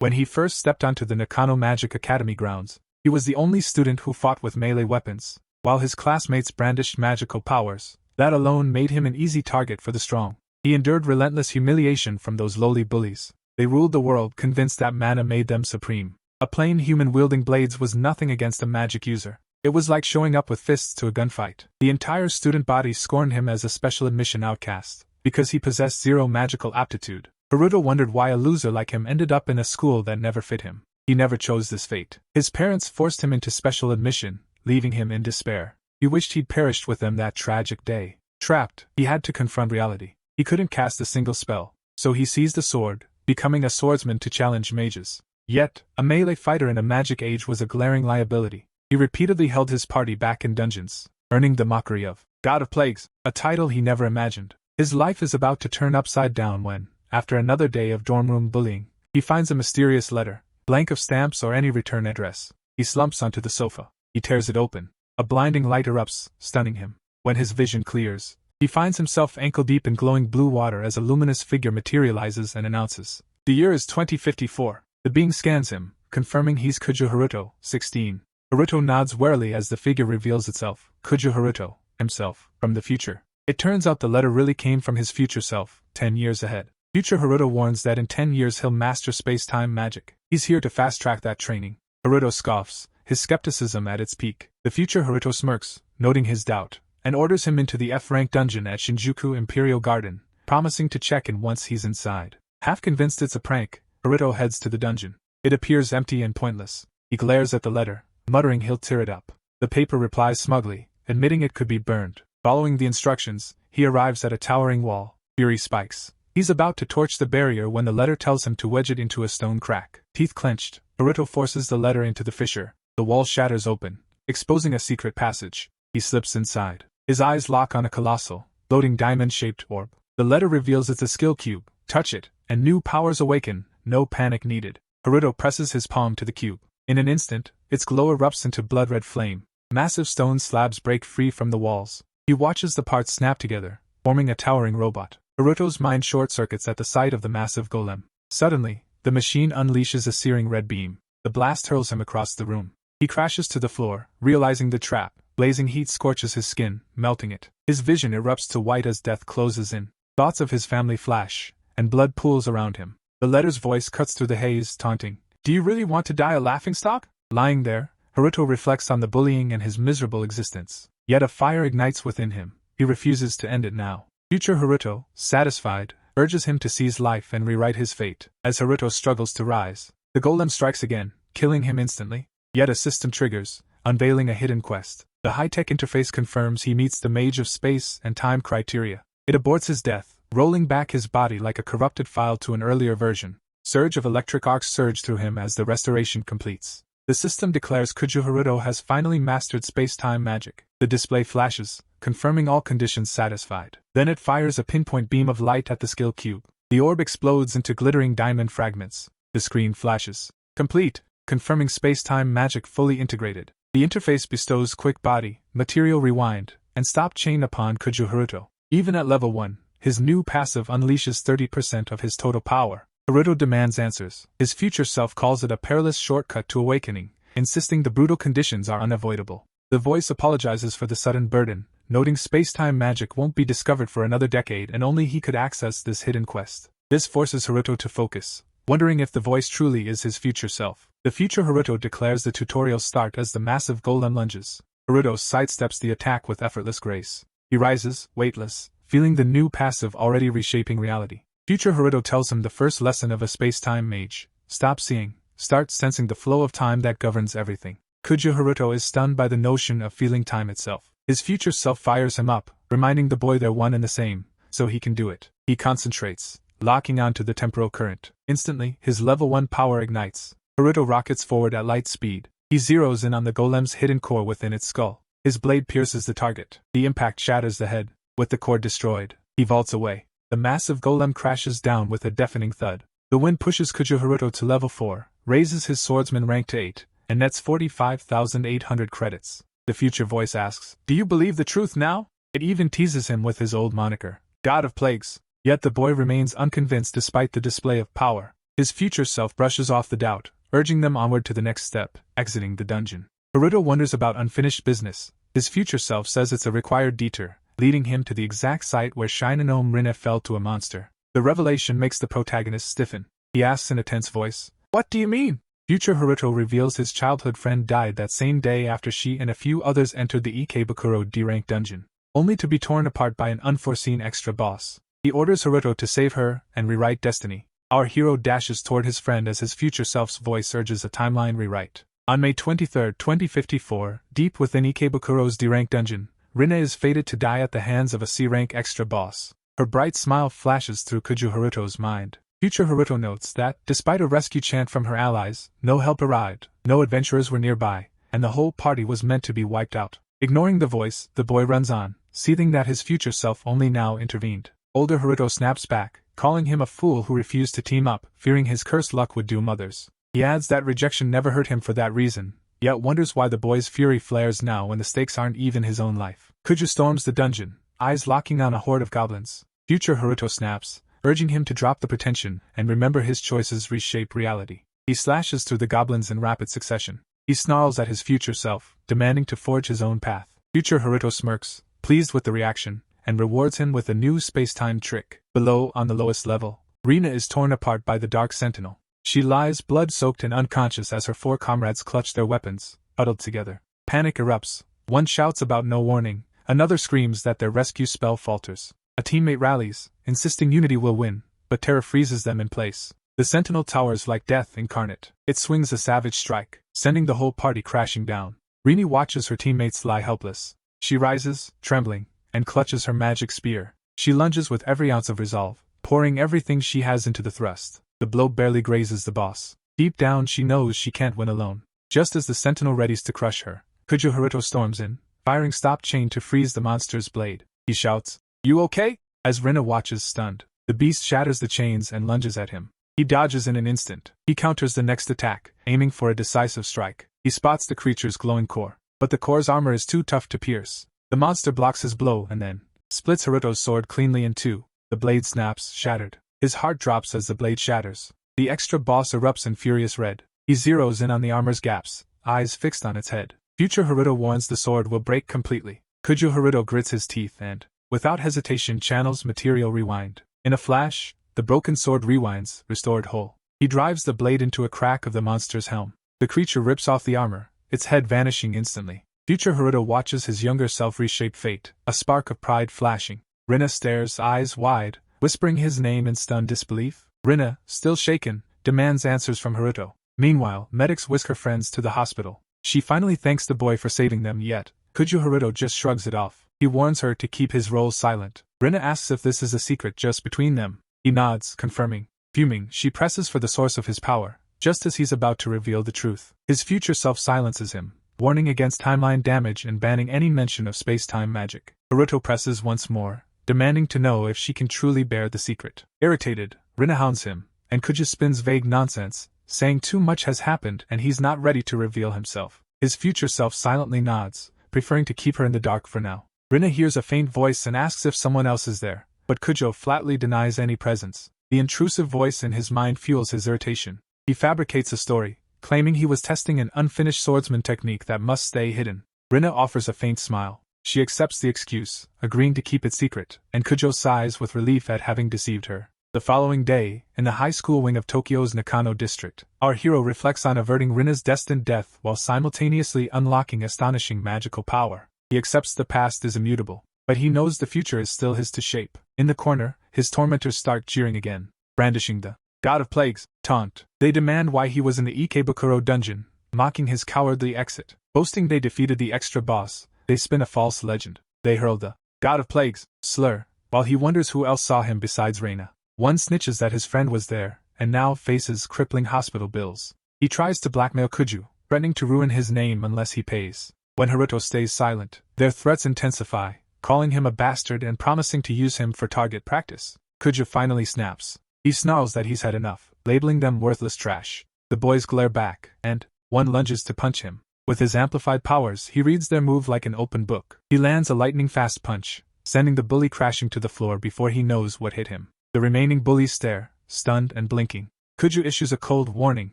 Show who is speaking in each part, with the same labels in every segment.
Speaker 1: When he first stepped onto the Nakano Magic Academy grounds, he was the only student who fought with melee weapons, while his classmates brandished magical powers. That alone made him an easy target for the strong. He endured relentless humiliation from those lowly bullies. They ruled the world, convinced that mana made them supreme. A plain human wielding blades was nothing against a magic user. It was like showing up with fists to a gunfight. The entire student body scorned him as a special admission outcast, because he possessed zero magical aptitude. Haruto wondered why a loser like him ended up in a school that never fit him. He never chose this fate. His parents forced him into special admission, leaving him in despair. He wished he'd perished with them that tragic day. Trapped, he had to confront reality. He couldn't cast a single spell, so he seized a sword, becoming a swordsman to challenge mages. Yet, a melee fighter in a magic age was a glaring liability. He repeatedly held his party back in dungeons, earning the mockery of God of Plagues, a title he never imagined. His life is about to turn upside down when, after another day of dorm room bullying, he finds a mysterious letter, blank of stamps or any return address. He slumps onto the sofa. He tears it open. A blinding light erupts, stunning him. When his vision clears, he finds himself ankle-deep in glowing blue water as a luminous figure materializes and announces, "The year is 2054. The being scans him, confirming he's Kujo Haruto, 16. Haruto nods warily as the figure reveals itself, Kujo Haruto, himself, from the future. It turns out the letter really came from his future self, 10 years ahead. Future Haruto warns that in 10 years he'll master space-time magic. He's here to fast-track that training. Haruto scoffs, his skepticism at its peak. The future Haruto smirks, noting his doubt, and orders him into the F-rank dungeon at Shinjuku Imperial Garden, promising to check in once he's inside. Half convinced it's a prank, Haruto heads to the dungeon. It appears empty and pointless. He glares at the letter, muttering he'll tear it up. The paper replies smugly, admitting it could be burned. Following the instructions, he arrives at a towering wall. Fury spikes. He's about to torch the barrier when the letter tells him to wedge it into a stone crack. Teeth clenched, Haruto forces the letter into the fissure. The wall shatters open, exposing a secret passage. He slips inside. His eyes lock on a colossal, floating diamond-shaped orb. The letter reveals it's a skill cube. Touch it, and new powers awaken. No panic needed. Haruto presses his palm to the cube. In an instant, its glow erupts into blood-red flame. Massive stone slabs break free from the walls. He watches the parts snap together, forming a towering robot. Haruto's mind short-circuits at the sight of the massive golem. Suddenly, the machine unleashes a searing red beam. The blast hurls him across the room. He crashes to the floor, realizing the trap. Blazing heat scorches his skin, melting it. His vision erupts to white as death closes in. Thoughts of his family flash, and blood pools around him. The letter's voice cuts through the haze, taunting. "Do you really want to die a laughingstock?" Lying there, Haruto reflects on the bullying and his miserable existence. Yet a fire ignites within him. He refuses to end it now. Future Haruto, satisfied, urges him to seize life and rewrite his fate. As Haruto struggles to rise, the golem strikes again, killing him instantly. Yet a system triggers, unveiling a hidden quest. The high-tech interface confirms he meets the Mage of Space and Time criteria. It aborts his death, rolling back his body like a corrupted file to an earlier version. Surge of electric arcs surge through him as the restoration completes. The system declares Kujo Haruto has finally mastered space-time magic. The display flashes, confirming all conditions satisfied. Then it fires a pinpoint beam of light at the skill cube. The orb explodes into glittering diamond fragments. The screen flashes. Complete, confirming space-time magic fully integrated. The interface bestows quick body, material rewind, and stop chain upon Kujo Haruto. Even at level 1, his new passive unleashes 30% of his total power. Haruto demands answers. His future self calls it a perilous shortcut to awakening, insisting the brutal conditions are unavoidable. The voice apologizes for the sudden burden, noting space-time magic won't be discovered for another decade and only he could access this hidden quest. This forces Haruto to focus, wondering if the voice truly is his future self. The future Haruto declares the tutorial start as the massive golem lunges. Haruto sidesteps the attack with effortless grace. He rises, weightless, feeling the new passive already reshaping reality. Future Haruto tells him the first lesson of a space-time mage. Stop seeing, start sensing the flow of time that governs everything. Kujo Haruto is stunned by the notion of feeling time itself. His future self fires him up, reminding the boy they're one and the same, so he can do it. He concentrates, locking onto the temporal current. Instantly, his level 1 power ignites. Haruto rockets forward at light speed. He zeroes in on the golem's hidden core within its skull. His blade pierces the target. The impact shatters the head. With the core destroyed, he vaults away. The massive golem crashes down with a deafening thud. The wind pushes Kujo Haruto to level 4, raises his swordsman rank to 8, and nets 45,800 credits. The future voice asks, "Do you believe the truth now?" It even teases him with his old moniker, God of Plagues. Yet the boy remains unconvinced despite the display of power. His future self brushes off the doubt, urging them onward to the next step, exiting the dungeon. Haruto wonders about unfinished business. His future self says it's a required detour, leading him to the exact site where Shinonome Rena fell to a monster. The revelation makes the protagonist stiffen. He asks in a tense voice, "What do you mean?" Future Haruto reveals his childhood friend died that same day after she and a few others entered the Ikebukuro D-rank dungeon, only to be torn apart by an unforeseen extra boss. He orders Haruto to save her and rewrite destiny. Our hero dashes toward his friend as his future self's voice urges a timeline rewrite. On May 23, 2054, deep within Ikebukuro's D-rank dungeon, Rena is fated to die at the hands of a C-rank extra boss. Her bright smile flashes through Kuju Haruto's mind. Future Haruto notes that, despite a rescue chant from her allies, no help arrived, no adventurers were nearby, and the whole party was meant to be wiped out. Ignoring the voice, the boy runs on, seething that his future self only now intervened. Older Haruto snaps back, calling him a fool who refused to team up, fearing his cursed luck would doom others. He adds that rejection never hurt him for that reason, yet wonders why the boy's fury flares now when the stakes aren't even his own life. Kuju storms the dungeon, eyes locking on a horde of goblins. Future Haruto snaps, urging him to drop the pretension and remember his choices reshape reality. He slashes through the goblins in rapid succession. He snarls at his future self, demanding to forge his own path. Future Haruto smirks, pleased with the reaction, and rewards him with a new space-time trick. Below, on the lowest level, Rena is torn apart by the Dark Sentinel. She lies blood-soaked and unconscious as her four comrades clutch their weapons, huddled together. Panic erupts. One shouts about no warning, another screams that their rescue spell falters. A teammate rallies, insisting unity will win, but terror freezes them in place. The Sentinel towers like death incarnate. It swings a savage strike, sending the whole party crashing down. Rena watches her teammates lie helpless. She rises, trembling, and clutches her magic spear. She lunges with every ounce of resolve, pouring everything she has into the thrust. The blow barely grazes the boss. Deep down she knows she can't win alone. Just as the Sentinel readies to crush her, Kuju Haruto storms in, firing stop chain to freeze the monster's blade. He shouts, "You okay?" As Rena watches stunned. The beast shatters the chains and lunges at him. He dodges in an instant. He counters the next attack, aiming for a decisive strike. He spots the creature's glowing core, but the core's armor is too tough to pierce. The monster blocks his blow and then splits Haruto's sword cleanly in two. The blade snaps, shattered. His heart drops as the blade shatters. The extra boss erupts in furious red. He zeroes in on the armor's gaps, eyes fixed on its head. Future Haruto warns the sword will break completely. Kuju Haruto grits his teeth and, without hesitation, channels material rewind. In a flash, the broken sword rewinds, restored whole. He drives the blade into a crack of the monster's helm. The creature rips off the armor, its head vanishing instantly. Future Haruto watches his younger self reshape fate, a spark of pride flashing. Rena stares, eyes wide, whispering his name in stunned disbelief. Rena, still shaken, demands answers from Haruto. Meanwhile, medics whisk her friends to the hospital. She finally thanks the boy for saving them, yet Kuju Haruto just shrugs it off. He warns her to keep his role silent. Rena asks if this is a secret just between them. He nods, confirming. Fuming, she presses for the source of his power, just as he's about to reveal the truth. His future self silences him, warning against timeline damage and banning any mention of space-time magic. Haruto presses once more, demanding to know if she can truly bear the secret. Irritated, Rena hounds him, and Kuju spins vague nonsense, saying too much has happened and he's not ready to reveal himself. His future self silently nods, preferring to keep her in the dark for now. Rena hears a faint voice and asks if someone else is there, but Kujo flatly denies any presence. The intrusive voice in his mind fuels his irritation. He fabricates a story, claiming he was testing an unfinished swordsman technique that must stay hidden. Rena offers a faint smile. She accepts the excuse, agreeing to keep it secret, and Kujo sighs with relief at having deceived her. The following day, in the high school wing of Tokyo's Nakano district, our hero reflects on averting Rena's destined death while simultaneously unlocking astonishing magical power. He accepts the past is immutable, but he knows the future is still his to shape. In the corner, his tormentors start jeering again, brandishing the God of Plagues taunt. They demand why he was in the Ikebukuro dungeon, mocking his cowardly exit. Boasting they defeated the extra boss, they spin a false legend. They hurl the God of Plagues slur, while he wonders who else saw him besides Rena. One snitches that his friend was there, and now faces crippling hospital bills. He tries to blackmail Kuju, threatening to ruin his name unless he pays. When Haruto stays silent, their threats intensify, calling him a bastard and promising to use him for target practice. Kuju finally snaps. He snarls that he's had enough, labeling them worthless trash. The boys glare back, and one lunges to punch him. With his amplified powers, he reads their move like an open book. He lands a lightning-fast punch, sending the bully crashing to the floor before he knows what hit him. The remaining bullies stare, stunned and blinking. Kuju issues a cold warning,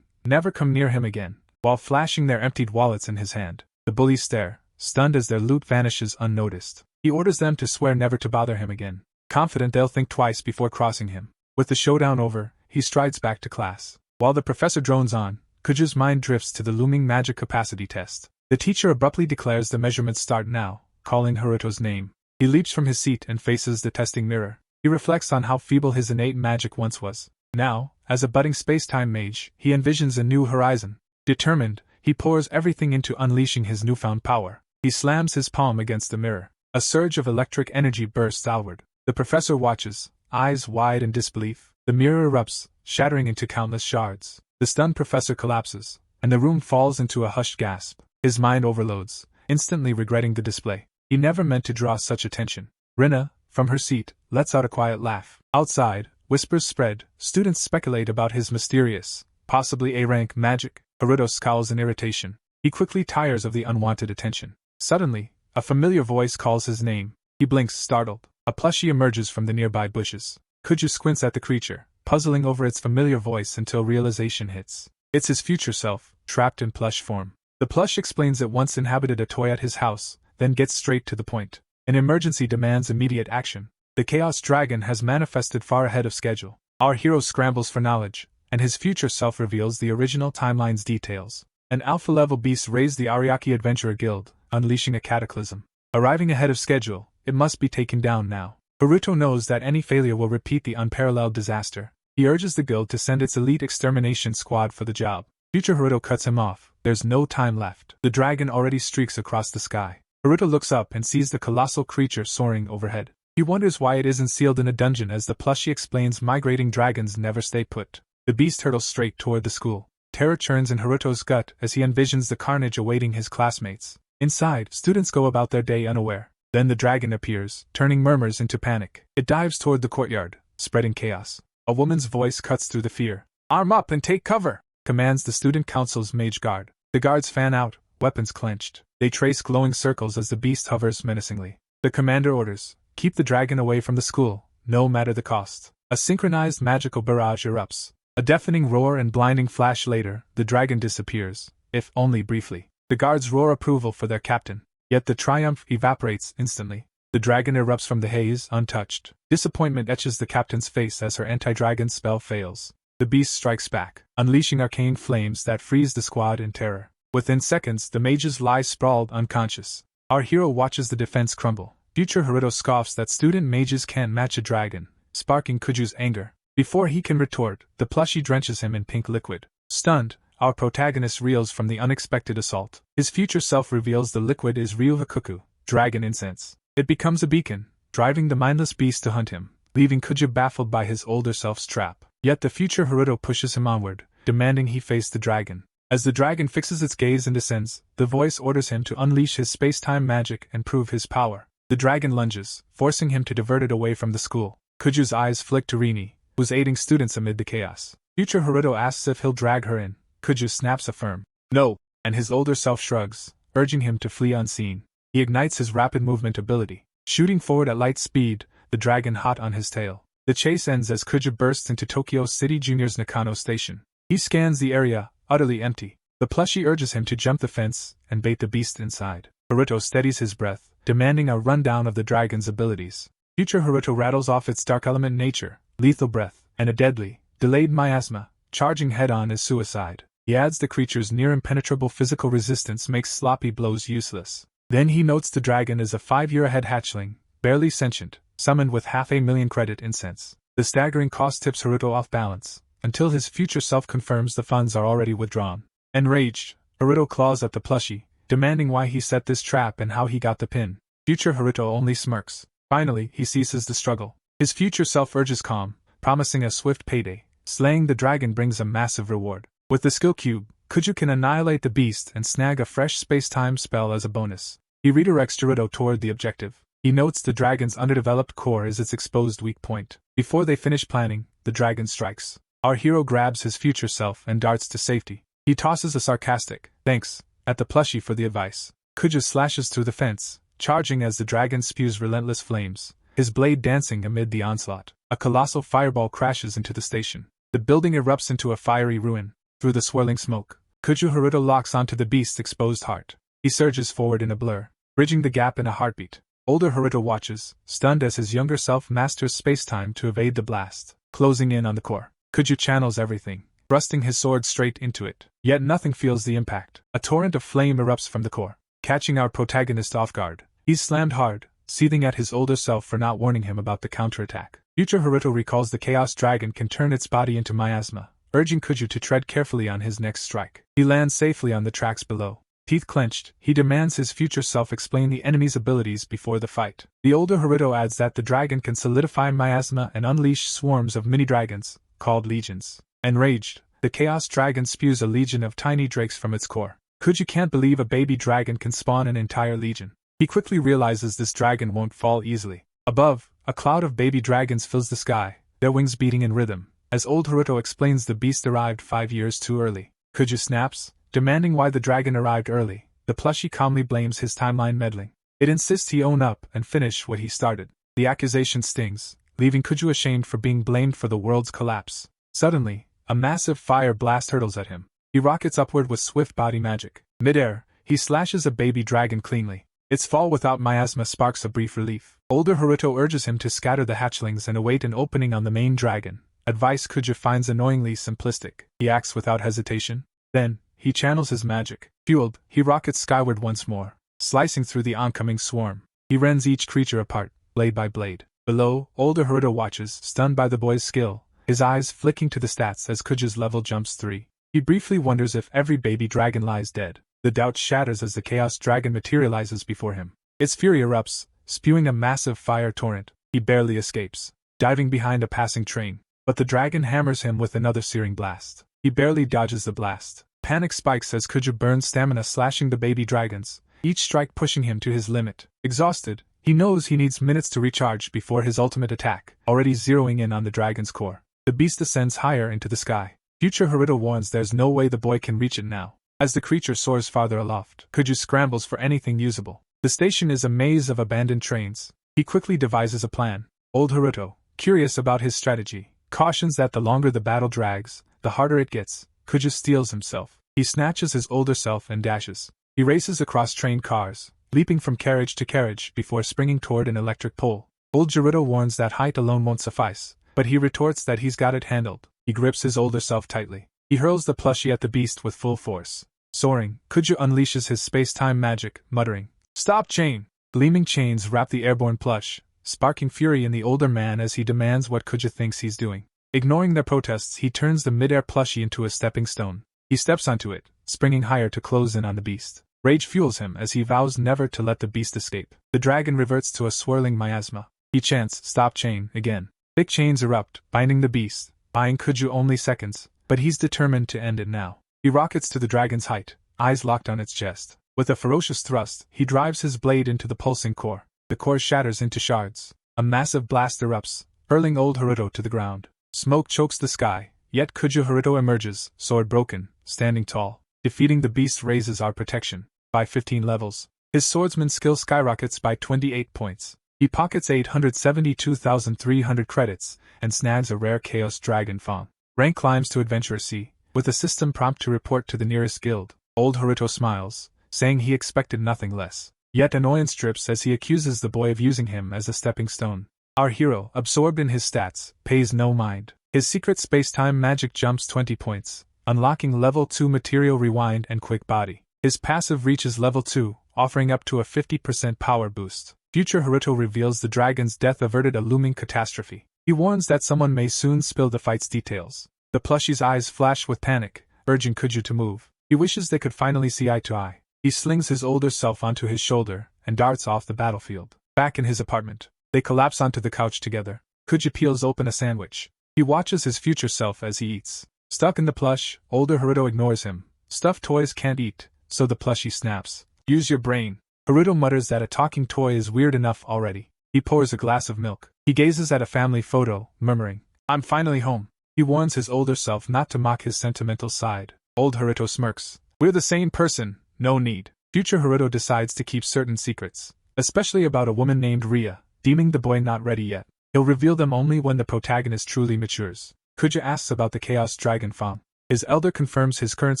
Speaker 1: never come near him again, while flashing their emptied wallets in his hand. The bullies stare, stunned as their loot vanishes unnoticed. He orders them to swear never to bother him again, confident they'll think twice before crossing him. With the showdown over, he strides back to class. While the professor drones on, Kuju's mind drifts to the looming magic capacity test. The teacher abruptly declares the measurements start now, calling Haruto's name. He leaps from his seat and faces the testing mirror. He reflects on how feeble his innate magic once was. Now, as a budding space-time mage, he envisions a new horizon. Determined, he pours everything into unleashing his newfound power. He slams his palm against the mirror. A surge of electric energy bursts outward. The professor watches, eyes wide in disbelief. The mirror erupts, shattering into countless shards. The stunned professor collapses, and the room falls into a hushed gasp. His mind overloads, instantly regretting the display. He never meant to draw such attention. Rena, from her seat, lets out a quiet laugh. Outside, whispers spread, students speculate about his mysterious, possibly A-rank magic. Haruto scowls in irritation. He quickly tires of the unwanted attention. Suddenly, a familiar voice calls his name. He blinks, startled. A plushie emerges from the nearby bushes. Kuju squints at the creature, puzzling over its familiar voice until realization hits. It's his future self, trapped in plush form. The plush explains it once inhabited a toy at his house, then gets straight to the point. An emergency demands immediate action. The Chaos Dragon has manifested far ahead of schedule. Our hero scrambles for knowledge, and his future self reveals the original timeline's details. An alpha-level beast raised the Ariake Adventurer Guild, unleashing a cataclysm. Arriving ahead of schedule, it must be taken down now. Haruto knows that any failure will repeat the unparalleled disaster. He urges the guild to send its elite extermination squad for the job. Future Haruto cuts him off. There's no time left. The dragon already streaks across the sky. Haruto looks up and sees the colossal creature soaring overhead. He wonders why it isn't sealed in a dungeon, as the plushie explains migrating dragons never stay put. The beast hurtles straight toward the school. Terror churns in Haruto's gut as he envisions the carnage awaiting his classmates. Inside, students go about their day unaware. Then the dragon appears, turning murmurs into panic. It dives toward the courtyard, spreading chaos. A woman's voice cuts through the fear. "Arm up and take cover!" commands the student council's mage guard. The guards fan out, weapons clenched. They trace glowing circles as the beast hovers menacingly. The commander orders, "Keep the dragon away from the school, no matter the cost." A synchronized magical barrage erupts. A deafening roar and blinding flash later, the dragon disappears, if only briefly. The guards roar approval for their captain, yet the triumph evaporates instantly. The dragon erupts from the haze, untouched. Disappointment etches the captain's face as her anti-dragon spell fails. The beast strikes back, unleashing arcane flames that freeze the squad in terror. Within seconds, the mages lie sprawled unconscious. Our hero watches the defense crumble. Future Haruto scoffs that student mages can't match a dragon, sparking Kuju's anger. Before he can retort, the plushie drenches him in pink liquid. Stunned, our protagonist reels from the unexpected assault. His future self reveals the liquid is Ryuhakuku, dragon incense. It becomes a beacon, driving the mindless beast to hunt him, leaving Kuju baffled by his older self's trap. Yet the future Haruto pushes him onward, demanding he face the dragon. As the dragon fixes its gaze and descends, the voice orders him to unleash his space-time magic and prove his power. The dragon lunges, forcing him to divert it away from the school. Kuju's eyes flick to Rena, who's aiding students amid the chaos. Future Haruto asks if he'll drag her in. Kuju snaps a firm "No," and his older self shrugs, urging him to flee unseen. He ignites his rapid movement ability, shooting forward at light speed, the dragon hot on his tail. The chase ends as Kuju bursts into Tokyo City Junior's Nakano Station. He scans the area, utterly empty. The plushie urges him to jump the fence and bait the beast inside. Haruto steadies his breath, demanding a rundown of the dragon's abilities. Future Haruto rattles off its dark element nature, lethal breath, and a deadly, delayed miasma. Charging head-on is suicide. He adds the creature's near-impenetrable physical resistance makes sloppy blows useless. Then he notes the dragon is a 5-year-ahead hatchling, barely sentient, summoned with 500,000 credit incense. The staggering cost tips Haruto off balance, until his future self confirms the funds are already withdrawn. Enraged, Haruto claws at the plushie, demanding why he set this trap and how he got the pin. Future Haruto only smirks. Finally, he ceases the struggle. His future self urges calm, promising a swift payday. Slaying the dragon brings a massive reward. With the skill cube, Kuju can annihilate the beast and snag a fresh space-time spell as a bonus. He redirects Haruto toward the objective. He notes the dragon's underdeveloped core is its exposed weak point. Before they finish planning, the dragon strikes. Our hero grabs his future self and darts to safety. He tosses a sarcastic "thanks" at the plushie for the advice. Kuju slashes through the fence, charging as the dragon spews relentless flames, his blade dancing amid the onslaught. A colossal fireball crashes into the station. The building erupts into a fiery ruin. Through the swirling smoke, Kuju Haruto locks onto the beast's exposed heart. He surges forward in a blur, bridging the gap in a heartbeat. Older Haruto watches, stunned as his younger self masters space-time to evade the blast. Closing in on the core, Kuju channels everything, thrusting his sword straight into it. Yet nothing feels the impact. A torrent of flame erupts from the core, catching our protagonist off guard. He's slammed hard, seething at his older self for not warning him about the counterattack. Future Haruto recalls the Chaos Dragon can turn its body into miasma, urging Kuju to tread carefully on his next strike. He lands safely on the tracks below. Teeth clenched, he demands his future self explain the enemy's abilities before the fight. The older Haruto adds that the dragon can solidify miasma and unleash swarms of mini-dragons, called legions. Enraged, the Chaos Dragon spews a legion of tiny drakes from its core. Kuju can't believe a baby dragon can spawn an entire legion. He quickly realizes this dragon won't fall easily. Above, a cloud of baby dragons fills the sky, their wings beating in rhythm, as old Haruto explains the beast arrived 5 years too early. Kuju snaps, demanding why the dragon arrived early. The plushie calmly blames his timeline meddling. It insists he own up and finish what he started. The accusation stings, leaving Kuju ashamed for being blamed for the world's collapse. Suddenly, a massive fire blast hurtles at him. He rockets upward with swift body magic. Mid-air, he slashes a baby dragon cleanly. Its fall without miasma sparks a brief relief. Older Haruto urges him to scatter the hatchlings and await an opening on the main dragon, advice Kuju finds annoyingly simplistic. He acts without hesitation. Then, he channels his magic. Fueled, he rockets skyward once more, slicing through the oncoming swarm. He rends each creature apart, blade by blade. Below, older Haruto watches, stunned by the boy's skill, his eyes flicking to the stats as Kuju's level jumps 3. He briefly wonders if every baby dragon lies dead. The doubt shatters as the Chaos Dragon materializes before him. Its fury erupts, spewing a massive fire torrent. He barely escapes, diving behind a passing train. But the dragon hammers him with another searing blast. He barely dodges the blast. Panic spikes as Kuju burns stamina, slashing the baby dragons, each strike pushing him to his limit. Exhausted, he knows he needs minutes to recharge before his ultimate attack, already zeroing in on the dragon's core. The beast ascends higher into the sky. Future Haruto warns there's no way the boy can reach it now. As the creature soars farther aloft, Kuju scrambles for anything usable. The station is a maze of abandoned trains. He quickly devises a plan. Old Haruto, curious about his strategy, cautions that the longer the battle drags, the harder it gets. Kuju steels himself. He snatches his older self and dashes. He races across train cars, leaping from carriage to carriage before springing toward an electric pole. Old Haruto warns that height alone won't suffice, but he retorts that he's got it handled. He grips his older self tightly. He hurls the plushie at the beast with full force. Soaring, Kuju unleashes his space-time magic, muttering, "Stop chain!" Gleaming chains wrap the airborne plush, sparking fury in the older man as he demands what Kuju thinks he's doing. Ignoring their protests, he turns the mid-air plushie into a stepping stone. He steps onto it, springing higher to close in on the beast. Rage fuels him as he vows never to let the beast escape. The dragon reverts to a swirling miasma. He chants, "Stop chain," again. Thick chains erupt, binding the beast, buying Kuju only seconds, but he's determined to end it now. He rockets to the dragon's height, eyes locked on its chest. With a ferocious thrust, he drives his blade into the pulsing core. The core shatters into shards. A massive blast erupts, hurling old Haruto to the ground. Smoke chokes the sky, yet Kuju Haruto emerges, sword broken, standing tall. Defeating the beast raises our protection by 15 levels. His swordsman skill skyrockets by 28 points. He pockets 872,300 credits and snags a rare Chaos Dragon Fong. Rank climbs to Adventurer C, with a system prompt to report to the nearest guild. Old Haruto smiles, saying he expected nothing less. Yet annoyance drips as he accuses the boy of using him as a stepping stone. Our hero, absorbed in his stats, pays no mind. His secret space-time magic jumps 20 points, unlocking level 2 material rewind and quick body. His passive reaches level 2, offering up to a 50% power boost. Future Haruto reveals the dragon's death averted a looming catastrophe. He warns that someone may soon spill the fight's details. The plushie's eyes flash with panic, urging Kuju to move. He wishes they could finally see eye to eye. He slings his older self onto his shoulder and darts off the battlefield. Back in his apartment, they collapse onto the couch together. Kuju peels open a sandwich. He watches his future self as he eats. Stuck in the plush, older Haruto ignores him. Stuffed toys can't eat, so the plushie snaps. "Use your brain." Haruto mutters that a talking toy is weird enough already. He pours a glass of milk. He gazes at a family photo, murmuring, "I'm finally home." He warns his older self not to mock his sentimental side. Old Haruto smirks. "We're the same person, no need." Future Haruto decides to keep certain secrets, especially about a woman named Rhea, deeming the boy not ready yet. He'll reveal them only when the protagonist truly matures. Kuja asks about the Chaos Dragon Fang. His elder confirms his current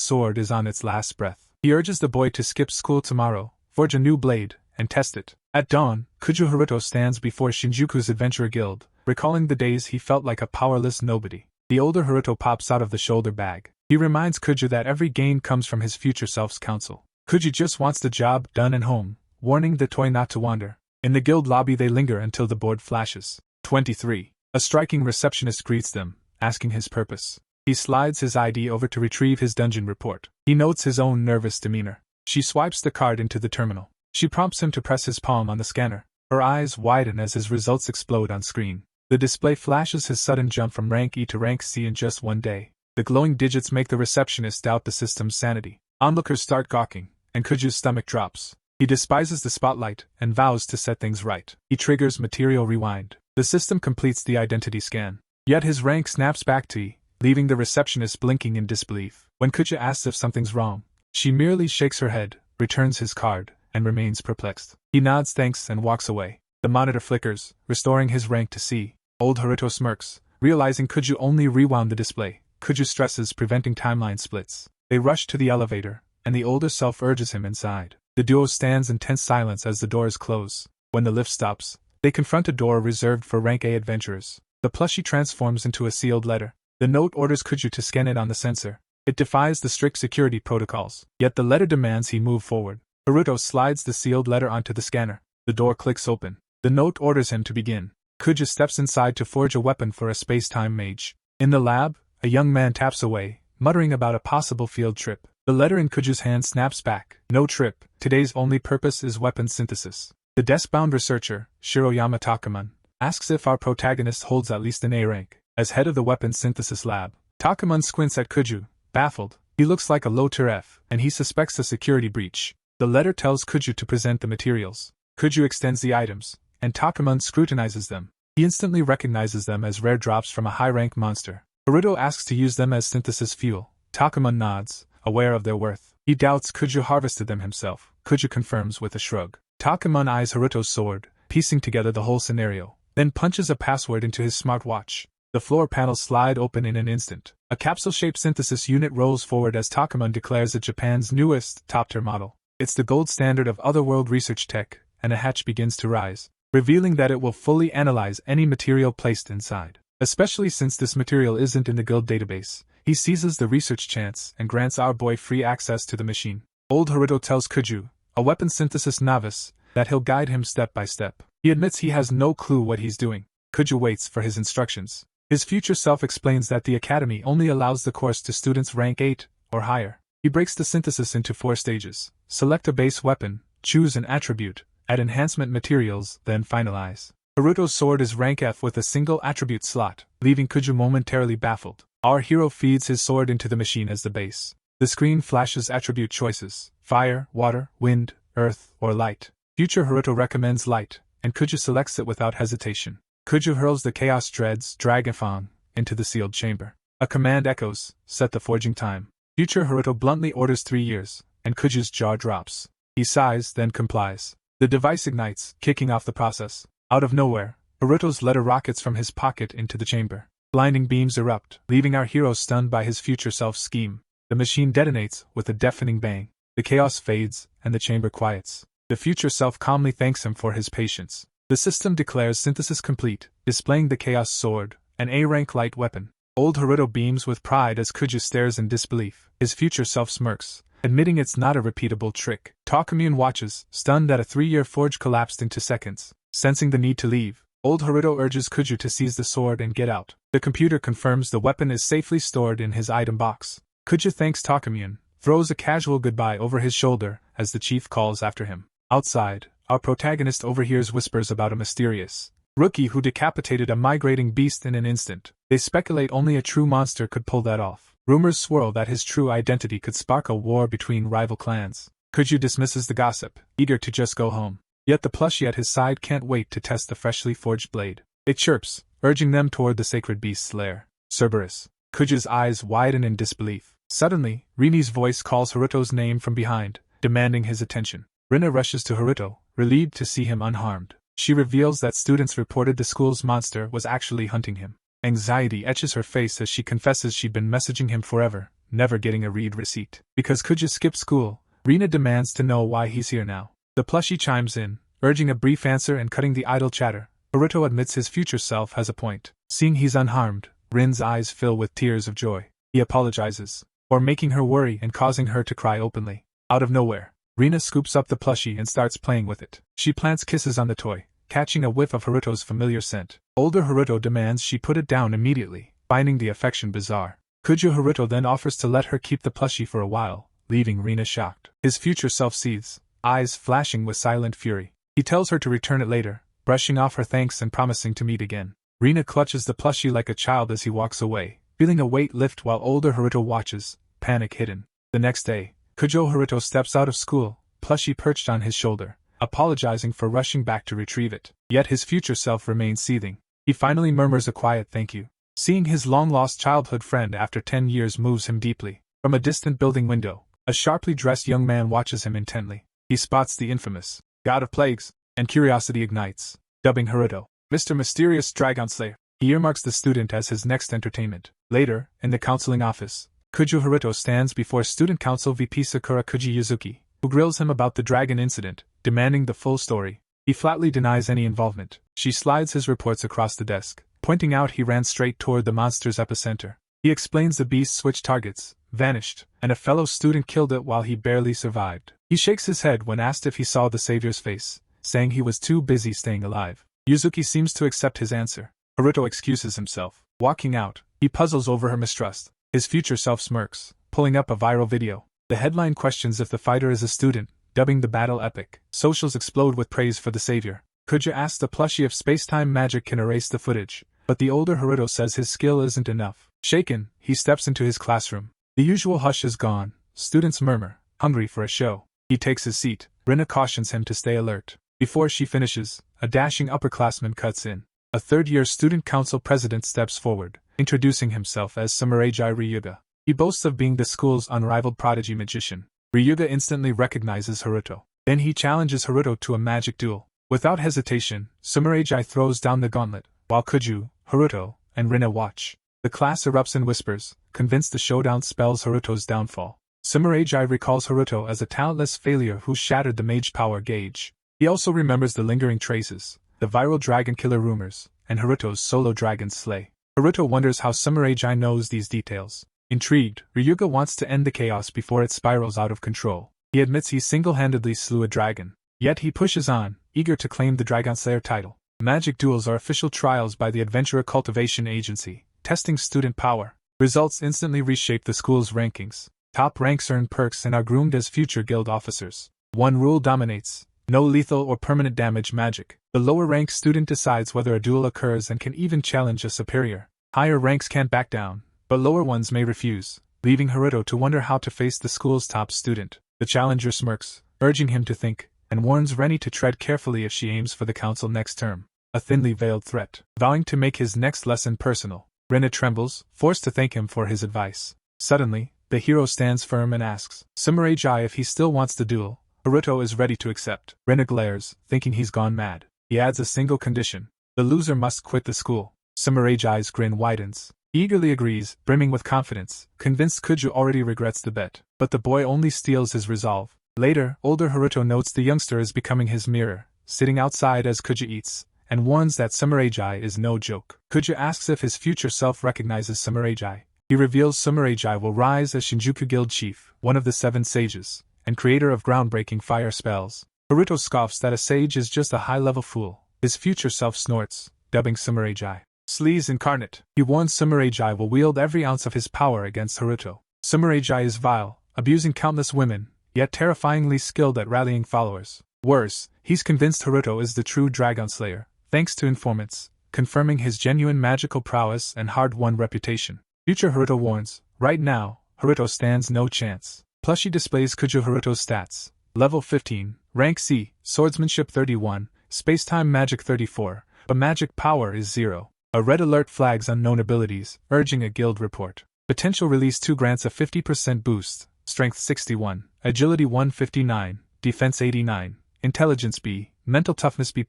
Speaker 1: sword is on its last breath. He urges the boy to skip school tomorrow, forge a new blade, and test it. At dawn, Kuju Haruto stands before Shinjuku's Adventurer Guild, recalling the days he felt like a powerless nobody. The older Haruto pops out of the shoulder bag. He reminds Kuju that every gain comes from his future self's counsel. Kuju just wants the job done and home, warning the toy not to wander. In the guild lobby they linger until the board flashes. 23. A striking receptionist greets them, asking his purpose. He slides his ID over to retrieve his dungeon report. He notes his own nervous demeanor. She swipes the card into the terminal. She prompts him to press his palm on the scanner. Her eyes widen as his results explode on screen. The display flashes his sudden jump from rank E to rank C in just one day. The glowing digits make the receptionist doubt the system's sanity. Onlookers start gawking, and Kuju's stomach drops. He despises the spotlight and vows to set things right. He triggers Material Rewind. The system completes the identity scan. Yet his rank snaps back to E, leaving the receptionist blinking in disbelief. When Kuja asks if something's wrong, she merely shakes her head, returns his card, and remains perplexed. He nods thanks and walks away. The monitor flickers, restoring his rank to C. Old Haruto smirks, realizing Kuju only rewound the display. Kuju stresses, preventing timeline splits. They rush to the elevator, and the older self urges him inside. The duo stands in tense silence as the doors close. When the lift stops, they confront a door reserved for rank A adventurers. The plushie transforms into a sealed letter. The note orders Kuju to scan it on the sensor. It defies the strict security protocols, yet the letter demands he move forward. Haruto slides the sealed letter onto the scanner. The door clicks open. The note orders him to begin. Kuju steps inside to forge a weapon for a space-time mage. In the lab, a young man taps away, muttering about a possible field trip. The letter in Kuju's hand snaps back. No trip. Today's only purpose is weapon synthesis. The desk-bound researcher, Shiroyama Takamon, asks if our protagonist holds at least an A rank. As head of the weapons synthesis lab, Takamon squints at Kuju, baffled. He looks like a low-tier F, and he suspects a security breach. The letter tells Kuju to present the materials. Kuju extends the items, and Takamon scrutinizes them. He instantly recognizes them as rare drops from a high-rank monster. Haruto asks to use them as synthesis fuel. Takamon nods, aware of their worth. He doubts Kuju harvested them himself. Kuju confirms with a shrug. Takamon eyes Haruto's sword, piecing together the whole scenario, then punches a password into his smartwatch. The floor panels slide open in an instant. A capsule-shaped synthesis unit rolls forward as Takamon declares it Japan's newest, top-tier model. It's the gold standard of otherworld research tech, and a hatch begins to rise, revealing that it will fully analyze any material placed inside. Especially since this material isn't in the guild database, he seizes the research chance and grants our boy free access to the machine. Old Haruto tells Kuju, a weapon synthesis novice, that he'll guide him step by step. He admits he has no clue what he's doing. Kuju waits for his instructions. His future self explains that the academy only allows the course to students rank 8 or higher. He breaks the synthesis into 4 stages. Select a base weapon, choose an attribute, add enhancement materials, then finalize. Haruto's sword is rank F with a single attribute slot, leaving Kuju momentarily baffled. Our hero feeds his sword into the machine as the base. The screen flashes attribute choices: fire, water, wind, earth, or light. Future Haruto recommends light, and Kuju selects it without hesitation. Kuju hurls the Chaos Dread's Dragonfang into the sealed chamber. A command echoes, set the forging time. Future Haruto bluntly orders 3 years, and Kuju's jaw drops. He sighs, then complies. The device ignites, kicking off the process. Out of nowhere, Haruto's letter rockets from his pocket into the chamber. Blinding beams erupt, leaving our hero stunned by his future self's scheme. The machine detonates with a deafening bang. The chaos fades, and the chamber quiets. The future self calmly thanks him for his patience. The system declares synthesis complete, displaying the Chaos Sword, an A-rank light weapon. Old Haruto beams with pride as Kuju stares in disbelief. His future self smirks, admitting it's not a repeatable trick. Takamune watches, stunned that a 3-year forge collapsed into seconds. Sensing the need to leave, Old Haruto urges Kuju to seize the sword and get out. The computer confirms the weapon is safely stored in his item box. Kuju thanks Takamune, throws a casual goodbye over his shoulder as the chief calls after him. Outside, our protagonist overhears whispers about a mysterious rookie who decapitated a migrating beast in an instant. They speculate only a true monster could pull that off. Rumors swirl that his true identity could spark a war between rival clans. Kuju dismisses the gossip, eager to just go home. Yet the plushie at his side can't wait to test the freshly forged blade. It chirps, urging them toward the sacred beast's lair. Cerberus. Kuju's eyes widen in disbelief. Suddenly, Rene's voice calls Haruto's name from behind, demanding his attention. Rena rushes to Haruto, relieved to see him unharmed. She reveals that students reported the school's monster was actually hunting him. Anxiety etches her face as she confesses she'd been messaging him forever, never getting a read receipt. Because Kuja skipped school, Rena demands to know why he's here now. The plushie chimes in, urging a brief answer and cutting the idle chatter. Haruto admits his future self has a point. Seeing he's unharmed, Rin's eyes fill with tears of joy. He apologizes, for making her worry and causing her to cry openly. Out of nowhere, Rena scoops up the plushie and starts playing with it. She plants kisses on the toy, catching a whiff of Haruto's familiar scent. Older Haruto demands she put it down immediately, finding the affection bizarre. Kujo Haruto then offers to let her keep the plushie for a while, leaving Rena shocked. His future self seethes, eyes flashing with silent fury. He tells her to return it later, brushing off her thanks and promising to meet again. Rena clutches the plushie like a child as he walks away, feeling a weight lift while older Haruto watches, panic hidden. The next day, Kujo Haruto steps out of school, plushie perched on his shoulder, apologizing for rushing back to retrieve it. Yet his future self remains seething. He finally murmurs a quiet thank you. Seeing his long-lost childhood friend after 10 years moves him deeply. From a distant building window, a sharply dressed young man watches him intently. He spots the infamous God of Plagues, and curiosity ignites, dubbing Haruto Mr. Mysterious Dragon Slayer. He earmarks the student as his next entertainment. Later, in the counseling office, Kujo Haruto stands before Student Council VP Sakura Kuji Yuzuki, who grills him about the dragon incident, demanding the full story. He flatly denies any involvement. She slides his reports across the desk, pointing out he ran straight toward the monster's epicenter. He explains the beast switched targets, vanished, and a fellow student killed it while he barely survived. He shakes his head when asked if he saw the savior's face, saying he was too busy staying alive. Yuzuki seems to accept his answer. Haruto excuses himself. Walking out, he puzzles over her mistrust. His future self smirks, pulling up a viral video. The headline questions if the fighter is a student, dubbing the battle epic. Socials explode with praise for the savior. Kuja asks the plushie if space-time magic can erase the footage, but the older Haruto says his skill isn't enough. Shaken, he steps into his classroom. The usual hush is gone. Students murmur, hungry for a show. He takes his seat. Rena cautions him to stay alert. Before she finishes, a dashing upperclassman cuts in. A third-year student council president steps forward, introducing himself as Samurai-ji Ryuga. He boasts of being the school's unrivaled prodigy magician. Ryuga instantly recognizes Haruto. Then he challenges Haruto to a magic duel. Without hesitation, Samurai-ji throws down the gauntlet, while Kuju, Haruto, and Rena watch. The class erupts in whispers, convinced the showdown spells Haruto's downfall. Samurai-ji recalls Haruto as a talentless failure who shattered the mage power gauge. He also remembers the lingering traces, the viral dragon killer rumors, and Haruto's solo dragon slay. Haruto wonders how Samurai-ji knows these details. Intrigued, Ryuga wants to end the chaos before it spirals out of control. He admits he single-handedly slew a dragon. Yet he pushes on, eager to claim the Dragon Slayer title. Magic duels are official trials by the Adventurer Cultivation Agency, testing student power. Results instantly reshape the school's rankings. Top ranks earn perks and are groomed as future guild officers. One rule dominates: no lethal or permanent damage magic. The lower rank student decides whether a duel occurs and can even challenge a superior. Higher ranks can't back down, but lower ones may refuse, leaving Haruto to wonder how to face the school's top student. The challenger smirks, urging him to think, and warns Reni to tread carefully if she aims for the council next term. A thinly veiled threat. Vowing to make his next lesson personal, Rena trembles, forced to thank him for his advice. Suddenly, the hero stands firm and asks Samurai-ji if he still wants the duel. Haruto is ready to accept. Rena glares, thinking he's gone mad. He adds a single condition: the loser must quit the school. Samurai-ji's grin widens. He eagerly agrees, brimming with confidence, convinced Kuju already regrets the bet. But the boy only steels his resolve. Later, older Haruto notes the youngster is becoming his mirror, sitting outside as Kuju eats, and warns that Samurai-ji is no joke. Kuju asks if his future self recognizes Samurai-ji. He reveals Samurai-ji will rise as Shinjuku Guild chief, one of the 7 sages, and creator of groundbreaking fire spells. Haruto scoffs that a sage is just a high-level fool. His future self snorts, dubbing Samurai-ji Sleaze incarnate. He warns Samurai-ji will wield every ounce of his power against Haruto. Samurai-ji is vile, abusing countless women, yet terrifyingly skilled at rallying followers. Worse, he's convinced Haruto is the true Dragon Slayer, thanks to informants, confirming his genuine magical prowess and hard-won reputation. Future Haruto warns, right now, Haruto stands no chance. Plushie displays Kujo Haruto's stats. Level 15, Rank C, Swordsmanship 31, Spacetime Magic 34, but magic power is 0. A red alert flags unknown abilities, urging a guild report. Potential release 2 grants a 50% boost, Strength 61, Agility 159, Defense 89, Intelligence B, Mental Toughness B+,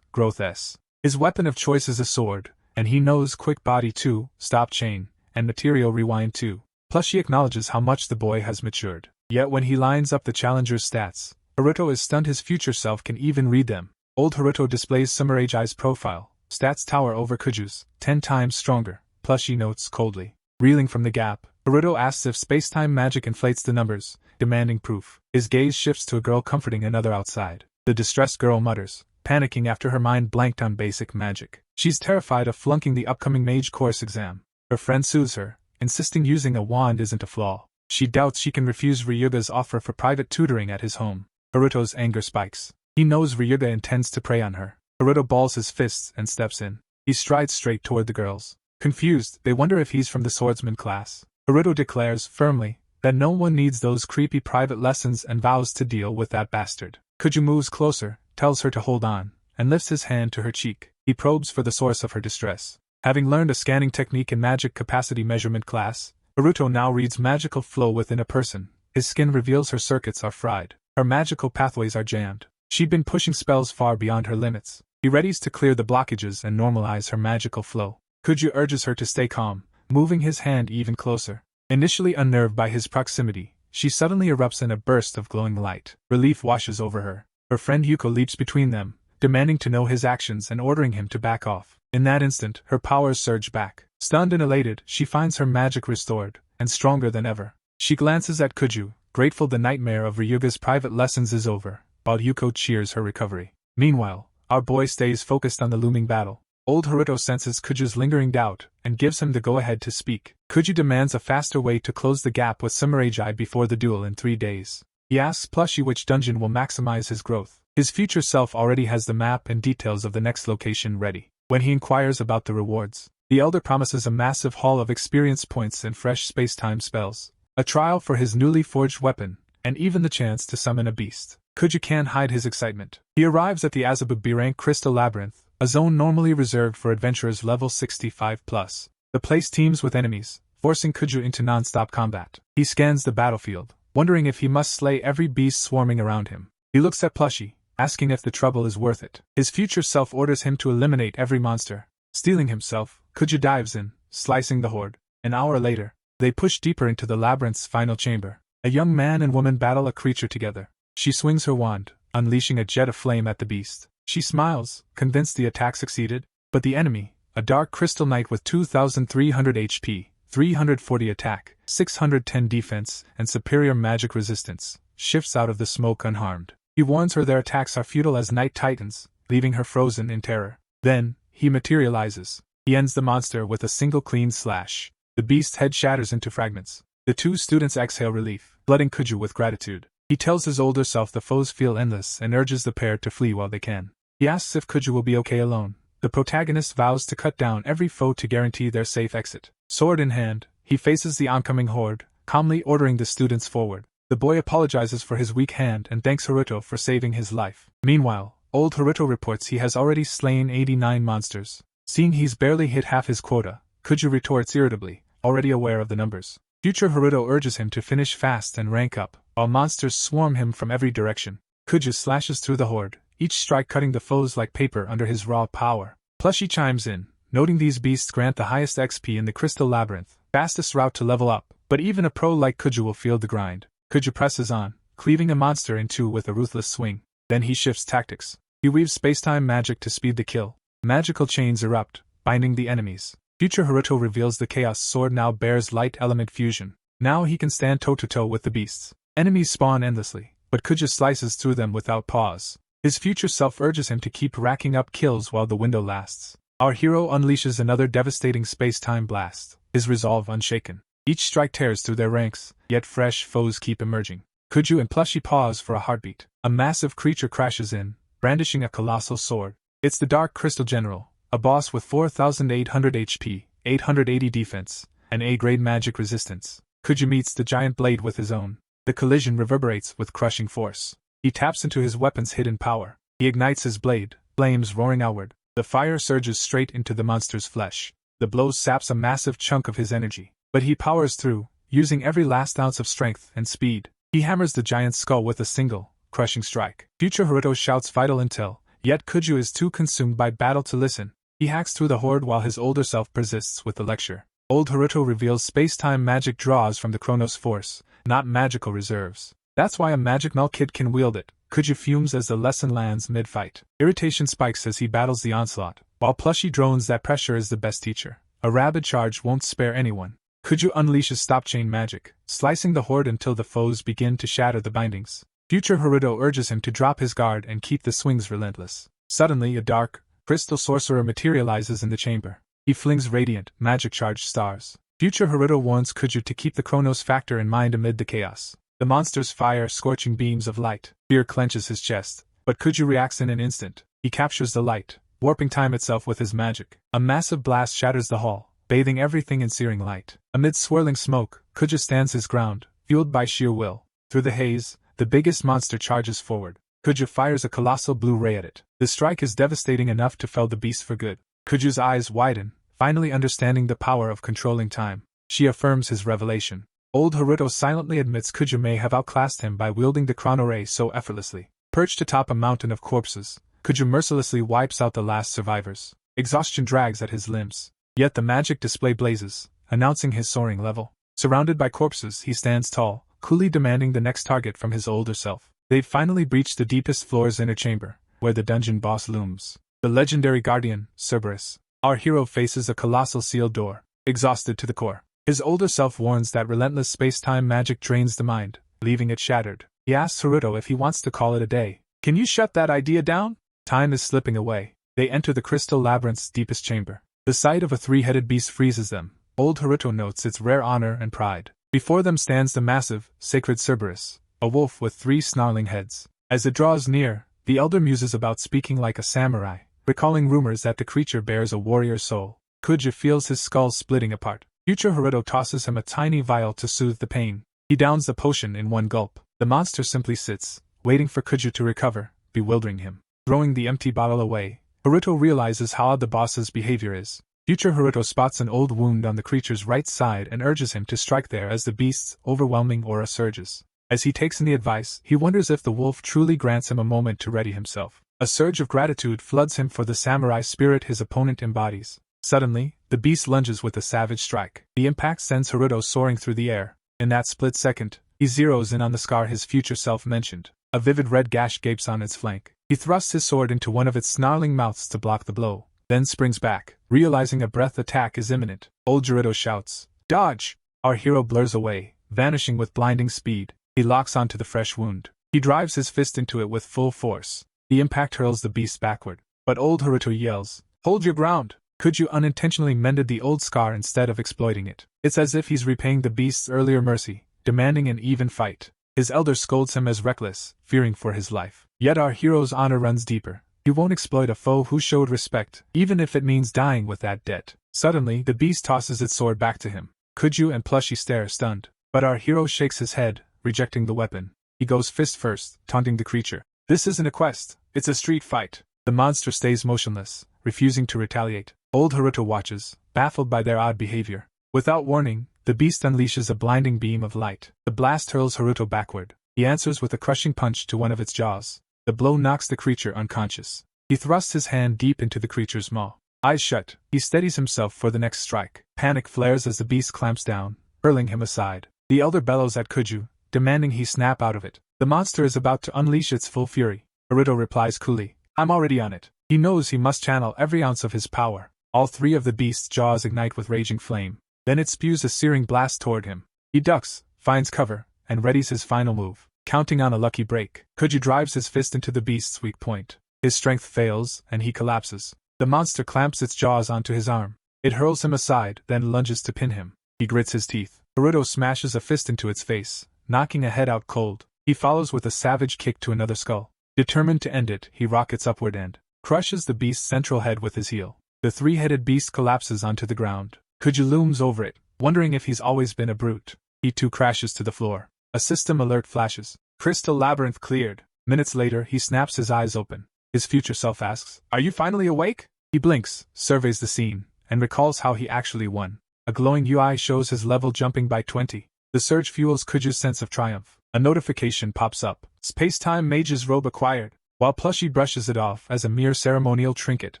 Speaker 1: Growth S. His weapon of choice is a sword, And he knows quick body 2, stop chain, and material rewind 2. Plus she acknowledges how much the boy has matured. Yet when he lines up the challenger's stats, Haruto is stunned his future self can even read them. Old Haruto displays Sumeragei's profile. Stats tower over Kuju's, 10 times stronger. Plus she notes coldly. Reeling from the gap, Haruto asks if space-time magic inflates the numbers, demanding proof. His gaze shifts to a girl comforting another outside. The distressed girl mutters, panicking after her mind blanked on basic magic. She's terrified of flunking the upcoming mage course exam. Her friend soothes her, insisting using a wand isn't a flaw. She doubts she can refuse Ryuga's offer for private tutoring at his home. Haruto's anger spikes. He knows Ryuga intends to prey on her. Haruto balls his fists and steps in. He strides straight toward the girls. Confused, they wonder if he's from the Swordsman class. Haruto declares firmly that no one needs those creepy private lessons and vows to deal with that bastard. Kuju moves closer, tells her to hold on, and lifts his hand to her cheek. He probes for the source of her distress. Having learned a scanning technique in magic capacity measurement class, Haruto now reads magical flow within a person. His skin reveals her circuits are fried. Her magical pathways are jammed. She'd been pushing spells far beyond her limits. He readies to clear the blockages and normalize her magical flow. Kuju urges her to stay calm, moving his hand even closer. Initially unnerved by his proximity, she suddenly erupts in a burst of glowing light. Relief washes over her. Her friend Yuko leaps between them, demanding to know his actions and ordering him to back off. In that instant, her powers surge back. Stunned and elated, she finds her magic restored, and stronger than ever. She glances at Kuju, grateful the nightmare of Ryuga's private lessons is over, while Yuko cheers her recovery. Meanwhile, our boy stays focused on the looming battle. Old Haruto senses Kuju's lingering doubt, and gives him the go-ahead to speak. Kuju demands a faster way to close the gap with Sumeragei before the duel in 3 days. He asks Plushie which dungeon will maximize his growth. His future self already has the map and details of the next location ready. When he inquires about the rewards, the elder promises a massive haul of experience points and fresh space-time spells, a trial for his newly forged weapon, and even the chance to summon a beast. Kuju can't hide his excitement. He arrives at the Azabu B-rank Crystal Labyrinth, a zone normally reserved for adventurers level 65+. The place teems with enemies, forcing Kuju into non-stop combat. He scans the battlefield, wondering if he must slay every beast swarming around him. He looks at Plushie, asking if the trouble is worth it. His future self orders him to eliminate every monster. Steeling himself, Kuju dives in, slicing the horde. An hour later, they push deeper into the labyrinth's final chamber. A young man and woman battle a creature together. She swings her wand, unleashing a jet of flame at the beast. She smiles, convinced the attack succeeded, but the enemy, a dark crystal knight with 2,300 HP, 340 attack, 610 defense, and superior magic resistance, shifts out of the smoke unharmed. He warns her their attacks are futile as night titans, leaving her frozen in terror. Then, he materializes. He ends the monster with a single clean slash. The beast's head shatters into fragments. The 2 students exhale relief, flooding Kuju with gratitude. He tells his older self the foes feel endless and urges the pair to flee while they can. He asks if Kuju will be okay alone. The protagonist vows to cut down every foe to guarantee their safe exit. Sword in hand, he faces the oncoming horde, calmly ordering the students forward. The boy apologizes for his weak hand and thanks Haruto for saving his life. Meanwhile, old Haruto reports he has already slain 89 monsters. Seeing he's barely hit half his quota, Kuju retorts irritably, already aware of the numbers. Future Haruto urges him to finish fast and rank up, while monsters swarm him from every direction. Kuju slashes through the horde, each strike cutting the foes like paper under his raw power. Plushie chimes in, noting these beasts grant the highest XP in the Crystal Labyrinth, fastest route to level up, but even a pro like Kuju will feel the grind. Kuju presses on, cleaving a monster in 2 with a ruthless swing. Then he shifts tactics. He weaves spacetime magic to speed the kill. Magical chains erupt, binding the enemies. Future Haruto reveals the Chaos Sword now bears light element fusion. Now he can stand toe-to-toe with the beasts. Enemies spawn endlessly, but Kuju slices through them without pause. His future self urges him to keep racking up kills while the window lasts. Our hero unleashes another devastating space-time blast, his resolve unshaken. Each strike tears through their ranks, yet fresh foes keep emerging. Kuju and Plushie pause for a heartbeat. A massive creature crashes in, brandishing a colossal sword. It's the Dark Crystal General, a boss with 4,800 HP, 880 defense, and A-grade magic resistance. Kuju meets the giant blade with his own. The collision reverberates with crushing force. He taps into his weapon's hidden power. He ignites his blade, flames roaring outward. The fire surges straight into the monster's flesh. The blow saps a massive chunk of his energy. But he powers through, using every last ounce of strength and speed. He hammers the giant's skull with a single, crushing strike. Future Haruto shouts vital intel, yet Kuju is too consumed by battle to listen. He hacks through the horde while his older self persists with the lecture. Old Haruto reveals space-time magic draws from the Chronos Force, not magical reserves. That's why a magic null kid can wield it. Kuju fumes as the lesson lands mid-fight. Irritation spikes as he battles the onslaught, while Plushie drones that pressure is the best teacher. A rabid charge won't spare anyone. Kuju unleashes stop-chain magic, slicing the horde until the foes begin to shatter the bindings. Future Haruto urges him to drop his guard and keep the swings relentless. Suddenly, a dark, crystal sorcerer materializes in the chamber. He flings radiant, magic-charged stars. Future Haruto warns Kuju to keep the Chronos factor in mind amid the chaos. The monsters fire scorching beams of light. Fear clenches his chest, but Kuju reacts in an instant. He captures the light, warping time itself with his magic. A massive blast shatters the hall, bathing everything in searing light. Amid swirling smoke, Kuju stands his ground, fueled by sheer will. Through the haze, the biggest monster charges forward. Kuju fires a colossal blue ray at it. The strike is devastating enough to fell the beast for good. Kuju's eyes widen, finally understanding the power of controlling time. She affirms his revelation. Old Haruto silently admits Kuju may have outclassed him by wielding the chrono ray so effortlessly. Perched atop a mountain of corpses, Kuju mercilessly wipes out the last survivors. Exhaustion drags at his limbs. Yet the magic display blazes, announcing his soaring level. Surrounded by corpses, he stands tall, coolly demanding the next target from his older self. They've finally breached the deepest floor's inner chamber, where the dungeon boss looms. The legendary guardian, Cerberus. Our hero faces a colossal sealed door, exhausted to the core. His older self warns that relentless space-time magic drains the mind, leaving it shattered. He asks Haruto if he wants to call it a day. Can you shut that idea down? Time is slipping away. They enter the crystal labyrinth's deepest chamber. The sight of a three-headed beast freezes them. Old Haruto notes its rare honor and pride. Before them stands the massive, sacred Cerberus, a wolf with 3 snarling heads. As it draws near, the elder muses about speaking like a samurai, recalling rumors that the creature bears a warrior's soul. Kuju feels his skull splitting apart. Future Haruto tosses him a tiny vial to soothe the pain. He downs the potion in one gulp. The monster simply sits, waiting for Kuju to recover, bewildering him. Throwing the empty bottle away, Haruto realizes how odd the boss's behavior is. Future Haruto spots an old wound on the creature's right side and urges him to strike there as the beast's overwhelming aura surges. As he takes in the advice, he wonders if the wolf truly grants him a moment to ready himself. A surge of gratitude floods him for the samurai spirit his opponent embodies. Suddenly, the beast lunges with a savage strike. The impact sends Haruto soaring through the air. In that split second, he zeroes in on the scar his future self mentioned. A vivid red gash gapes on its flank. He thrusts his sword into one of its snarling mouths to block the blow, then springs back, realizing a breath attack is imminent. Old Haruto shouts, "Dodge!" Our hero blurs away, vanishing with blinding speed. He locks onto the fresh wound. He drives his fist into it with full force. The impact hurls the beast backward. But old Haruto yells, "Hold your ground!" Kuju unintentionally mended the old scar instead of exploiting it. It's as if he's repaying the beast's earlier mercy, demanding an even fight. His elder scolds him as reckless, fearing for his life. Yet our hero's honor runs deeper. He won't exploit a foe who showed respect, even if it means dying with that debt. Suddenly, the beast tosses its sword back to him. Kuju and Plushie stare stunned. But our hero shakes his head, rejecting the weapon. He goes fist first, taunting the creature. This isn't a quest, it's a street fight. The monster stays motionless, refusing to retaliate. Old Haruto watches, baffled by their odd behavior. Without warning, the beast unleashes a blinding beam of light. The blast hurls Haruto backward. He answers with a crushing punch to one of its jaws. The blow knocks the creature unconscious. He thrusts his hand deep into the creature's maw. Eyes shut, he steadies himself for the next strike. Panic flares as the beast clamps down, hurling him aside. The elder bellows at Kuju, demanding he snap out of it. The monster is about to unleash its full fury. Haruto replies coolly, "I'm already on it." He knows he must channel every ounce of his power. All 3 of the beast's jaws ignite with raging flame. Then it spews a searing blast toward him. He ducks, finds cover, and readies his final move. Counting on a lucky break, Kuju drives his fist into the beast's weak point. His strength fails, and he collapses. The monster clamps its jaws onto his arm. It hurls him aside, then lunges to pin him. He grits his teeth. Haruto smashes a fist into its face, knocking a head out cold. He follows with a savage kick to another skull. Determined to end it, he rockets upward and crushes the beast's central head with his heel. The 3-headed beast collapses onto the ground. Kuju looms over it, wondering if he's always been a brute. He too crashes to the floor. A system alert flashes. Crystal labyrinth cleared. Minutes later, he snaps his eyes open. His future self asks, "Are you finally awake?" He blinks, surveys the scene, and recalls how he actually won. A glowing UI shows his level jumping by 20. The surge fuels Kuju's sense of triumph. A notification pops up. Space-time mage's robe acquired. While Plushie brushes it off as a mere ceremonial trinket,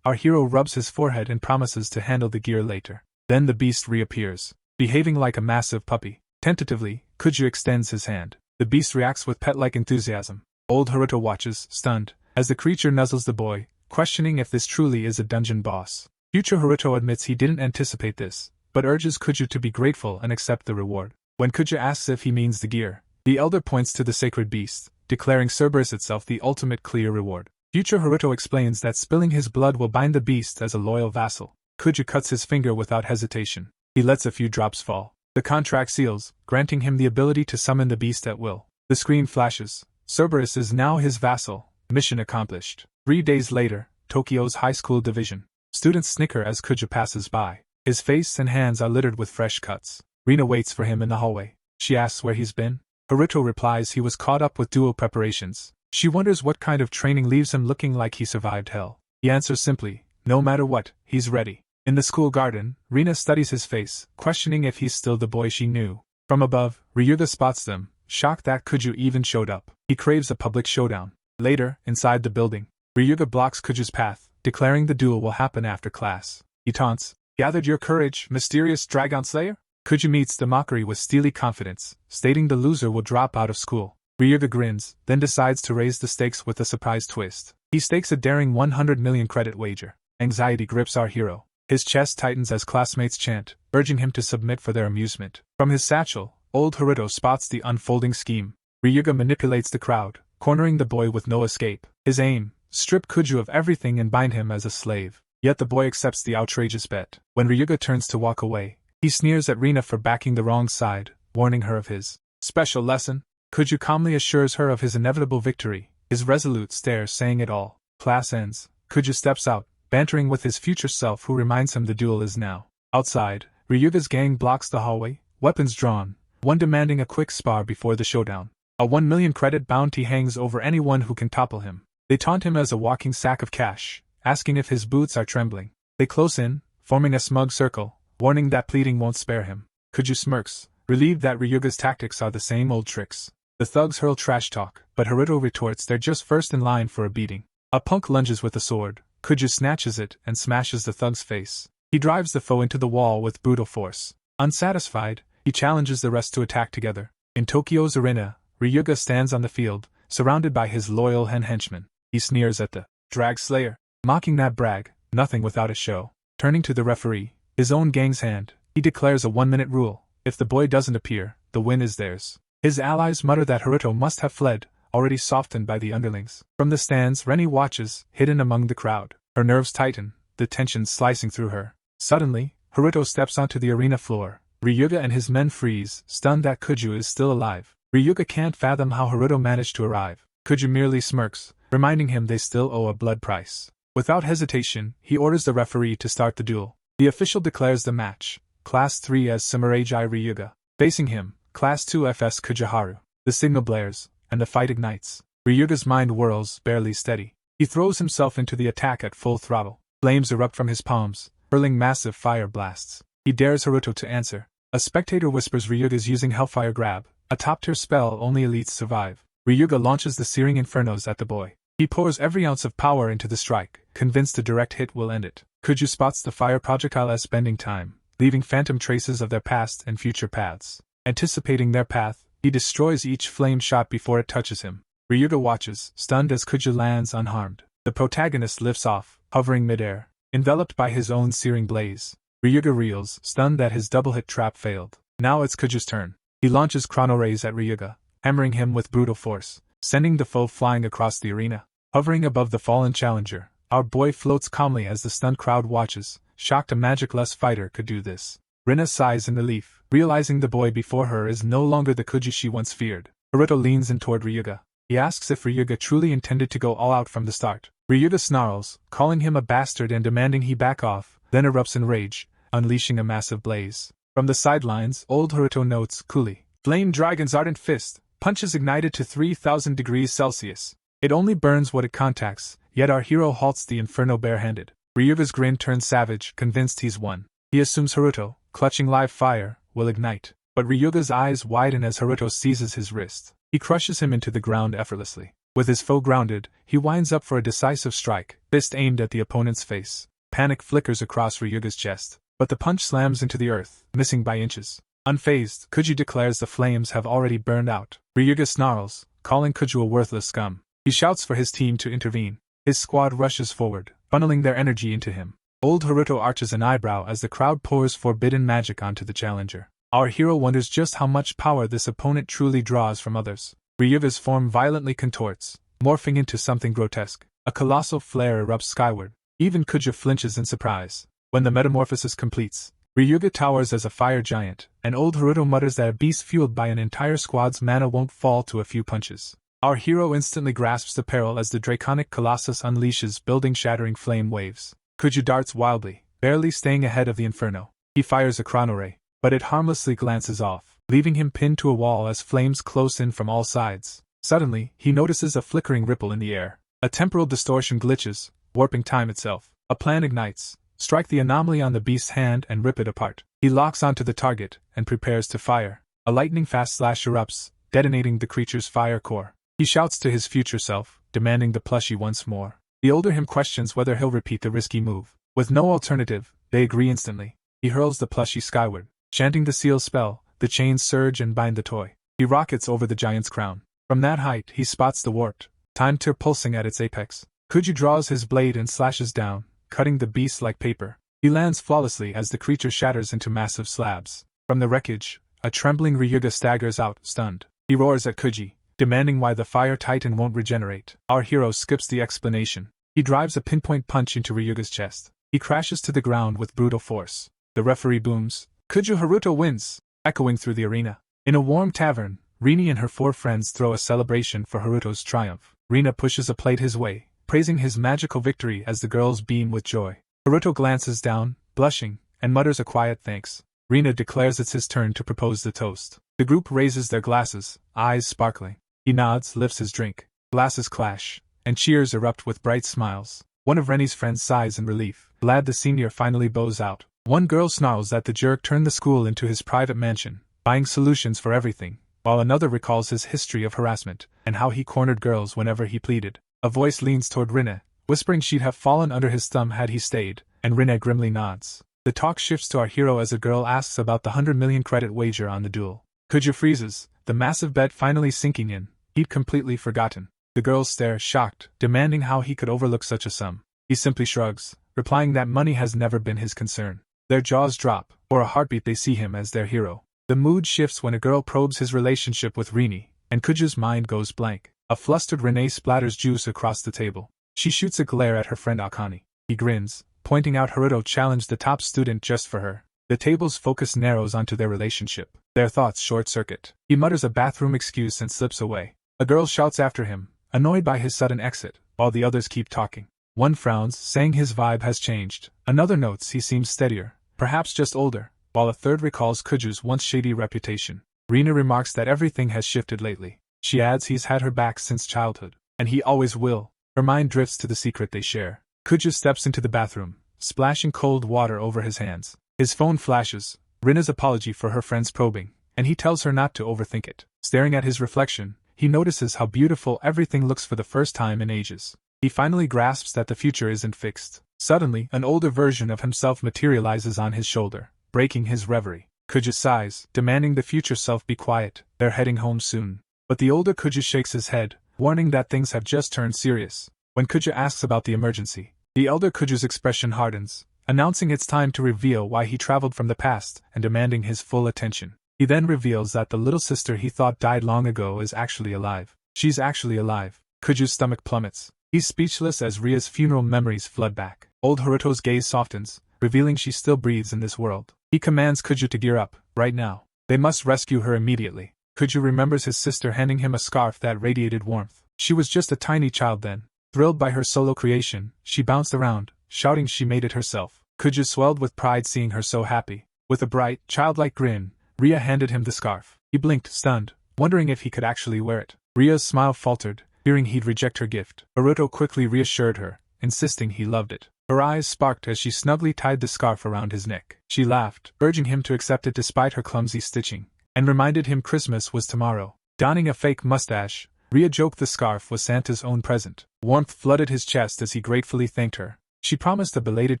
Speaker 1: our hero rubs his forehead and promises to handle the gear later. Then the beast reappears, behaving like a massive puppy. Tentatively, Kuju extends his hand. The beast reacts with pet-like enthusiasm. Old Haruto watches, stunned, as the creature nuzzles the boy, questioning if this truly is a dungeon boss. Future Haruto admits he didn't anticipate this, but urges Kuju to be grateful and accept the reward. When Kuju asks if he means the gear, the elder points to the sacred beast, declaring Cerberus itself the ultimate clear reward. Future Haruto explains that spilling his blood will bind the beast as a loyal vassal. Kuju cuts his finger without hesitation. He lets a few drops fall. The contract seals, granting him the ability to summon the beast at will. The screen flashes. Cerberus is now his vassal. Mission accomplished. 3 days later, Tokyo's high school division. Students snicker as Kuju passes by. His face and hands are littered with fresh cuts. Rena waits for him in the hallway. She asks where he's been. Haruto replies he was caught up with duel preparations. She wonders what kind of training leaves him looking like he survived hell. He answers simply, no matter what, he's ready. In the school garden, Rena studies his face, questioning if he's still the boy she knew. From above, Ryuga spots them, shocked that Kuju even showed up. He craves a public showdown. Later, inside the building, Ryuga blocks Kuju's path, declaring the duel will happen after class. He taunts, "Gathered your courage, mysterious Dragon Slayer?" Kuju meets the mockery with steely confidence, stating the loser will drop out of school. Ryuga grins, then decides to raise the stakes with a surprise twist. He stakes a daring 100 million credit wager. Anxiety grips our hero. His chest tightens as classmates chant, urging him to submit for their amusement. From his satchel, old Haruto spots the unfolding scheme. Ryuga manipulates the crowd, cornering the boy with no escape. His aim, strip Kuju of everything and bind him as a slave. Yet the boy accepts the outrageous bet. When Ryuga turns to walk away, he sneers at Rena for backing the wrong side, warning her of his special lesson. Kuju calmly assures her of his inevitable victory, his resolute stare saying it all. Class ends. Kuju steps out, bantering with his future self who reminds him the duel is now. Outside, Ryuga's gang blocks the hallway, weapons drawn, one demanding a quick spar before the showdown. A 1 million credit bounty hangs over anyone who can topple him. They taunt him as a walking sack of cash, asking if his boots are trembling. They close in, forming a smug circle, warning that pleading won't spare him. Kuju smirks, relieved that Ryuga's tactics are the same old tricks. The thugs hurl trash talk, but Haruto retorts they're just first in line for a beating. A punk lunges with a sword. Kuju snatches it and smashes the thug's face. He drives the foe into the wall with brutal force. Unsatisfied, he challenges the rest to attack together. In Tokyo's arena, Ryuga stands on the field, surrounded by his loyal henchmen. He sneers at the drag slayer, mocking that brag, nothing without a show. Turning to the referee, his own gang's hand, he declares a 1-minute rule. If the boy doesn't appear, the win is theirs. His allies mutter that Haruto must have fled, already softened by the underlings. From the stands, Rena watches, hidden among the crowd. Her nerves tighten, the tension slicing through her. Suddenly, Haruto steps onto the arena floor. Ryuga and his men freeze, stunned that Kuju is still alive. Ryuga can't fathom how Haruto managed to arrive. Kuju merely smirks, reminding him they still owe a blood price. Without hesitation, he orders the referee to start the duel. The official declares the match. Class 3 as Samurai Ryuga. Facing him, Class 2 FS Kujaharu. The signal blares, and the fight ignites. Ryuga's mind whirls, barely steady. He throws himself into the attack at full throttle. Flames erupt from his palms, hurling massive fire blasts. He dares Haruto to answer. A spectator whispers Ryuga's using Hellfire Grab, a top-tier spell only elites survive. Ryuga launches the searing infernos at the boy. He pours every ounce of power into the strike, convinced a direct hit will end it. Kuju spots the fire projectile as spending time, leaving phantom traces of their past and future paths. Anticipating their path, he destroys each flame shot before it touches him. Ryuga watches, stunned as Kuju lands unharmed. The protagonist lifts off, hovering midair, enveloped by his own searing blaze. Ryuga reels, stunned that his double-hit trap failed. Now it's Kuju's turn. He launches Chrono Rays at Ryuga, hammering him with brutal force, sending the foe flying across the arena. Hovering above the fallen challenger, our boy floats calmly as the stunned crowd watches, shocked a magic-less fighter could do this. Rena sighs in relief, realizing the boy before her is no longer the Kuju she once feared. Haruto leans in toward Ryuga. He asks if Ryuga truly intended to go all out from the start. Ryuga snarls, calling him a bastard and demanding he back off, then erupts in rage, unleashing a massive blaze. From the sidelines, old Haruto notes, coolly, Flame Dragon's ardent fist, punches ignited to 3000 degrees Celsius. It only burns what it contacts, yet our hero halts the inferno barehanded. Ryuga's grin turns savage, convinced he's won. He assumes Haruto, clutching live fire, will ignite. But Ryuga's eyes widen as Haruto seizes his wrist. He crushes him into the ground effortlessly. With his foe grounded, he winds up for a decisive strike, fist aimed at the opponent's face. Panic flickers across Ryuga's chest, but the punch slams into the earth, missing by inches. Unfazed, Kuju declares the flames have already burned out. Ryuga snarls, calling Kuju a worthless scum. He shouts for his team to intervene. His squad rushes forward, funneling their energy into him. Old Haruto arches an eyebrow as the crowd pours forbidden magic onto the challenger. Our hero wonders just how much power this opponent truly draws from others. Ryuga's form violently contorts, morphing into something grotesque. A colossal flare erupts skyward. Even Kuja flinches in surprise. When the metamorphosis completes, Ryuga towers as a fire giant, and old Haruto mutters that a beast fueled by an entire squad's mana won't fall to a few punches. Our hero instantly grasps the peril as the draconic colossus unleashes building-shattering flame waves. Kuju darts wildly, barely staying ahead of the inferno. He fires a chrono ray, but it harmlessly glances off, leaving him pinned to a wall as flames close in from all sides. Suddenly, he notices a flickering ripple in the air. A temporal distortion glitches, warping time itself. A plan ignites. Strike the anomaly on the beast's hand and rip it apart. He locks onto the target and prepares to fire. A lightning-fast slash erupts, detonating the creature's fire core. He shouts to his future self, demanding the plushie once more. The older him questions whether he'll repeat the risky move. With no alternative, they agree instantly. He hurls the plushie skyward. Chanting the seal spell, the chains surge and bind the toy. He rockets over the giant's crown. From that height, he spots the warped time tear pulsing at its apex. Kuju draws his blade and slashes down, cutting the beast like paper. He lands flawlessly as the creature shatters into massive slabs. From the wreckage, a trembling Ryuga staggers out, stunned. He roars at Kuji, demanding why the fire titan won't regenerate. Our hero skips the explanation. He drives a pinpoint punch into Ryuga's chest. He crashes to the ground with brutal force. The referee booms. Kuju Haruto wins, echoing through the arena. In a warm tavern, Rena and her 4 friends throw a celebration for Haruto's triumph. Rena pushes a plate his way, praising his magical victory as the girls beam with joy. Haruto glances down, blushing, and mutters a quiet thanks. Rena declares it's his turn to propose the toast. The group raises their glasses, eyes sparkling. He nods, lifts his drink. Glasses clash, and cheers erupt with bright smiles. One of Rennie's friends sighs in relief, glad the senior finally bows out. One girl snarls that the jerk turned the school into his private mansion, buying solutions for everything, while another recalls his history of harassment, and how he cornered girls whenever he pleaded. A voice leans toward Rena, whispering she'd have fallen under his thumb had he stayed, and Rena grimly nods. The talk shifts to our hero as a girl asks about the 100 million credit wager on the duel. Kuja freezes, the massive bet finally sinking in. He'd completely forgotten. The girls stare, shocked, demanding how he could overlook such a sum. He simply shrugs, replying that money has never been his concern. Their jaws drop. For a heartbeat they see him as their hero. The mood shifts when a girl probes his relationship with Rena, and Kuja's mind goes blank. A flustered Renee splatters juice across the table. She shoots a glare at her friend Akane. He grins, pointing out Haruto challenged the top student just for her. The table's focus narrows onto their relationship. Their thoughts short-circuit. He mutters a bathroom excuse and slips away. A girl shouts after him, annoyed by his sudden exit, while the others keep talking. One frowns, saying his vibe has changed. Another notes he seems steadier, perhaps just older, while a third recalls Kuju's once shady reputation. Rena remarks that everything has shifted lately. She adds he's had her back since childhood, and he always will. Her mind drifts to the secret they share. Kuju steps into the bathroom, splashing cold water over his hands. His phone flashes, Rena's apology for her friend's probing, and he tells her not to overthink it. Staring at his reflection, he notices how beautiful everything looks for the first time in ages. He finally grasps that the future isn't fixed. Suddenly, an older version of himself materializes on his shoulder, breaking his reverie. Kuju sighs, demanding the future self be quiet. They're heading home soon. But the older Kuju shakes his head, warning that things have just turned serious. When Kuju asks about the emergency, the elder Kuju's expression hardens, announcing it's time to reveal why he traveled from the past and demanding his full attention. He then reveals that the little sister he thought died long ago is actually alive. She's actually alive. Kuju's stomach plummets. He's speechless as Ria's funeral memories flood back. Old Haruto's gaze softens, revealing she still breathes in this world. He commands Kuju to gear up, right now. They must rescue her immediately. Kuju remembers his sister handing him a scarf that radiated warmth. She was just a tiny child then. Thrilled by her solo creation, she bounced around, shouting she made it herself. Kuju swelled with pride seeing her so happy. With a bright, childlike grin, Ria handed him the scarf. He blinked, stunned, wondering if he could actually wear it. Ria's smile faltered, fearing he'd reject her gift. Haruto quickly reassured her, insisting he loved it. Her eyes sparked as she snugly tied the scarf around his neck. She laughed, urging him to accept it despite her clumsy stitching, and reminded him Christmas was tomorrow. Donning a fake mustache, Ria joked the scarf was Santa's own present. Warmth flooded his chest as he gratefully thanked her. She promised a belated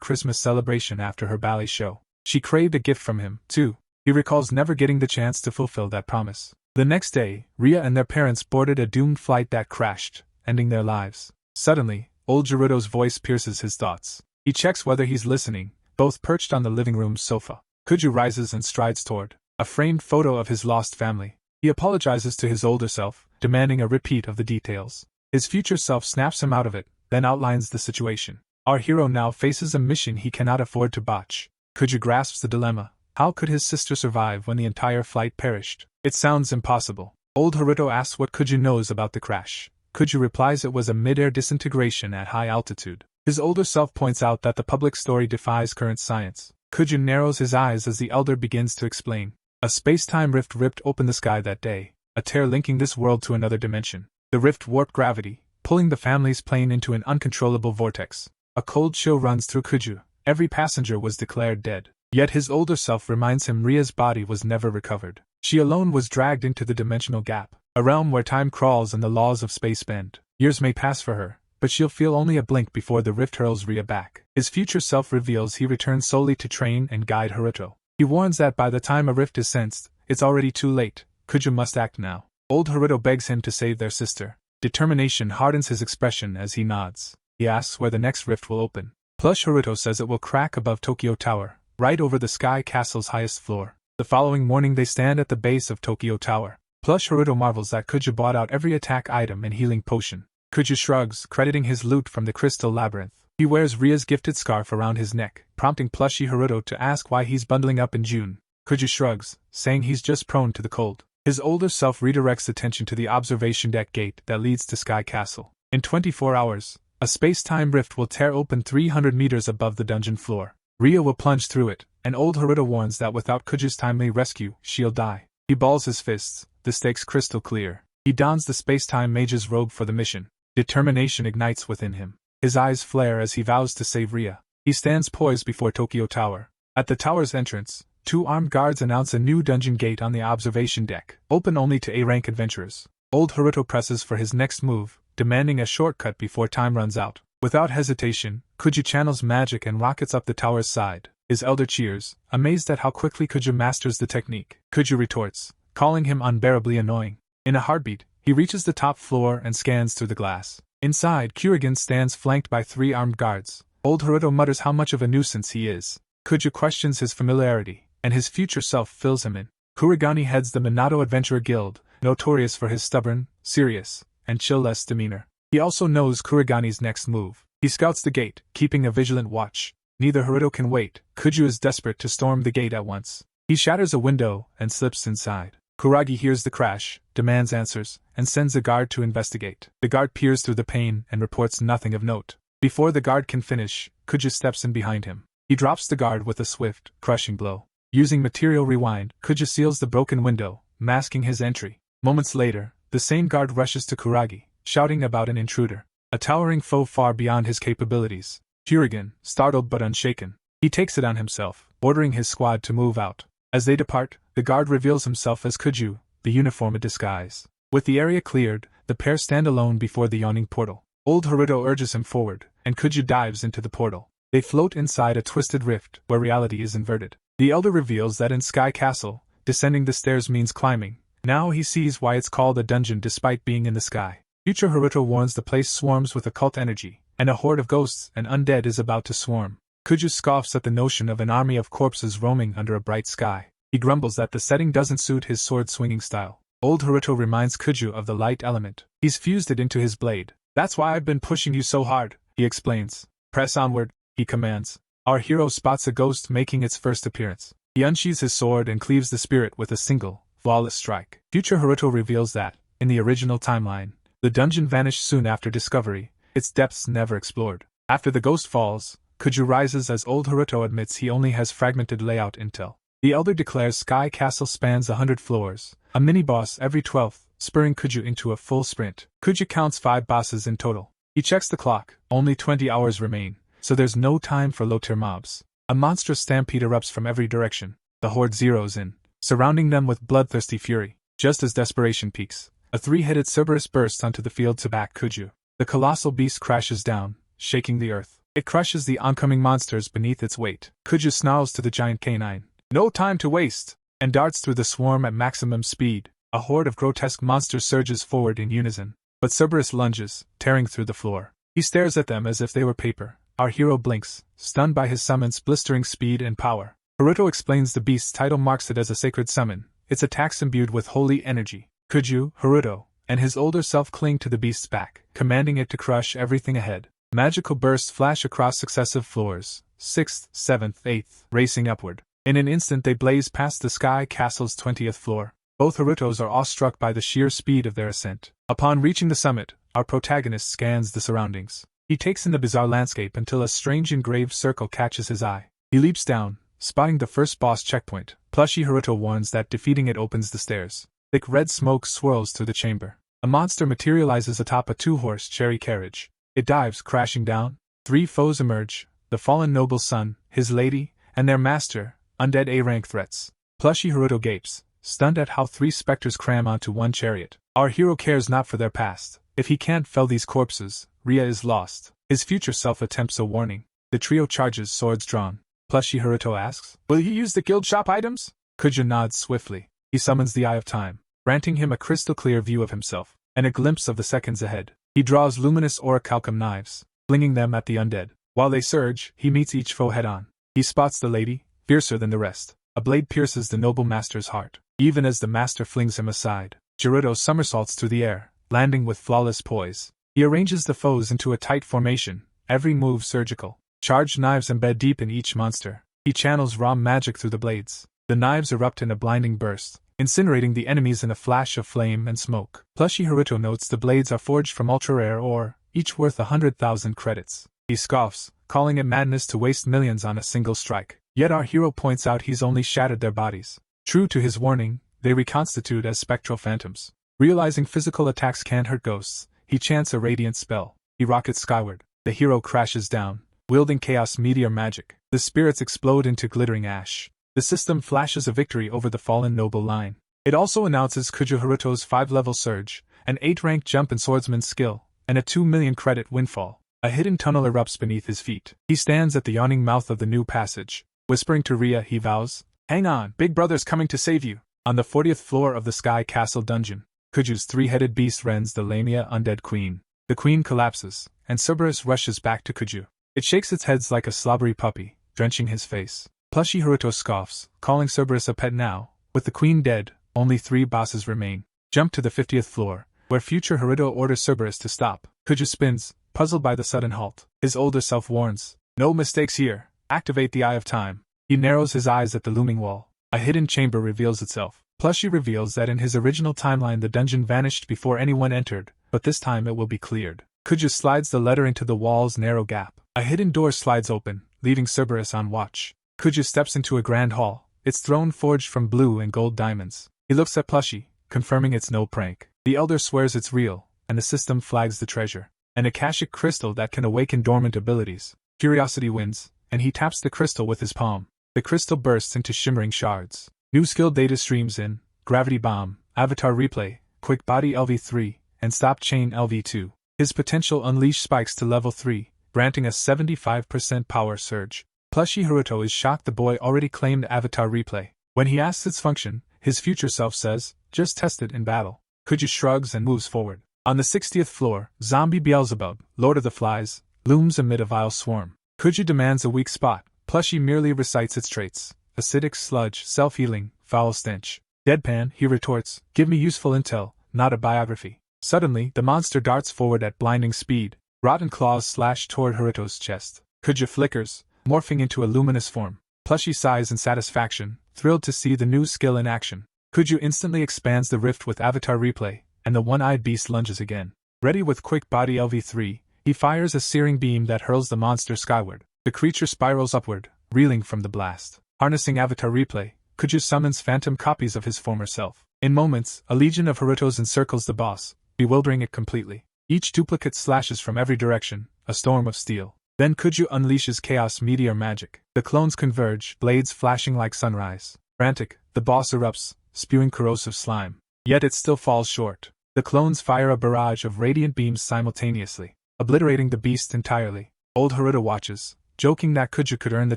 Speaker 1: Christmas celebration after her ballet show. She craved a gift from him, too. He recalls never getting the chance to fulfill that promise. The next day, Ria and their parents boarded a doomed flight that crashed, ending their lives. Suddenly, old Gerudo's voice pierces his thoughts. He checks whether he's listening, both perched on the living room sofa. Kuju rises and strides toward a framed photo of his lost family. He apologizes to his older self, demanding a repeat of the details. His future self snaps him out of it, then outlines the situation. Our hero now faces a mission he cannot afford to botch. Kuju grasps the dilemma. How could his sister survive when the entire flight perished? It sounds impossible. Old Haruto asks what Kuju knows about the crash. Kuju replies it was a mid-air disintegration at high altitude. His older self points out that the public story defies current science. Kuju narrows his eyes as the elder begins to explain. A space-time rift ripped open the sky that day, a tear linking this world to another dimension. The rift warped gravity, pulling the family's plane into an uncontrollable vortex. A cold chill runs through Kuju. Every passenger was declared dead. Yet his older self reminds him Ria's body was never recovered. She alone was dragged into the dimensional gap, a realm where time crawls and the laws of space bend. Years may pass for her, but she'll feel only a blink before the rift hurls Ria back. His future self reveals he returns solely to train and guide Haruto. He warns that by the time a rift is sensed, it's already too late. Kuju must act now. Old Haruto begs him to save their sister. Determination hardens his expression as he nods. He asks where the next rift will open. Plush Haruto says it will crack above Tokyo Tower, right over the Sky Castle's highest floor. The following morning they stand at the base of Tokyo Tower. Plush Haruto marvels that Kuju bought out every attack item and healing potion. Kuju shrugs, crediting his loot from the Crystal Labyrinth. He wears Ria's gifted scarf around his neck, prompting Plushy Haruto to ask why he's bundling up in June. Kuju shrugs, saying he's just prone to the cold. His older self redirects attention to the observation deck gate that leads to Sky Castle. In 24 hours, a space-time rift will tear open 300 meters above the dungeon floor. Ria will plunge through it, and old Haruto warns that without Kuju's timely rescue, she'll die. He balls his fists, the stakes crystal clear. He dons the space-time mage's robe for the mission. Determination ignites within him. His eyes flare as he vows to save Ria. He stands poised before Tokyo Tower. At the tower's entrance, 2 armed guards announce a new dungeon gate on the observation deck, open only to A-rank adventurers. Old Haruto presses for his next move, demanding a shortcut before time runs out. Without hesitation, Kuju channels magic and rockets up the tower's side. His elder cheers, amazed at how quickly Kuju masters the technique. Kuju retorts, calling him unbearably annoying. In a heartbeat, he reaches the top floor and scans through the glass. Inside, Kurigan stands flanked by 3 armed guards. Old Haruto mutters how much of a nuisance he is. Kuju questions his familiarity, and his future self fills him in. Kurigani heads the Minato Adventurer Guild, notorious for his stubborn, serious, and chill-less demeanor. He also knows Kurigani's next move. He scouts the gate, keeping a vigilant watch. Neither Haruto can wait. Kuju is desperate to storm the gate at once. He shatters a window and slips inside. Kuragi hears the crash, demands answers, and sends a guard to investigate. The guard peers through the pane and reports nothing of note. Before the guard can finish, Kuju steps in behind him. He drops the guard with a swift, crushing blow. Using material rewind, Kuju seals the broken window, masking his entry. Moments later, the same guard rushes to Kuragi, shouting about an intruder, a towering foe far beyond his capabilities. Kurigan, startled but unshaken, he takes it on himself, ordering his squad to move out. As they depart, the guard reveals himself as Kuju, the uniform a disguise. With the area cleared, the pair stand alone before the yawning portal. Old Haruto urges him forward, and Kuju dives into the portal. They float inside a twisted rift, where reality is inverted. The elder reveals that in Sky Castle, descending the stairs means climbing. Now he sees why it's called a dungeon despite being in the sky. Future Haruto warns the place swarms with occult energy, and a horde of ghosts and undead is about to swarm. Kuju scoffs at the notion of an army of corpses roaming under a bright sky. He grumbles that the setting doesn't suit his sword-swinging style. Old Haruto reminds Kuju of the light element. He's fused it into his blade. "That's why I've been pushing you so hard," he explains. "Press onward," he commands. Our hero spots a ghost making its first appearance. He unsheathes his sword and cleaves the spirit with a single, flawless strike. Future Haruto reveals that, in the original timeline, the dungeon vanished soon after discovery, its depths never explored. After the ghost falls, Kuju rises as old Haruto admits he only has fragmented layout intel. The elder declares Sky Castle spans 100 floors, a mini-boss every 12th, spurring Kuju into a full sprint. Kuju counts 5 bosses in total. He checks the clock, only 20 hours remain, so there's no time for low-tier mobs. A monstrous stampede erupts from every direction. The horde zeroes in, surrounding them with bloodthirsty fury. Just as desperation peaks, A three-headed Cerberus bursts onto the field to back Kuju. The colossal beast crashes down, shaking the earth. It crushes the oncoming monsters beneath its weight. Kuju snarls to the giant canine, "No time to waste!" and darts through the swarm at maximum speed. A horde of grotesque monsters surges forward in unison. But Cerberus lunges, tearing through the floor. He stares at them as if they were paper. Our hero blinks, stunned by his summon's blistering speed and power. Haruto explains the beast's title marks it as a sacred summon, its attacks imbued with holy energy. Kuju, Haruto, and his older self cling to the beast's back, commanding it to crush everything ahead. Magical bursts flash across successive floors, 6th, 7th, 8th, racing upward. In an instant they blaze past the Sky Castle's 20th floor. Both Harutos are awestruck by the sheer speed of their ascent. Upon reaching the summit, our protagonist scans the surroundings. He takes in the bizarre landscape until a strange engraved circle catches his eye. He leaps down, spotting the first boss checkpoint. Plushy Haruto warns that defeating it opens the stairs. Thick red smoke swirls through the chamber. A monster materializes atop a two-horse cherry carriage. It dives, crashing down. 3 foes emerge: the fallen noble's son, his lady, and their master, undead A-rank threats. Plushy Haruto gapes, stunned at how 3 specters cram onto one chariot. Our hero cares not for their past. If he can't fell these corpses, Ria is lost. His future self attempts a warning. The trio charges, swords drawn. Plushy Haruto asks, "Will you use the guild shop items?" Kuja nods swiftly. He summons the Eye of Time, granting him a crystal-clear view of himself, and a glimpse of the seconds ahead. He draws luminous orichalcum knives, flinging them at the undead. While they surge, he meets each foe head-on. He spots the lady, fiercer than the rest. A blade pierces the noble master's heart. Even as the master flings him aside, Gerudo somersaults through the air, landing with flawless poise. He arranges the foes into a tight formation, every move surgical. Charged knives embed deep in each monster. He channels raw magic through the blades. The knives erupt in a blinding burst, incinerating the enemies in a flash of flame and smoke. Plushy Haruto notes the blades are forged from ultra-rare ore, each worth 100,000 credits. He scoffs, calling it madness to waste millions on a single strike. Yet our hero points out he's only shattered their bodies. True to his warning, they reconstitute as spectral phantoms. Realizing physical attacks can't hurt ghosts, he chants a radiant spell. He rockets skyward. The hero crashes down, wielding chaos meteor magic. The spirits explode into glittering ash. The system flashes a victory over the fallen noble line. It also announces Kuju Haruto's 5-level surge, an 8-rank jump in swordsman skill, and a 2 million credit windfall. A hidden tunnel erupts beneath his feet. He stands at the yawning mouth of the new passage. Whispering to Ria, he vows, "Hang on, Big Brother's coming to save you." On the 40th floor of the Sky Castle dungeon, Kuju's 3-headed beast rends the Lamia undead queen. The queen collapses, and Cerberus rushes back to Kuju. It shakes its head like a slobbery puppy, drenching his face. Plushy Haruto scoffs, calling Cerberus a pet now. With the queen dead, only 3 bosses remain. Jump to the 50th floor, where future Haruto orders Cerberus to stop. Kuju spins, puzzled by the sudden halt. His older self warns, "No mistakes here. Activate the Eye of Time." He narrows his eyes at the looming wall. A hidden chamber reveals itself. Plushy reveals that in his original timeline the dungeon vanished before anyone entered, but this time it will be cleared. Kuju slides the letter into the wall's narrow gap. A hidden door slides open, leaving Cerberus on watch. Kuju steps into a grand hall, its throne forged from blue and gold diamonds. He looks at Plushy, confirming it's no prank. The elder swears it's real, and the system flags the treasure. An akashic crystal that can awaken dormant abilities. Curiosity wins, and he taps the crystal with his palm. The crystal bursts into shimmering shards. New skill data streams in: Gravity Bomb, Avatar Replay, Quick Body LV3, and Stop Chain LV2. His potential unleash spikes to level 3, granting a 75% power surge. Plushy Haruto is shocked the boy already claimed Avatar Replay. When he asks its function, his future self says, "Just test it in battle." Kuju shrugs and moves forward. On the 60th floor, Zombie Beelzebub, Lord of the Flies, looms amid a vile swarm. Kuju demands a weak spot. Plushy merely recites its traits: acidic sludge, self-healing, foul stench. Deadpan, he retorts, "Give me useful intel, not a biography." Suddenly, the monster darts forward at blinding speed. Rotten claws slash toward Haruto's chest. Kuju flickers, morphing into a luminous form. Plushy sighs in satisfaction, thrilled to see the new skill in action. Kuju instantly expands the rift with Avatar Replay, and the one-eyed beast lunges again. Ready with Quick Body LV3, he fires a searing beam that hurls the monster skyward. The creature spirals upward, reeling from the blast. Harnessing Avatar Replay, Kuju summons phantom copies of his former self. In moments, a legion of Harutos encircles the boss, bewildering it completely. Each duplicate slashes from every direction, a storm of steel. Then Kuju unleashes chaos meteor magic. The clones converge, blades flashing like sunrise. Frantic, the boss erupts, spewing corrosive slime. Yet it still falls short. The clones fire a barrage of radiant beams simultaneously, obliterating the beast entirely. Old Haruto watches, joking that Kuju could earn the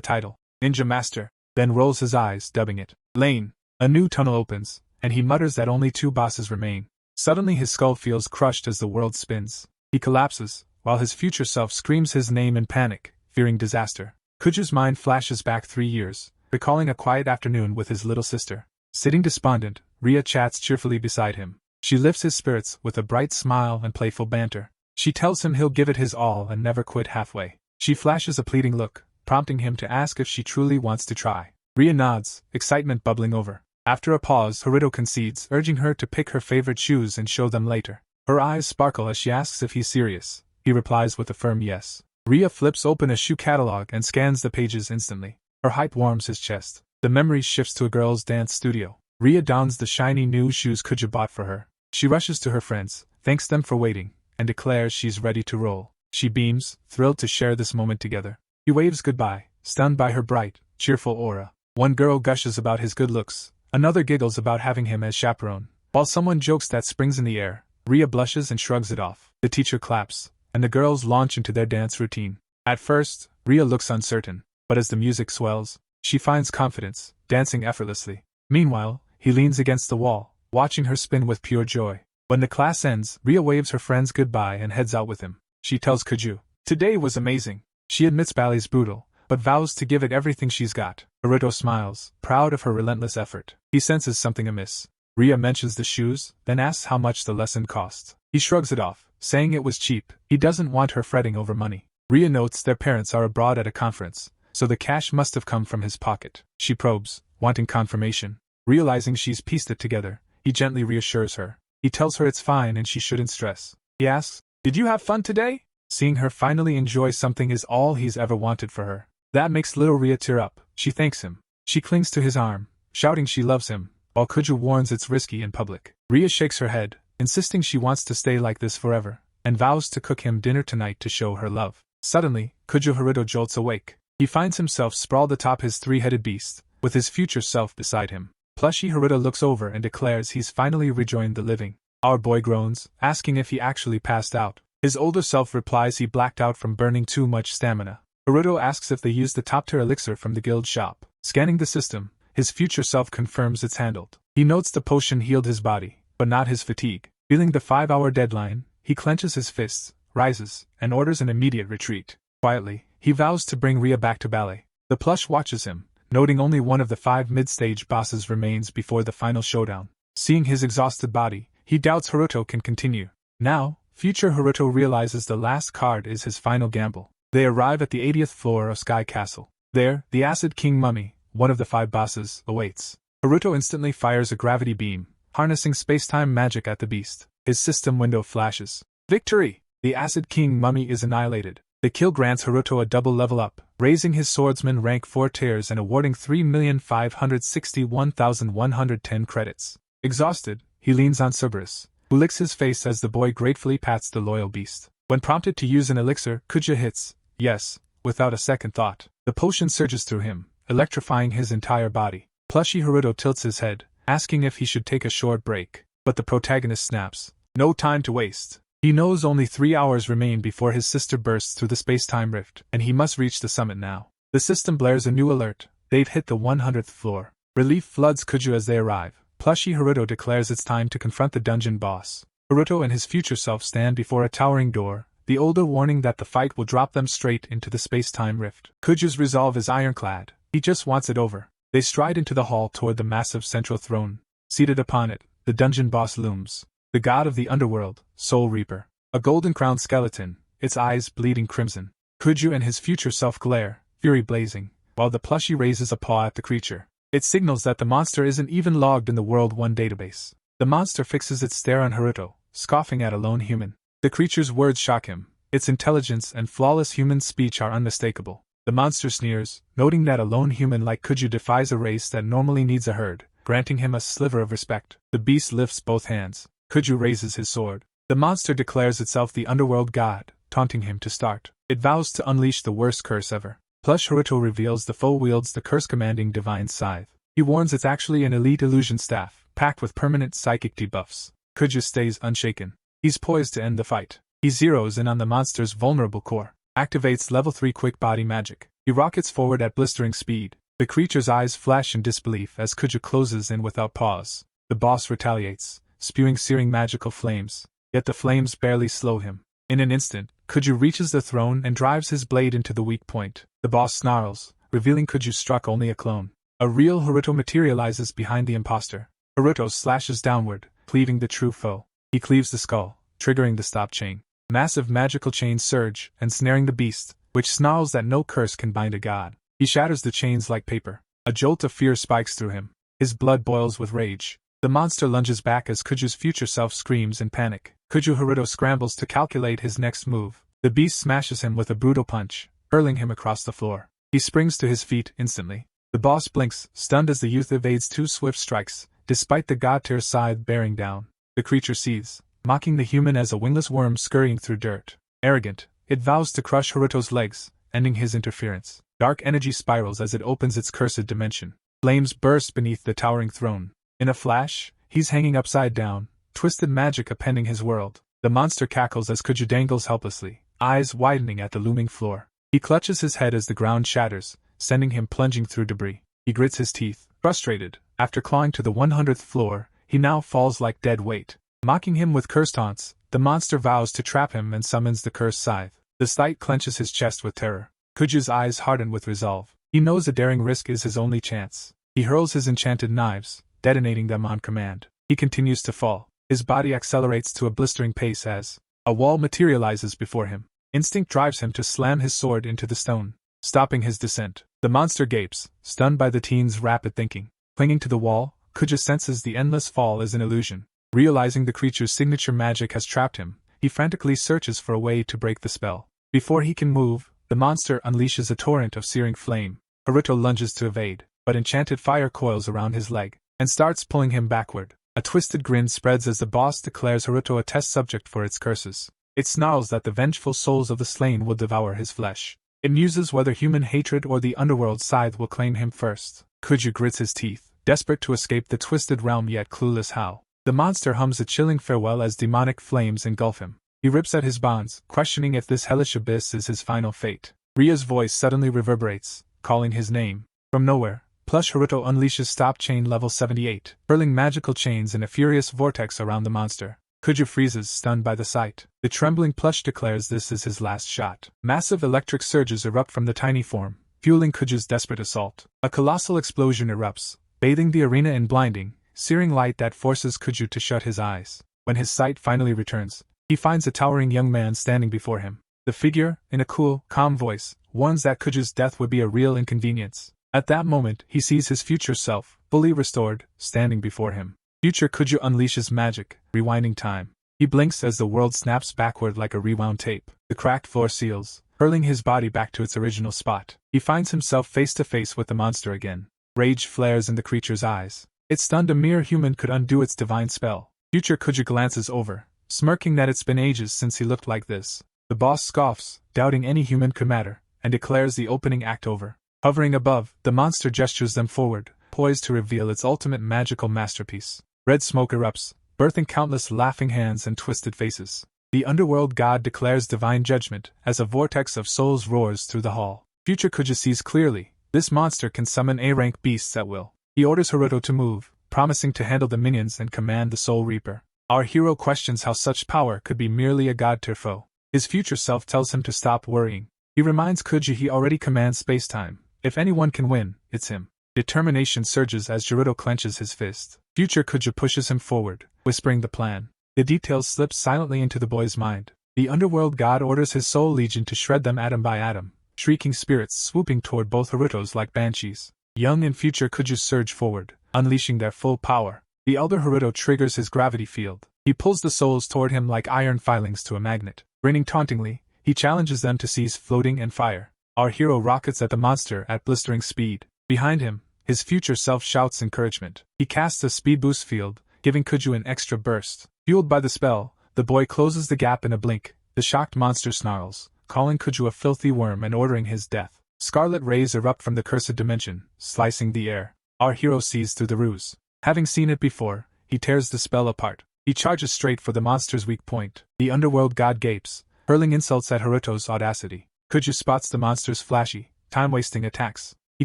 Speaker 1: title Ninja Master, then rolls his eyes, dubbing it Lane. A new tunnel opens, and he mutters that only 2 bosses remain. Suddenly his skull feels crushed as the world spins. He collapses, while his future self screams his name in panic, fearing disaster. Kuju's mind flashes back 3 years, recalling a quiet afternoon with his little sister. Sitting despondent, Ria chats cheerfully beside him. She lifts his spirits with a bright smile and playful banter. She tells him he'll give it his all and never quit halfway. She flashes a pleading look, prompting him to ask if she truly wants to try. Ria nods, excitement bubbling over. After a pause, Haruto concedes, urging her to pick her favorite shoes and show them later. Her eyes sparkle as she asks if he's serious. He replies with a firm yes. Ria flips open a shoe catalog and scans the pages instantly. Her height warms his chest. The memory shifts to a girl's dance studio. Ria dons the shiny new shoes Kuja bought for her. She rushes to her friends, thanks them for waiting, and declares she's ready to roll. She beams, thrilled to share this moment together. He waves goodbye, stunned by her bright, cheerful aura. One girl gushes about his good looks, another giggles about having him as chaperone. While someone jokes that spring's in the air, Ria blushes and shrugs it off. The teacher claps, and the girls launch into their dance routine. At first, Ria looks uncertain, but as the music swells, she finds confidence, dancing effortlessly. Meanwhile, he leans against the wall, watching her spin with pure joy. When the class ends, Ria waves her friends goodbye and heads out with him. She tells Kuju, "Today was amazing." She admits ballet's brutal, but vows to give it everything she's got. Haruto smiles, proud of her relentless effort. He senses something amiss. Ria mentions the shoes, then asks how much the lesson cost. He shrugs it off, saying it was cheap. He doesn't want her fretting over money. Ria notes their parents are abroad at a conference, so the cash must have come from his pocket. She probes, wanting confirmation. Realizing she's pieced it together, he gently reassures her. He tells her it's fine and she shouldn't stress. He asks, "Did you have fun today?" Seeing her finally enjoy something is all he's ever wanted for her. That makes little Ria tear up. She thanks him. She clings to his arm, shouting she loves him, while Kuju warns it's risky in public. Ria shakes her head, insisting she wants to stay like this forever, and vows to cook him dinner tonight to show her love. Suddenly, Kuju Haruto jolts awake. He finds himself sprawled atop his 3-headed beast, with his future self beside him. Plushy Haruto looks over and declares he's finally rejoined the living. Our boy groans, asking if he actually passed out. His older self replies he blacked out from burning too much stamina. Haruto asks if they used the top-tier elixir from the guild shop. Scanning the system, his future self confirms it's handled. He notes the potion healed his body, but not his fatigue. Feeling the 5-hour deadline, he clenches his fists, rises, and orders an immediate retreat. Quietly, he vows to bring Ria back to ballet. The plush watches him, noting only one of the 5 mid-stage bosses remains before the final showdown. Seeing his exhausted body, he doubts Haruto can continue. Now, future Haruto realizes the last card is his final gamble. They arrive at the 80th floor of Sky Castle. There, the Acid King Mummy, one of the 5 bosses, awaits. Haruto instantly fires a gravity beam, harnessing space-time magic at the beast. His system window flashes. Victory! The Acid King Mummy is annihilated. The kill grants Haruto a double level up, raising his swordsman rank 4 tiers and awarding 3,561,110 credits. Exhausted, he leans on Cerberus, who licks his face as the boy gratefully pats the loyal beast. When prompted to use an elixir, Kuja hits yes, without a second thought. The potion surges through him, electrifying his entire body. Plushy Haruto tilts his head, asking if he should take a short break, but the protagonist snaps. No time to waste. He knows only 3 hours remain before his sister bursts through the space-time rift, and he must reach the summit now. The system blares a new alert. They've hit the 100th floor. Relief floods Kuju as they arrive. Plushy Haruto declares it's time to confront the dungeon boss. Haruto and his future self stand before a towering door, the older warning that the fight will drop them straight into the space-time rift. Kuju's resolve is ironclad. He just wants it over. They stride into the hall toward the massive central throne. Seated upon it, the dungeon boss looms. The god of the underworld, Soul Reaper. A golden-crowned skeleton, its eyes bleeding crimson. Kuju and his future self glare, fury blazing, while the plushie raises a paw at the creature. It signals that the monster isn't even logged in the World 1 database. The monster fixes its stare on Haruto, scoffing at a lone human. The creature's words shock him. Its intelligence and flawless human speech are unmistakable. The monster sneers, noting that a lone human like Kuju defies a race that normally needs a herd, granting him a sliver of respect. The beast lifts both hands. Kuju raises his sword. The monster declares itself the underworld god, taunting him to start. It vows to unleash the worst curse ever. Plush Haruto reveals the foe wields the curse-commanding divine scythe. He warns it's actually an elite illusion staff, packed with permanent psychic debuffs. Kuju stays unshaken. He's poised to end the fight. He zeroes in on the monster's vulnerable core, activates level 3 quick body magic. He rockets forward at blistering speed. The creature's eyes flash in disbelief as Kuju closes in without pause. The boss retaliates, spewing searing magical flames, yet the flames barely slow him. In an instant, Kuju reaches the throne and drives his blade into the weak point. The boss snarls, revealing Kuju struck only a clone. A real Haruto materializes behind the imposter. Haruto slashes downward, cleaving the true foe. He cleaves the skull, triggering the stop chain. Massive magical chains surge, ensnaring the beast, which snarls that no curse can bind a god. He shatters the chains like paper. A jolt of fear spikes through him. His blood boils with rage. The monster lunges back as Kuju's future self screams in panic. Kuju Haruto scrambles to calculate his next move. The beast smashes him with a brutal punch, hurling him across the floor. He springs to his feet instantly. The boss blinks, stunned as the youth evades 2 swift strikes, despite the god-tier scythe bearing down. The creature seethes, mocking the human as a wingless worm scurrying through dirt. Arrogant, it vows to crush Haruto's legs, ending his interference. Dark energy spirals as it opens its cursed dimension. Flames burst beneath the towering throne. In a flash, he's hanging upside down, twisted magic appending his world. The monster cackles as Kuju dangles helplessly, eyes widening at the looming floor. He clutches his head as the ground shatters, sending him plunging through debris. He grits his teeth, frustrated. After clawing to the 100th floor, he now falls like dead weight. Mocking him with cursed taunts, the monster vows to trap him and summons the cursed scythe. The sight clenches his chest with terror. Kuju's eyes harden with resolve. He knows a daring risk is his only chance. He hurls his enchanted knives, detonating them on command. He continues to fall. His body accelerates to a blistering pace as a wall materializes before him. Instinct drives him to slam his sword into the stone, stopping his descent. The monster gapes, stunned by the teen's rapid thinking. Clinging to the wall, Kuju senses the endless fall is an illusion. Realizing the creature's signature magic has trapped him, he frantically searches for a way to break the spell. Before he can move, the monster unleashes a torrent of searing flame. Haruto lunges to evade, but enchanted fire coils around his leg and starts pulling him backward. A twisted grin spreads as the boss declares Haruto a test subject for its curses. It snarls that the vengeful souls of the slain will devour his flesh. It muses whether human hatred or the underworld scythe will claim him first. Kuju grits his teeth, desperate to escape the twisted realm yet clueless how. The monster hums a chilling farewell as demonic flames engulf him. He rips at his bonds, questioning if this hellish abyss is his final fate. Ria's voice suddenly reverberates, calling his name. From nowhere, plush Haruto unleashes Stop Chain level 78, hurling magical chains in a furious vortex around the monster. Kuju freezes, stunned by the sight. The trembling plush declares this is his last shot. Massive electric surges erupt from the tiny form, fueling Kuju's desperate assault. A colossal explosion erupts, bathing the arena in blinding, searing light that forces Kuju to shut his eyes. When his sight finally returns, he finds a towering young man standing before him. The figure, in a cool, calm voice, warns that Kuju's death would be a real inconvenience. At that moment, he sees his future self, fully restored, standing before him. Future Kuju unleashes magic, rewinding time. He blinks as the world snaps backward like a rewound tape. The cracked floor seals, hurling his body back to its original spot. He finds himself face to face with the monster again. Rage flares in the creature's eyes. It stunned a mere human could undo its divine spell. Future Kuju glances over, smirking that it's been ages since he looked like this. The boss scoffs, doubting any human could matter, and declares the opening act over. Hovering above, the monster gestures them forward, poised to reveal its ultimate magical masterpiece. Red smoke erupts, birthing countless laughing hands and twisted faces. The underworld god declares divine judgment as a vortex of souls roars through the hall. Future Kuju sees clearly, this monster can summon A-rank beasts at will. He orders Haruto to move, promising to handle the minions and command the Soul Reaper. Our hero questions how such power could be merely a god-tier foe. His future self tells him to stop worrying. He reminds Kuju he already commands space-time. If anyone can win, it's him. Determination surges as Haruto clenches his fist. Future Kuju pushes him forward, whispering the plan. The details slip silently into the boy's mind. The underworld god orders his soul legion to shred them atom by atom, shrieking spirits swooping toward both Harutos like banshees. Young and future Kuju surge forward, unleashing their full power. The elder Haruto triggers his gravity field. He pulls the souls toward him like iron filings to a magnet. Grinning tauntingly, he challenges them to seize floating and fire. Our hero rockets at the monster at blistering speed. Behind him, his future self shouts encouragement. He casts a speed boost field, giving Kuju an extra burst. Fueled by the spell, the boy closes the gap in a blink. The shocked monster snarls, calling Kuju a filthy worm and ordering his death. Scarlet rays erupt from the cursed dimension, slicing the air. Our hero sees through the ruse. Having seen it before, he tears the spell apart. He charges straight for the monster's weak point. The underworld god gapes, hurling insults at Haruto's audacity. Kuju spots the monster's flashy, time-wasting attacks. He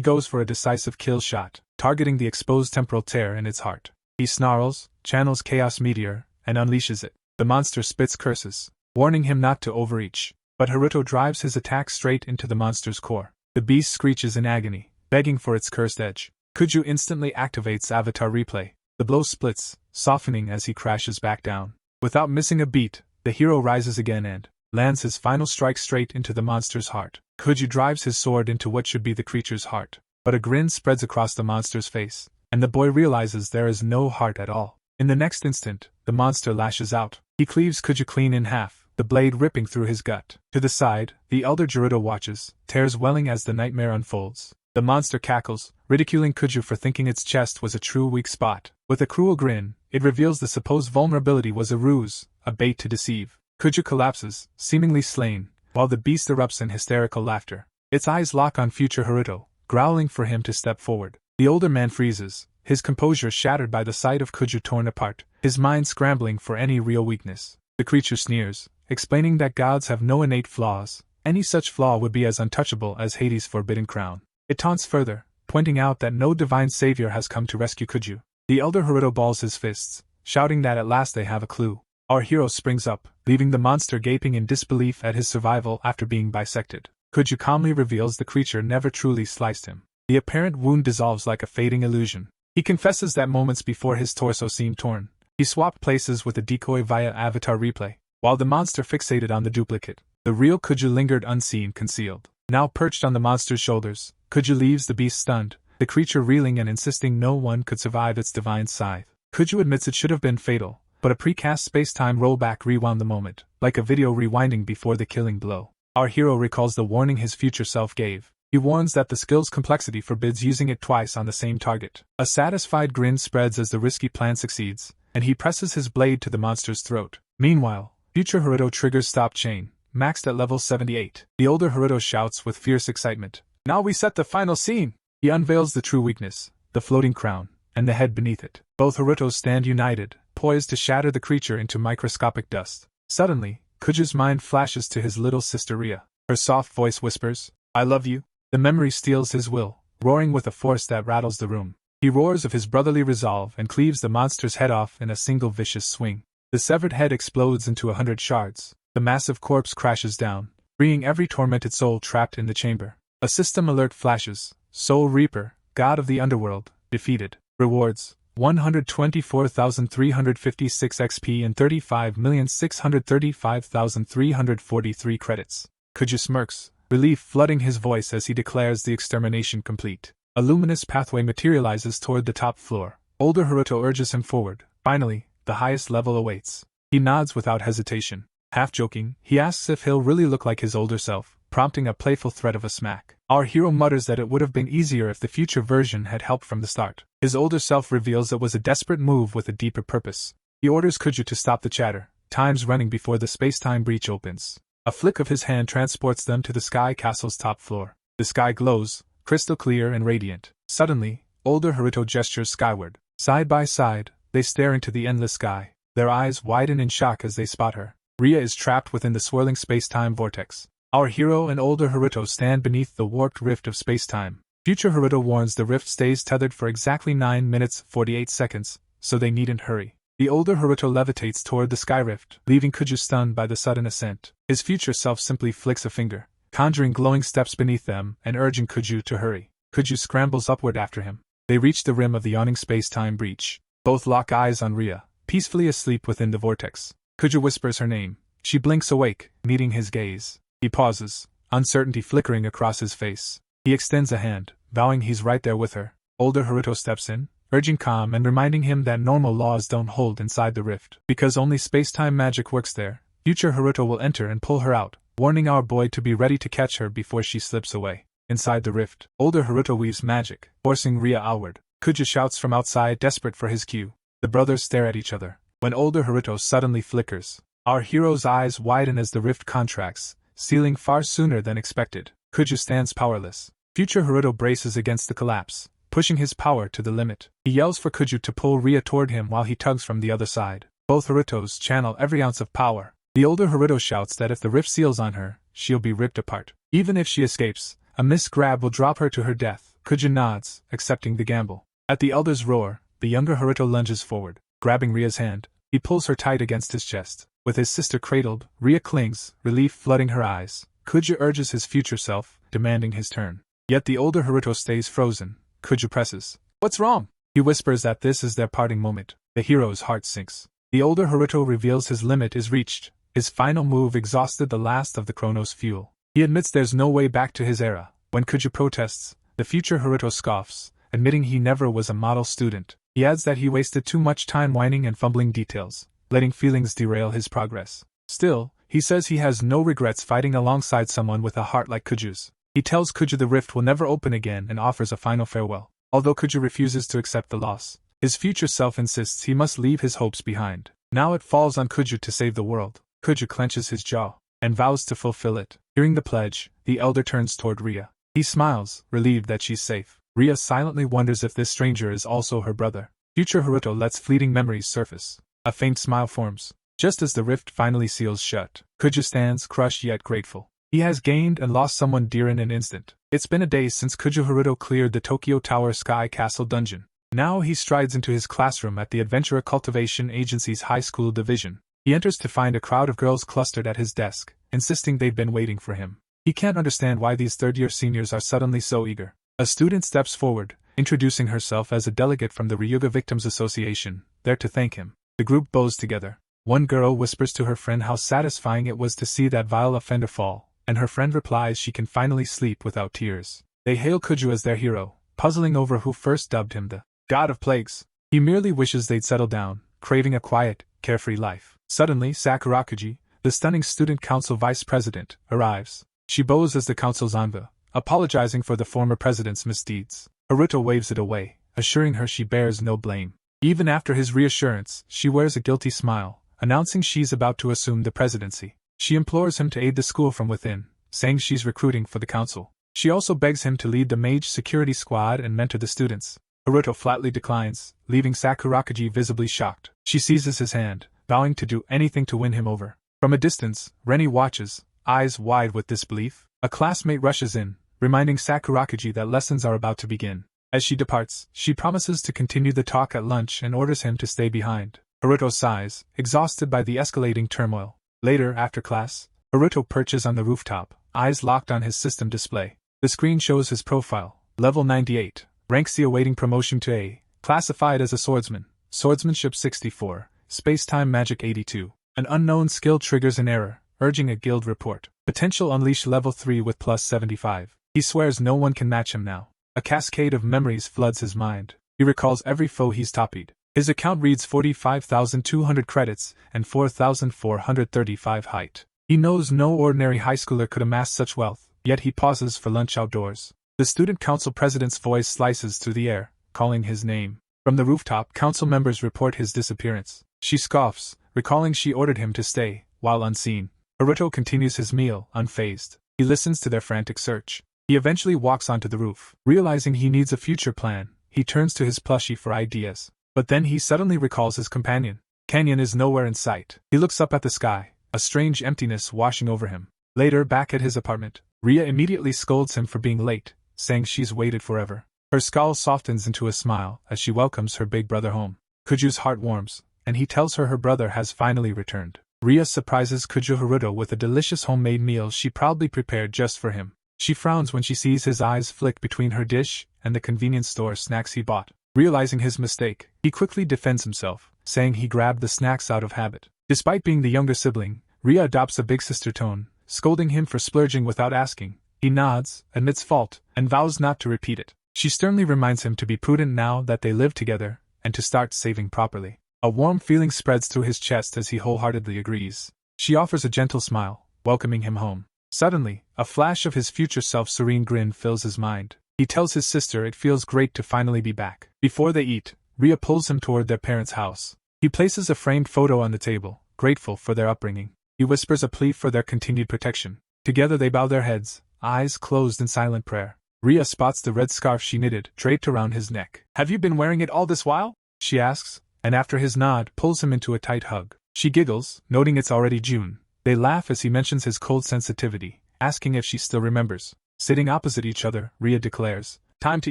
Speaker 1: goes for a decisive kill shot, targeting the exposed temporal tear in its heart. He snarls, channels Chaos Meteor, and unleashes it. The monster spits curses, warning him not to overreach. But Haruto drives his attack straight into the monster's core. The beast screeches in agony, begging for its cursed edge. Kuju instantly activates Avatar Replay. The blow splits, softening as he crashes back down. Without missing a beat, the hero rises again and lands his final strike straight into the monster's heart. Kuju drives his sword into what should be the creature's heart. But a grin spreads across the monster's face, and the boy realizes there is no heart at all. In the next instant, the monster lashes out. He cleaves Kuju clean in half, the blade ripping through his gut. To the side, the elder Gerudo watches, tears welling as the nightmare unfolds. The monster cackles, ridiculing Kuju for thinking its chest was a true weak spot. With a cruel grin, it reveals the supposed vulnerability was a ruse, a bait to deceive. Kuju collapses, seemingly slain, while the beast erupts in hysterical laughter. Its eyes lock on future Haruto, growling for him to step forward. The older man freezes, his composure shattered by the sight of Kuju torn apart, his mind scrambling for any real weakness. The creature sneers, explaining that gods have no innate flaws. Any such flaw would be as untouchable as Hades' forbidden crown. It taunts further, pointing out that no divine savior has come to rescue Kuju. The elder Haruto balls his fists, shouting that at last they have a clue. Our hero springs up, leaving the monster gaping in disbelief at his survival after being bisected. Kuju calmly reveals the creature never truly sliced him. The apparent wound dissolves like a fading illusion. He confesses that moments before his torso seemed torn, he swapped places with the decoy via Avatar Replay, while the monster fixated on the duplicate. The real Kuju lingered unseen, concealed. Now perched on the monster's shoulders, Kuju leaves the beast stunned, the creature reeling and insisting no one could survive its divine scythe. Kuju admits it should have been fatal, but a precast space-time rollback rewound the moment, like a video rewinding before the killing blow. Our hero recalls the warning his future self gave. He warns that the skill's complexity forbids using it twice on the same target. A satisfied grin spreads as the risky plan succeeds, and he presses his blade to the monster's throat. Meanwhile, future Haruto triggers Stop Chain, maxed at level 78. The older Haruto shouts with fierce excitement, "Now we set the final scene!" He unveils the true weakness, the floating crown, and the head beneath it. Both Harutos stand united, poised to shatter the creature into microscopic dust. Suddenly, Kuju's mind flashes to his little sister Ria. Her soft voice whispers, "I love you." The memory steals his will, roaring with a force that rattles the room. He roars of his brotherly resolve and cleaves the monster's head off in a single vicious swing. The severed head explodes into 100 shards. The massive corpse crashes down, freeing every tormented soul trapped in the chamber. A system alert flashes. Soul Reaper, god of the underworld, defeated. Rewards: 124,356 XP and 35,635,343 credits. Kuju smirks, relief flooding his voice as he declares the extermination complete. A luminous pathway materializes toward the top floor. Older Haruto urges him forward. Finally, the highest level awaits. He nods without hesitation. Half joking, he asks if he'll really look like his older self, prompting a playful threat of a smack. Our hero mutters that it would have been easier if the future version had helped from the start. His older self reveals it was a desperate move with a deeper purpose. He orders Kuju to stop the chatter, time's running before the space-time breach opens. A flick of his hand transports them to the Sky Castle's top floor. The sky glows, crystal clear and radiant. Suddenly, older Haruto gestures skyward. Side by side, they stare into the endless sky. Their eyes widen in shock as they spot her. Ria is trapped within the swirling space-time vortex. Our hero and older Haruto stand beneath the warped rift of space-time. Future Haruto warns the rift stays tethered for exactly 9 minutes 48 seconds, so they needn't hurry. The older Haruto levitates toward the sky rift, leaving Kuju stunned by the sudden ascent. His future self simply flicks a finger, conjuring glowing steps beneath them and urging Kuju to hurry. Kuju scrambles upward after him. They reach the rim of the yawning space-time breach. Both lock eyes on Ria, peacefully asleep within the vortex. Kuju whispers her name. She blinks awake, meeting his gaze. He pauses, uncertainty flickering across his face. He extends a hand, vowing he's right there with her. Older Haruto steps in, urging calm and reminding him that normal laws don't hold inside the rift. Because only space-time magic works there, future Haruto will enter and pull her out, warning our boy to be ready to catch her before she slips away. Inside the rift, older Haruto weaves magic, forcing Ria outward. Kuju shouts from outside, desperate for his cue. The brothers stare at each other. When older Haruto suddenly flickers, our hero's eyes widen as the rift contracts, sealing far sooner than expected. Kuju stands powerless. Future Haruto braces against the collapse, pushing his power to the limit. He yells for Kuju to pull Ria toward him while he tugs from the other side. Both Harutos channel every ounce of power. The older Haruto shouts that if the rift seals on her, she'll be ripped apart. Even if she escapes, a missed grab will drop her to her death. Kuja nods, accepting the gamble. At the elder's roar, the younger Haruto lunges forward. Grabbing Ria's hand, he pulls her tight against his chest. With his sister cradled, Ria clings, relief flooding her eyes. Kuja urges his future self, demanding his turn. Yet the older Haruto stays frozen. Kuja presses. "What's wrong?" He whispers that this is their parting moment. The hero's heart sinks. The older Haruto reveals his limit is reached. His final move exhausted the last of the Chronos fuel. He admits there's no way back to his era. When Kuja protests, the future Haruto scoffs, admitting he never was a model student. He adds that he wasted too much time whining and fumbling details, letting feelings derail his progress. Still, he says he has no regrets fighting alongside someone with a heart like Kuja's. He tells Kuja the rift will never open again and offers a final farewell. Although Kuja refuses to accept the loss, his future self insists he must leave his hopes behind. Now it falls on Kuja to save the world. Kuja clenches his jaw and vows to fulfill it. Hearing the pledge, the elder turns toward Ria. He smiles, relieved that she's safe. Ria silently wonders if this stranger is also her brother. Future Haruto lets fleeting memories surface. A faint smile forms. Just as the rift finally seals shut, Kuja stands crushed yet grateful. He has gained and lost someone dear in an instant. It's been a day since Kuja Haruto cleared the Tokyo Tower Sky Castle dungeon. Now he strides into his classroom at the Adventurer Cultivation Agency's high school division. He enters to find a crowd of girls clustered at his desk, insisting they've been waiting for him. He can't understand why these third-year seniors are suddenly so eager. A student steps forward, introducing herself as a delegate from the Ryuga Victims Association, there to thank him. The group bows together. One girl whispers to her friend how satisfying it was to see that vile offender fall, and her friend replies she can finally sleep without tears. They hail Kuju as their hero, puzzling over who first dubbed him the God of Plagues. He merely wishes they'd settle down, craving a quiet, carefree life. Suddenly, Sakurakuji, the stunning student council vice president, arrives. She bows as the council's envoy, apologizing for the former president's misdeeds. Haruto waves it away, assuring her she bears no blame. Even after his reassurance, she wears a guilty smile, announcing she's about to assume the presidency. She implores him to aid the school from within, saying she's recruiting for the council. She also begs him to lead the mage security squad and mentor the students. Haruto flatly declines, leaving Sakurakuji visibly shocked. She seizes his hand, vowing to do anything to win him over. From a distance, Reni watches, eyes wide with disbelief. A classmate rushes in, reminding Sakurakuji that lessons are about to begin. As she departs, she promises to continue the talk at lunch and orders him to stay behind. Haruto sighs, exhausted by the escalating turmoil. Later, after class, Haruto perches on the rooftop, eyes locked on his system display. The screen shows his profile, level 98, rank C awaiting promotion to A, classified as a swordsman, swordsmanship 64, space-time magic 82. An unknown skill triggers an error, urging a guild report. Potential unleash level 3 with plus 75. He swears no one can match him now. A cascade of memories floods his mind. He recalls every foe he's topied. His account reads 45,200 credits and 4,435 height. He knows no ordinary high schooler could amass such wealth, yet he pauses for lunch outdoors. The student council president's voice slices through the air, calling his name. From the rooftop, council members report his disappearance. She scoffs, recalling she ordered him to stay, while unseen. Haruto continues his meal, unfazed. He listens to their frantic search. He eventually walks onto the roof. Realizing he needs a future plan, he turns to his plushie for ideas. But then he suddenly recalls his companion. Canyon is nowhere in sight. He looks up at the sky, a strange emptiness washing over him. Later, back at his apartment, Ria immediately scolds him for being late, saying she's waited forever. Her scowl softens into a smile as she welcomes her big brother home. Kuju's heart warms, and he tells her brother has finally returned. Ria surprises Kuju Haruto with a delicious homemade meal she proudly prepared just for him. She frowns when she sees his eyes flick between her dish and the convenience store snacks he bought. Realizing his mistake, he quickly defends himself, saying he grabbed the snacks out of habit. Despite being the younger sibling, Ria adopts a big sister tone, scolding him for splurging without asking. He nods, admits fault, and vows not to repeat it. She sternly reminds him to be prudent now that they live together, and to start saving properly. A warm feeling spreads through his chest as he wholeheartedly agrees. She offers a gentle smile, welcoming him home. Suddenly, a flash of his future self's serene grin fills his mind. He tells his sister it feels great to finally be back. Before they eat, Ria pulls him toward their parents' house. He places a framed photo on the table, grateful for their upbringing. He whispers a plea for their continued protection. Together they bow their heads, eyes closed in silent prayer. Ria spots the red scarf she knitted, draped around his neck. "Have you been wearing it all this while?" she asks, and after his nod, pulls him into a tight hug. She giggles, noting it's already June. They laugh as he mentions his cold sensitivity, asking if she still remembers. Sitting opposite each other, Rhea declares, "Time to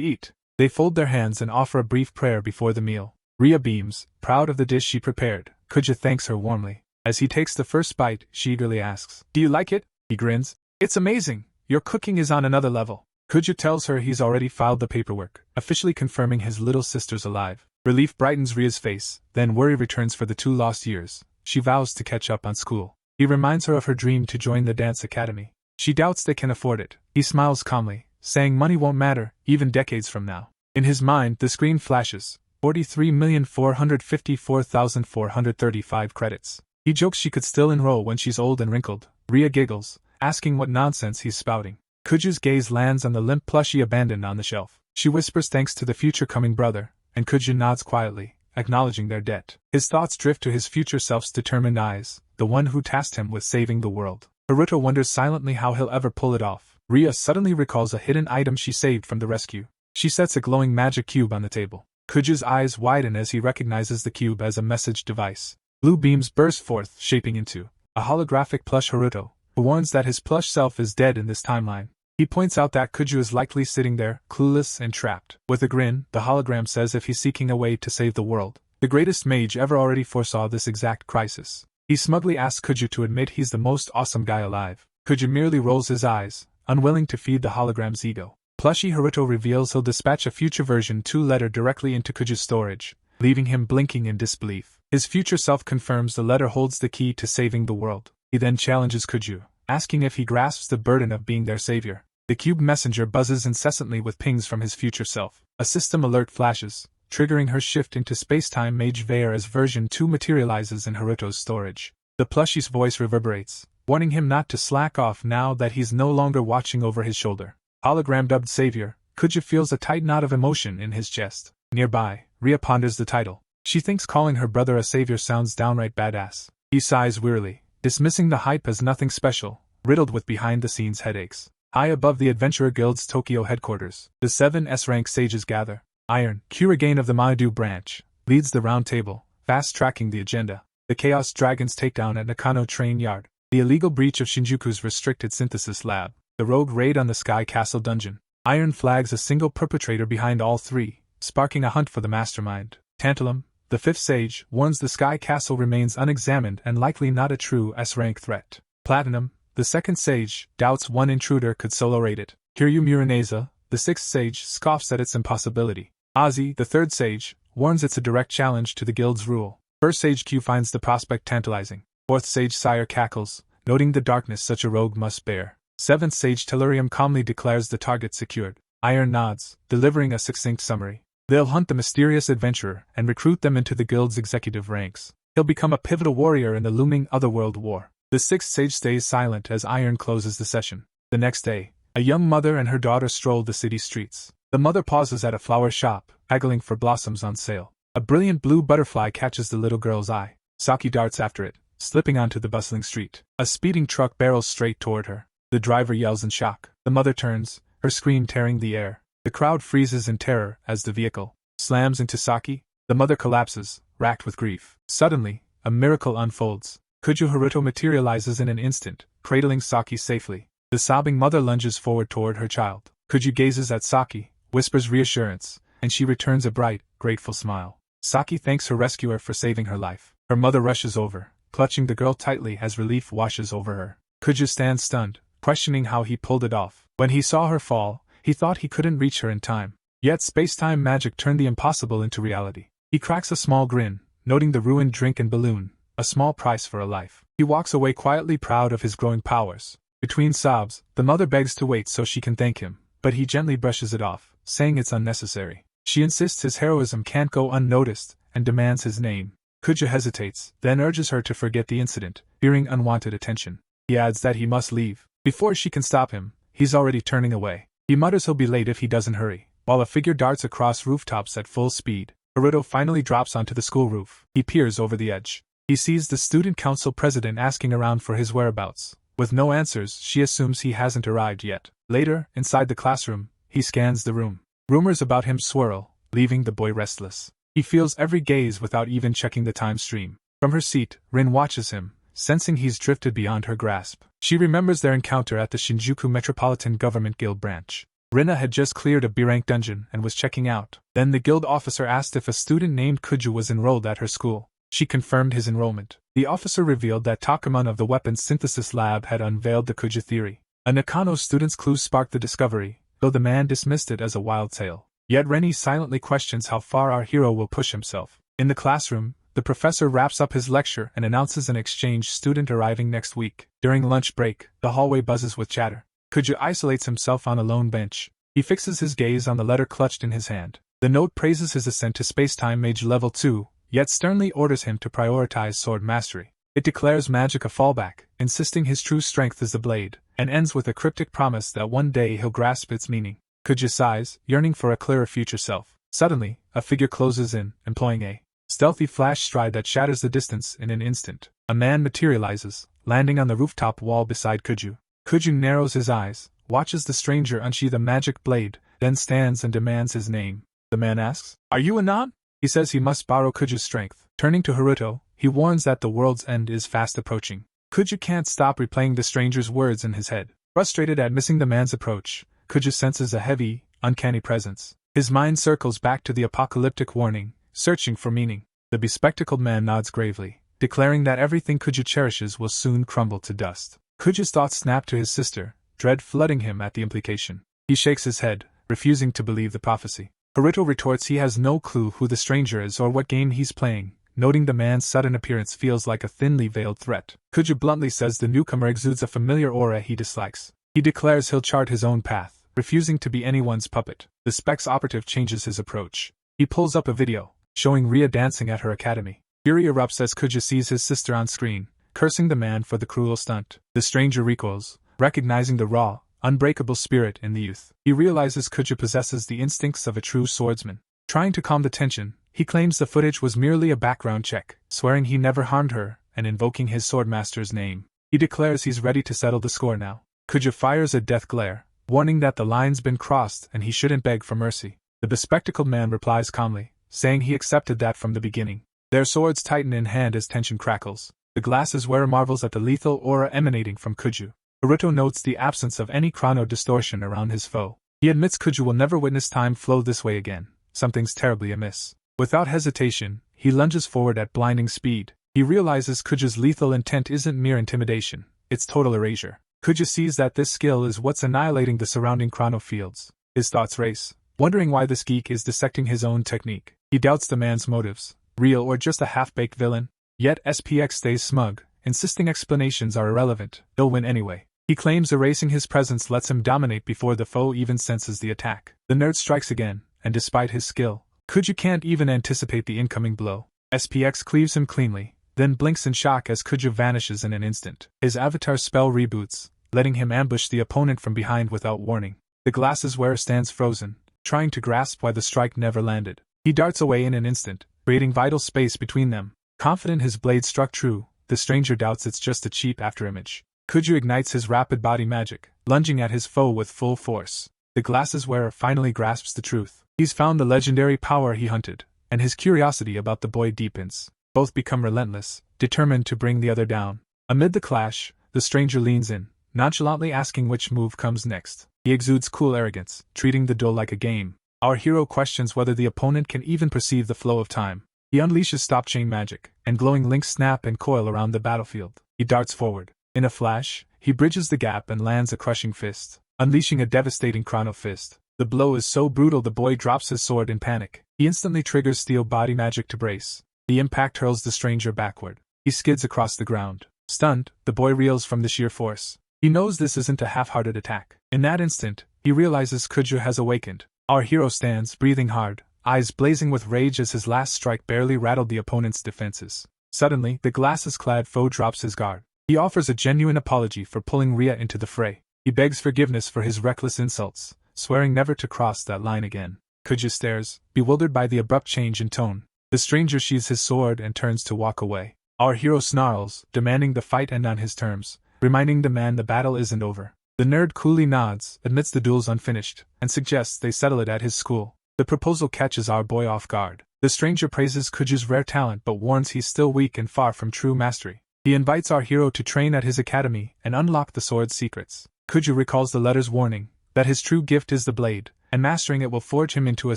Speaker 1: eat." They fold their hands and offer a brief prayer before the meal. Rhea beams, proud of the dish she prepared. Kuja thanks her warmly. As he takes the first bite, she eagerly asks, "Do you like it?" He grins. "It's amazing. Your cooking is on another level." Kuja tells her he's already filed the paperwork, officially confirming his little sister's alive. Relief brightens Rhea's face, then worry returns for the 2 lost years. She vows to catch up on school. He reminds her of her dream to join the dance academy. She doubts they can afford it. He smiles calmly, saying money won't matter, even decades from now. In his mind, the screen flashes, 43,454,435 credits. He jokes she could still enroll when she's old and wrinkled. Rhea giggles, asking what nonsense he's spouting. Kuju's gaze lands on the limp plushie abandoned on the shelf. She whispers thanks to the future coming brother, and Kuju nods quietly, acknowledging their debt. His thoughts drift to his future self's determined eyes, the one who tasked him with saving the world. Haruto wonders silently how he'll ever pull it off. Rhea suddenly recalls a hidden item she saved from the rescue. She sets a glowing magic cube on the table. Kuju's eyes widen as he recognizes the cube as a message device. Blue beams burst forth, shaping into a holographic plush Haruto, who warns that his plush self is dead in this timeline. He points out that Kuju is likely sitting there, clueless and trapped. With a grin, the hologram says if he's seeking a way to save the world, the greatest mage ever already foresaw this exact crisis. He smugly asks Kuju to admit he's the most awesome guy alive. Kuju merely rolls his eyes, unwilling to feed the hologram's ego. Plushie Haruto reveals he'll dispatch a future version 2 letter directly into Kuju's storage, leaving him blinking in disbelief. His future self confirms the letter holds the key to saving the world. He then challenges Kuju, asking if he grasps the burden of being their savior. The cube messenger buzzes incessantly with pings from his future self. A system alert flashes, triggering her shift into spacetime Mage Vare as version 2 materializes in Haruto's storage. The plushie's voice reverberates, warning him not to slack off now that he's no longer watching over his shoulder. Hologram dubbed savior, Kuju feels a tight knot of emotion in his chest. Nearby, Rhea ponders the title. She thinks calling her brother a savior sounds downright badass. He sighs wearily, dismissing the hype as nothing special, riddled with behind-the-scenes headaches. High above the Adventurer Guild's Tokyo headquarters, the 7 S-rank sages gather. Iron, Kurigane of the Maidu branch, leads the round table, fast-tracking the agenda. The Chaos Dragon's takedown at Nakano Train Yard. The illegal breach of Shinjuku's restricted synthesis lab. The rogue raid on the Sky Castle dungeon. Iron flags a single perpetrator behind all 3, sparking a hunt for the mastermind. Tantalum, the 5th sage, warns the Sky Castle remains unexamined and likely not a true S-rank threat. Platinum, the 2nd sage, doubts one intruder could solo raid it. Kiryu Muraneza, the 6th sage, scoffs at its impossibility. Ozzy, the 3rd sage, warns it's a direct challenge to the guild's rule. 1st sage Q finds the prospect tantalizing. 4th sage Sire cackles, noting the darkness such a rogue must bear. 7th sage Tellurium calmly declares the target secured. Iron nods, delivering a succinct summary. They'll hunt the mysterious adventurer and recruit them into the guild's executive ranks. He'll become a pivotal warrior in the looming Otherworld war. The 6th sage stays silent as Iron closes the session. The next day, a young mother and her daughter stroll the city streets. The mother pauses at a flower shop, haggling for blossoms on sale. A brilliant blue butterfly catches the little girl's eye. Saki darts after it, slipping onto the bustling street. A speeding truck barrels straight toward her. The driver yells in shock. The mother turns, her scream tearing the air. The crowd freezes in terror as the vehicle slams into Saki. The mother collapses, racked with grief. Suddenly, a miracle unfolds. Kuju Haruto materializes in an instant, cradling Saki safely. The sobbing mother lunges forward toward her child. Kuju gazes at Saki, whispers reassurance, and she returns a bright, grateful smile. Saki thanks her rescuer for saving her life. Her mother rushes over, clutching the girl tightly as relief washes over her. Kuju stands stunned, questioning how he pulled it off. When he saw her fall, he thought he couldn't reach her in time. Yet spacetime magic turned the impossible into reality. He cracks a small grin, noting the ruined drink and balloon, a small price for a life. He walks away quietly proud of his growing powers. Between sobs, the mother begs to wait so she can thank him, but he gently brushes it off, saying it's unnecessary. She insists his heroism can't go unnoticed, and demands his name. Kuja hesitates, then urges her to forget the incident, fearing unwanted attention. He adds that he must leave. Before she can stop him, he's already turning away. He mutters he'll be late if he doesn't hurry, while a figure darts across rooftops at full speed. Haruto finally drops onto the school roof. He peers over the edge. He sees the student council president asking around for his whereabouts. With no answers, she assumes he hasn't arrived yet. Later, inside the classroom, he scans the room. Rumors about him swirl, leaving the boy restless. He feels every gaze without even checking the time stream. From her seat, Rin watches him, sensing he's drifted beyond her grasp. She remembers their encounter at the Shinjuku Metropolitan Government Guild branch. Rena had just cleared a B-rank dungeon and was checking out. Then the guild officer asked if a student named Kuju was enrolled at her school. She confirmed his enrollment. The officer revealed that Takamon of the weapons synthesis lab had unveiled the Kuju theory. A Nakano student's clue sparked the discovery, though the man dismissed it as a wild tale. Yet Rennie silently questions how far our hero will push himself. In the classroom, the professor wraps up his lecture and announces an exchange student arriving next week. During lunch break, the hallway buzzes with chatter. Kuju isolates himself on a lone bench. He fixes his gaze on the letter clutched in his hand. The note praises his ascent to Spacetime Mage Level 2, yet sternly orders him to prioritize sword mastery. It declares magic a fallback, insisting his true strength is the blade, and ends with a cryptic promise that one day he'll grasp its meaning. Kuju sighs, yearning for a clearer future self. Suddenly, a figure closes in, employing a stealthy flash stride that shatters the distance in an instant. A man materializes, landing on the rooftop wall beside Kuju. Kuju narrows his eyes, watches the stranger unsheath a magic blade, then stands and demands his name. The man asks, "Are you Anon?" He says he must borrow Kuju's strength. Turning to Haruto, he warns that the world's end is fast approaching. Kuju can't stop replaying the stranger's words in his head. Frustrated at missing the man's approach, Kuju senses a heavy, uncanny presence. His mind circles back to the apocalyptic warning, searching for meaning. The bespectacled man nods gravely, declaring that everything Kuju cherishes will soon crumble to dust. Kuju's thoughts snap to his sister, dread flooding him at the implication. He shakes his head, refusing to believe the prophecy. Haruto retorts he has no clue who the stranger is or what game he's playing, noting the man's sudden appearance feels like a thinly veiled threat. Kuju bluntly says the newcomer exudes a familiar aura he dislikes. He declares he'll chart his own path, refusing to be anyone's puppet. The Specs operative changes his approach. He pulls up a video, showing Ria dancing at her academy. Fury erupts as Kuju sees his sister on screen, cursing the man for the cruel stunt. The stranger recoils, recognizing the raw, unbreakable spirit in the youth. He realizes Kuju possesses the instincts of a true swordsman. Trying to calm the tension, he claims the footage was merely a background check, swearing he never harmed her, and invoking his swordmaster's name. He declares he's ready to settle the score now. Kuju fires a death glare, warning that the line's been crossed and he shouldn't beg for mercy. The bespectacled man replies calmly, saying he accepted that from the beginning. Their swords tighten in hand as tension crackles. The glasses wearer marvels at the lethal aura emanating from Kuju. Haruto notes the absence of any chrono distortion around his foe. He admits Kuju will never witness time flow this way again. Something's terribly amiss. Without hesitation, he lunges forward at blinding speed. He realizes Kuju's lethal intent isn't mere intimidation, it's total erasure. Kuju sees that this skill is what's annihilating the surrounding chrono fields. His thoughts race, wondering why this geek is dissecting his own technique. He doubts the man's motives, real or just a half-baked villain. Yet SPX stays smug, insisting explanations are irrelevant, he'll win anyway. He claims erasing his presence lets him dominate before the foe even senses the attack. The nerd strikes again, and despite his skill, Kuju can't even anticipate the incoming blow. SPX cleaves him cleanly, then blinks in shock as Kuju vanishes in an instant. His avatar spell reboots, letting him ambush the opponent from behind without warning. The glasses wearer stands frozen, trying to grasp why the strike never landed. He darts away in an instant, creating vital space between them. Confident his blade struck true, the stranger doubts it's just a cheap afterimage. Kuju ignites his rapid body magic, lunging at his foe with full force. The glasses wearer finally grasps the truth. He's found the legendary power he hunted, and his curiosity about the boy deepens. Both become relentless, determined to bring the other down. Amid the clash, the stranger leans in, nonchalantly asking which move comes next. He exudes cool arrogance, treating the duel like a game. Our hero questions whether the opponent can even perceive the flow of time. He unleashes stop-chain magic, and glowing links snap and coil around the battlefield. He darts forward. In a flash, he bridges the gap and lands a crushing fist, unleashing a devastating chrono fist. The blow is so brutal the boy drops his sword in panic. He instantly triggers steel body magic to brace. The impact hurls the stranger backward. He skids across the ground. Stunned, the boy reels from the sheer force. He knows this isn't a half-hearted attack. In that instant, he realizes Kuju has awakened. Our hero stands, breathing hard, eyes blazing with rage as his last strike barely rattled the opponent's defenses. Suddenly, the glasses-clad foe drops his guard. He offers a genuine apology for pulling Ria into the fray. He begs forgiveness for his reckless insults, swearing never to cross that line again. Kuju stares, bewildered by the abrupt change in tone. The stranger sheathes his sword and turns to walk away. Our hero snarls, demanding the fight end on his terms, reminding the man the battle isn't over. The nerd coolly nods, admits the duel's unfinished, and suggests they settle it at his school. The proposal catches our boy off guard. The stranger praises Kuju's rare talent but warns he's still weak and far from true mastery. He invites our hero to train at his academy and unlock the sword's secrets. Kuju recalls the letter's warning that his true gift is the blade, and mastering it will forge him into a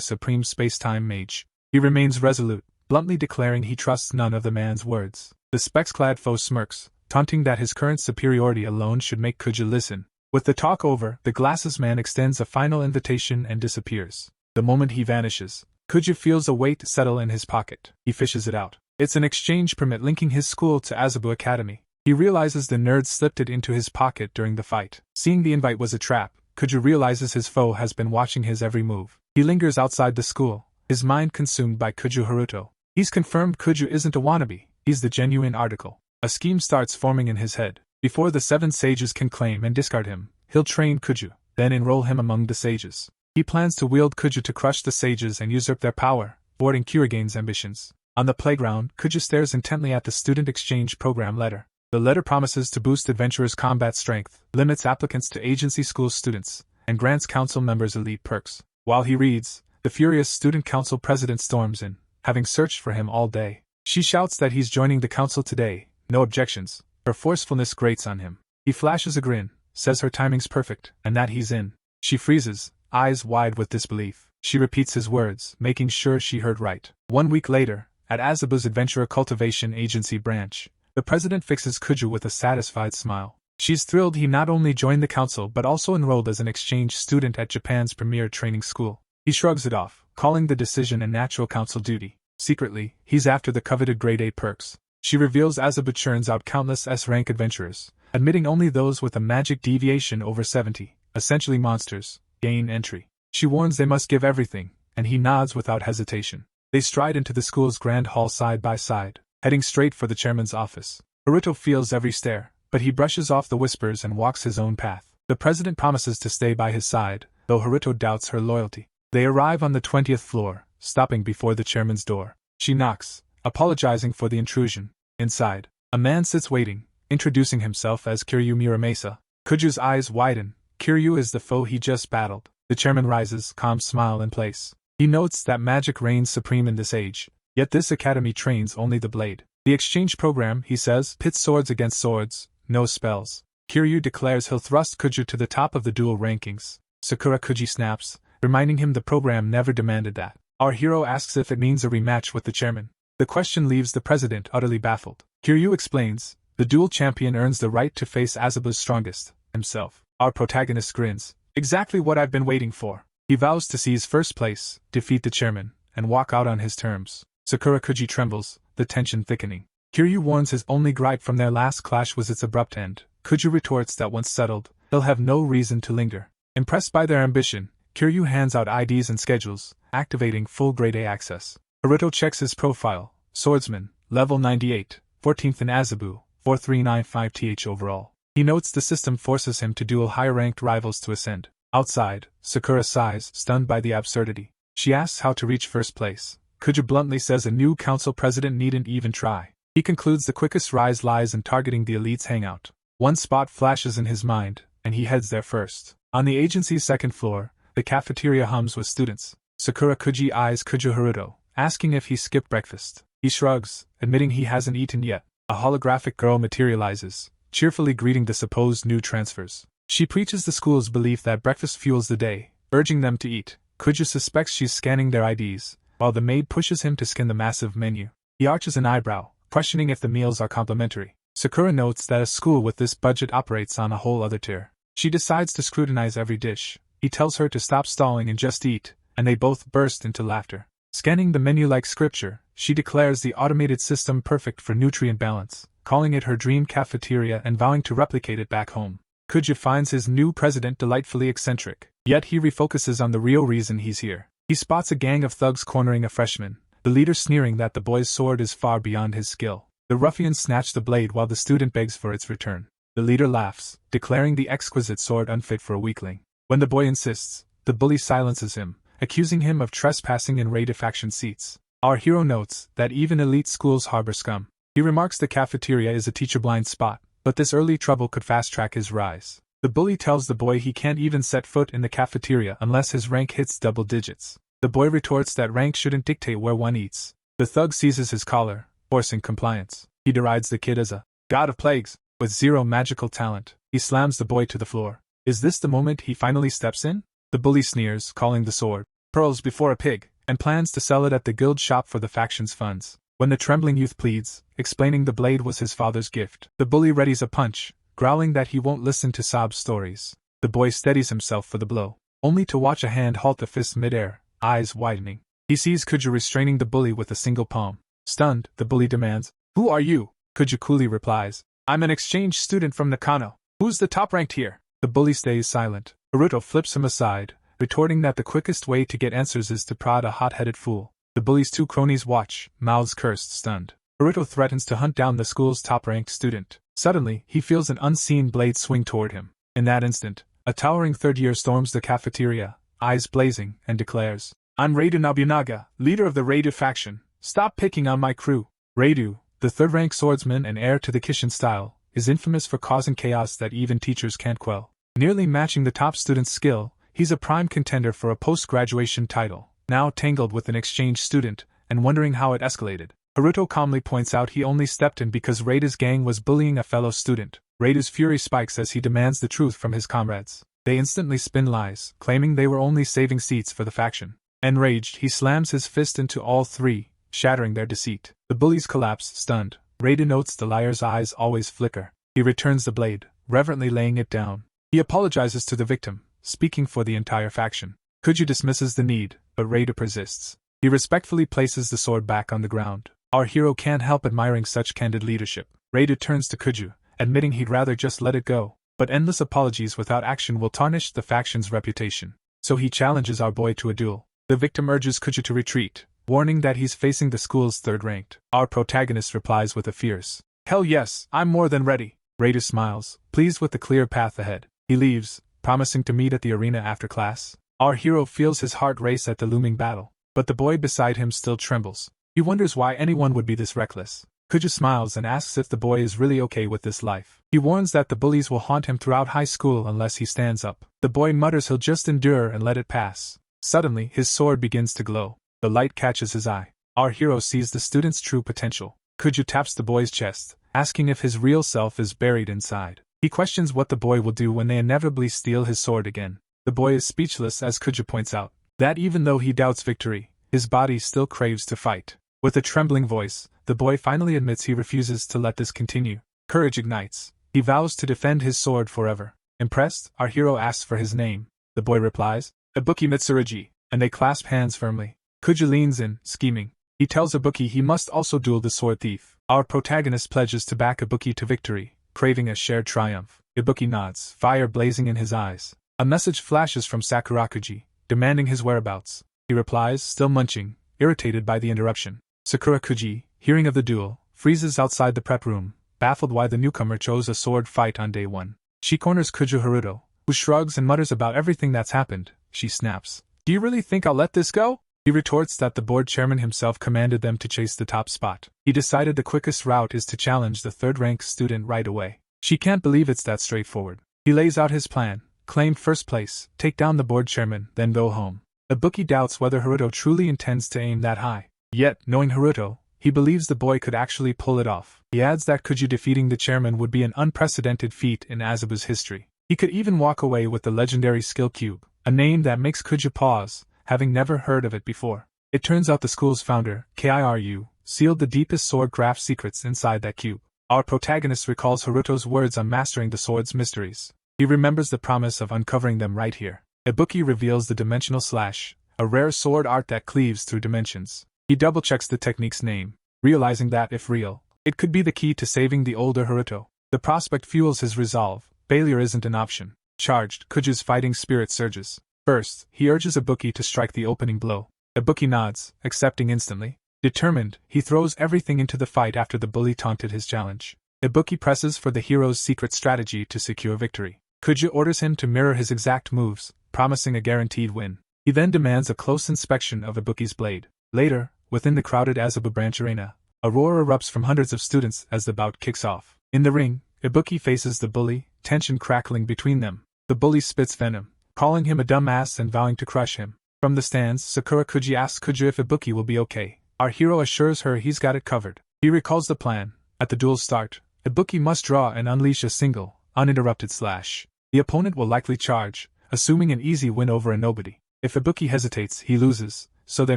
Speaker 1: supreme space-time mage. He remains resolute, bluntly declaring he trusts none of the man's words. The specs-clad foe smirks, taunting that his current superiority alone should make Kuju listen. With the talk over, the glasses man extends a final invitation and disappears. The moment he vanishes, Kuju feels a weight settle in his pocket. He fishes it out. It's an exchange permit linking his school to Azabu Academy. He realizes the nerd slipped it into his pocket during the fight. Seeing the invite was a trap, Kuju realizes his foe has been watching his every move. He lingers outside the school, his mind consumed by Kuju Haruto. He's confirmed Kuju isn't a wannabe, he's the genuine article. A scheme starts forming in his head. Before the 7 sages can claim and discard him, he'll train Kuju, then enroll him among the sages. He plans to wield Kuju to crush the sages and usurp their power, thwarting Kurigane's ambitions. On the playground, Kuju stares intently at the student exchange program letter. The letter promises to boost adventurers' combat strength, limits applicants to agency school students, and grants council members elite perks. While he reads, the furious student council president storms in, having searched for him all day. She shouts that he's joining the council today, no objections. Her forcefulness grates on him. He flashes a grin, says her timing's perfect, and that he's in. She freezes, eyes wide with disbelief. She repeats his words, making sure she heard right. 1 week later, at Azabu's Adventurer Cultivation Agency branch, the president fixes Kuju with a satisfied smile. She's thrilled he not only joined the council but also enrolled as an exchange student at Japan's premier training school. He shrugs it off, calling the decision a natural council duty. Secretly, he's after the coveted grade A perks. She reveals Azabu churns out countless S-rank adventurers, admitting only those with a magic deviation over 70, essentially monsters, gain entry. She warns they must give everything, and he nods without hesitation. They stride into the school's grand hall side by side, heading straight for the chairman's office. Haruto feels every stare, but he brushes off the whispers and walks his own path. The president promises to stay by his side, though Haruto doubts her loyalty. They arrive on the 20th floor, stopping before the chairman's door. She knocks, apologizing for the intrusion. Inside, a man sits waiting, introducing himself as Kiryu Muramasa. Kuju's eyes widen. Kiryu is the foe he just battled. The chairman rises, calm smile in place. He notes that magic reigns supreme in this age, yet this academy trains only the blade. The exchange program, he says, pits swords against swords, no spells. Kiryu declares he'll thrust Kuju to the top of the duel rankings. Sakura Kuji snaps, reminding him the program never demanded that. Our hero asks if it means a rematch with the chairman. The question leaves the president utterly baffled. Kiryu explains, the duel champion earns the right to face Azabu's strongest, himself. Our protagonist grins, exactly what I've been waiting for. He vows to seize first place, defeat the chairman, and walk out on his terms. Sakura Kuji trembles, the tension thickening. Kiryu warns his only gripe from their last clash was its abrupt end. Kuju retorts that once settled, they'll have no reason to linger. Impressed by their ambition, Kiryu hands out IDs and schedules, activating full grade A access. Haruto checks his profile, Swordsman, level 98, 14th in Azabu, 4395th overall. He notes the system forces him to duel higher-ranked rivals to ascend. Outside, Sakura sighs, stunned by the absurdity. She asks how to reach first place. Kuju bluntly says a new council president needn't even try. He concludes the quickest rise lies in targeting the elite's hangout. One spot flashes in his mind, and he heads there first. On the agency's second floor, the cafeteria hums with students. Sakura Kuji eyes Kuju Haruto, asking if he skipped breakfast. He shrugs, admitting he hasn't eaten yet. A holographic girl materializes, cheerfully greeting the supposed new transfers. She preaches the school's belief that breakfast fuels the day, urging them to eat. Kuju suspects she's scanning their IDs, while the maid pushes him to scan the massive menu. He arches an eyebrow, questioning if the meals are complimentary. Sakura notes that a school with this budget operates on a whole other tier. She decides to scrutinize every dish. He tells her to stop stalling and just eat, and they both burst into laughter. Scanning the menu like scripture, she declares the automated system perfect for nutrient balance, calling it her dream cafeteria and vowing to replicate it back home. Kuju finds his new president delightfully eccentric, yet he refocuses on the real reason he's here. He spots a gang of thugs cornering a freshman, the leader sneering that the boy's sword is far beyond his skill. The ruffians snatch the blade while the student begs for its return. The leader laughs, declaring the exquisite sword unfit for a weakling. When the boy insists, the bully silences him, accusing him of trespassing in raid faction seats. Our hero notes that even elite schools harbor scum. He remarks the cafeteria is a teacher-blind spot, but this early trouble could fast-track his rise. The bully tells the boy he can't even set foot in the cafeteria unless his rank hits double digits. The The boy retorts that rank shouldn't dictate where one eats. The thug seizes his collar, forcing compliance. He derides the kid as a god of plagues, with zero magical talent. He slams the boy to the floor. Is this the moment he finally steps in? The bully sneers, calling the sword pearls before a pig, and plans to sell it at the guild shop for the faction's funds. When the trembling youth pleads, explaining the blade was his father's gift, the bully readies a punch, growling that he won't listen to sob stories. The boy steadies himself for the blow, only to watch a hand halt the fist midair, eyes widening. He sees Kuju restraining the bully with a single palm. Stunned, the bully demands, "Who are you?" Kuju coolly replies, "I'm an exchange student from Nakano. Who's the top ranked here?" The bully stays silent. Haruto flips him aside, retorting that the quickest way to get answers is to prod a hot-headed fool. The bully's two cronies watch, mouths cursed, stunned. Haruto threatens to hunt down the school's top-ranked student. Suddenly, he feels an unseen blade swing toward him. In that instant, a towering third year storms the cafeteria, eyes blazing, and declares, "I'm Reidu Nobunaga, leader of the Reidu faction. Stop picking on my crew." Reidu, the third-rank swordsman and heir to the Kishin style, is infamous for causing chaos that even teachers can't quell. Nearly matching the top student's skill, he's a prime contender for a post-graduation title, now tangled with an exchange student, and wondering how it escalated. Haruto calmly points out he only stepped in because Reidu's gang was bullying a fellow student. Reidu's fury spikes as he demands the truth from his comrades. They instantly spin lies, claiming they were only saving seats for the faction. Enraged, he slams his fist into all three, shattering their deceit. The bullies collapse, stunned. Reidu notes the liar's eyes always flicker. He returns the blade, reverently laying it down. He apologizes to the victim, speaking for the entire faction. Kuju dismisses the need, but Reidu persists. He respectfully places the sword back on the ground. Our hero can't help admiring such candid leadership. Reidu turns to Kuju, admitting he'd rather just let it go, but endless apologies without action will tarnish the faction's reputation. So he challenges our boy to a duel. The victim urges Kuju to retreat, warning that he's facing the school's third-ranked. Our protagonist replies with a fierce, "Hell yes, I'm more than ready." Reidu smiles, pleased with the clear path ahead. He leaves, promising to meet at the arena after class. Our hero feels his heart race at the looming battle, but the boy beside him still trembles. He wonders why anyone would be this reckless. Kuju smiles and asks if the boy is really okay with this life. He warns that the bullies will haunt him throughout high school unless he stands up. The boy mutters he'll just endure and let it pass. Suddenly, his sword begins to glow. The light catches his eye. Our hero sees the student's true potential. Kuju taps the boy's chest, asking if his real self is buried inside. He questions what the boy will do when they inevitably steal his sword again. The boy is speechless as Kuju points out that even though he doubts victory, his body still craves to fight. With a trembling voice, the boy finally admits he refuses to let this continue. Courage ignites. He vows to defend his sword forever. Impressed, our hero asks for his name. The boy replies, "Ibuki Mitsurugi," and they clasp hands firmly. Kuju leans in, scheming. He tells Ibuki he must also duel the sword thief. Our protagonist pledges to back Ibuki to victory, craving a shared triumph. Ibuki nods, fire blazing in his eyes. A message flashes from Sakurakuji, demanding his whereabouts. He replies, still munching, irritated by the interruption. Sakurakuji, hearing of the duel, freezes outside the prep room, baffled why the newcomer chose a sword fight on day one. She corners Kuju Haruto, who shrugs and mutters about everything that's happened. She snaps, "Do you really think I'll let this go?" He retorts that the board chairman himself commanded them to chase the top spot. He decided the quickest route is to challenge the third-ranked student right away. She can't believe it's that straightforward. He lays out his plan, claim first place, take down the board chairman, then go home. Ibuki doubts whether Haruto truly intends to aim that high. Yet, knowing Haruto, he believes the boy could actually pull it off. He adds that Kuju defeating the chairman would be an unprecedented feat in Azabu's history. He could even walk away with the legendary skill cube, a name that makes Kuju pause, having never heard of it before. It turns out the school's founder, Kiru, sealed the deepest sword craft secrets inside that cube. Our protagonist recalls Haruto's words on mastering the sword's mysteries. He remembers the promise of uncovering them right here. Ibuki reveals the dimensional slash, a rare sword art that cleaves through dimensions. He double-checks the technique's name, realizing that, if real, it could be the key to saving the older Haruto. The prospect fuels his resolve. Failure isn't an option. Charged, Kuju's fighting spirit surges. First, he urges Ibuki to strike the opening blow. Ibuki nods, accepting instantly. Determined, he throws everything into the fight after the bully taunted his challenge. Ibuki presses for the hero's secret strategy to secure victory. Kuju orders him to mirror his exact moves, promising a guaranteed win. He then demands a close inspection of Ibuki's blade. Later, within the crowded Azabu branch arena, a roar erupts from hundreds of students as the bout kicks off. In the ring, Ibuki faces the bully, tension crackling between them. The bully spits venom, calling him a dumbass and vowing to crush him. From the stands, Sakura Kuji asks Kuju if Ibuki will be okay. Our hero assures her he's got it covered. He recalls the plan. At the duel's start, Ibuki must draw and unleash a single, uninterrupted slash. The opponent will likely charge, assuming an easy win over a nobody. If Ibuki hesitates, he loses, so they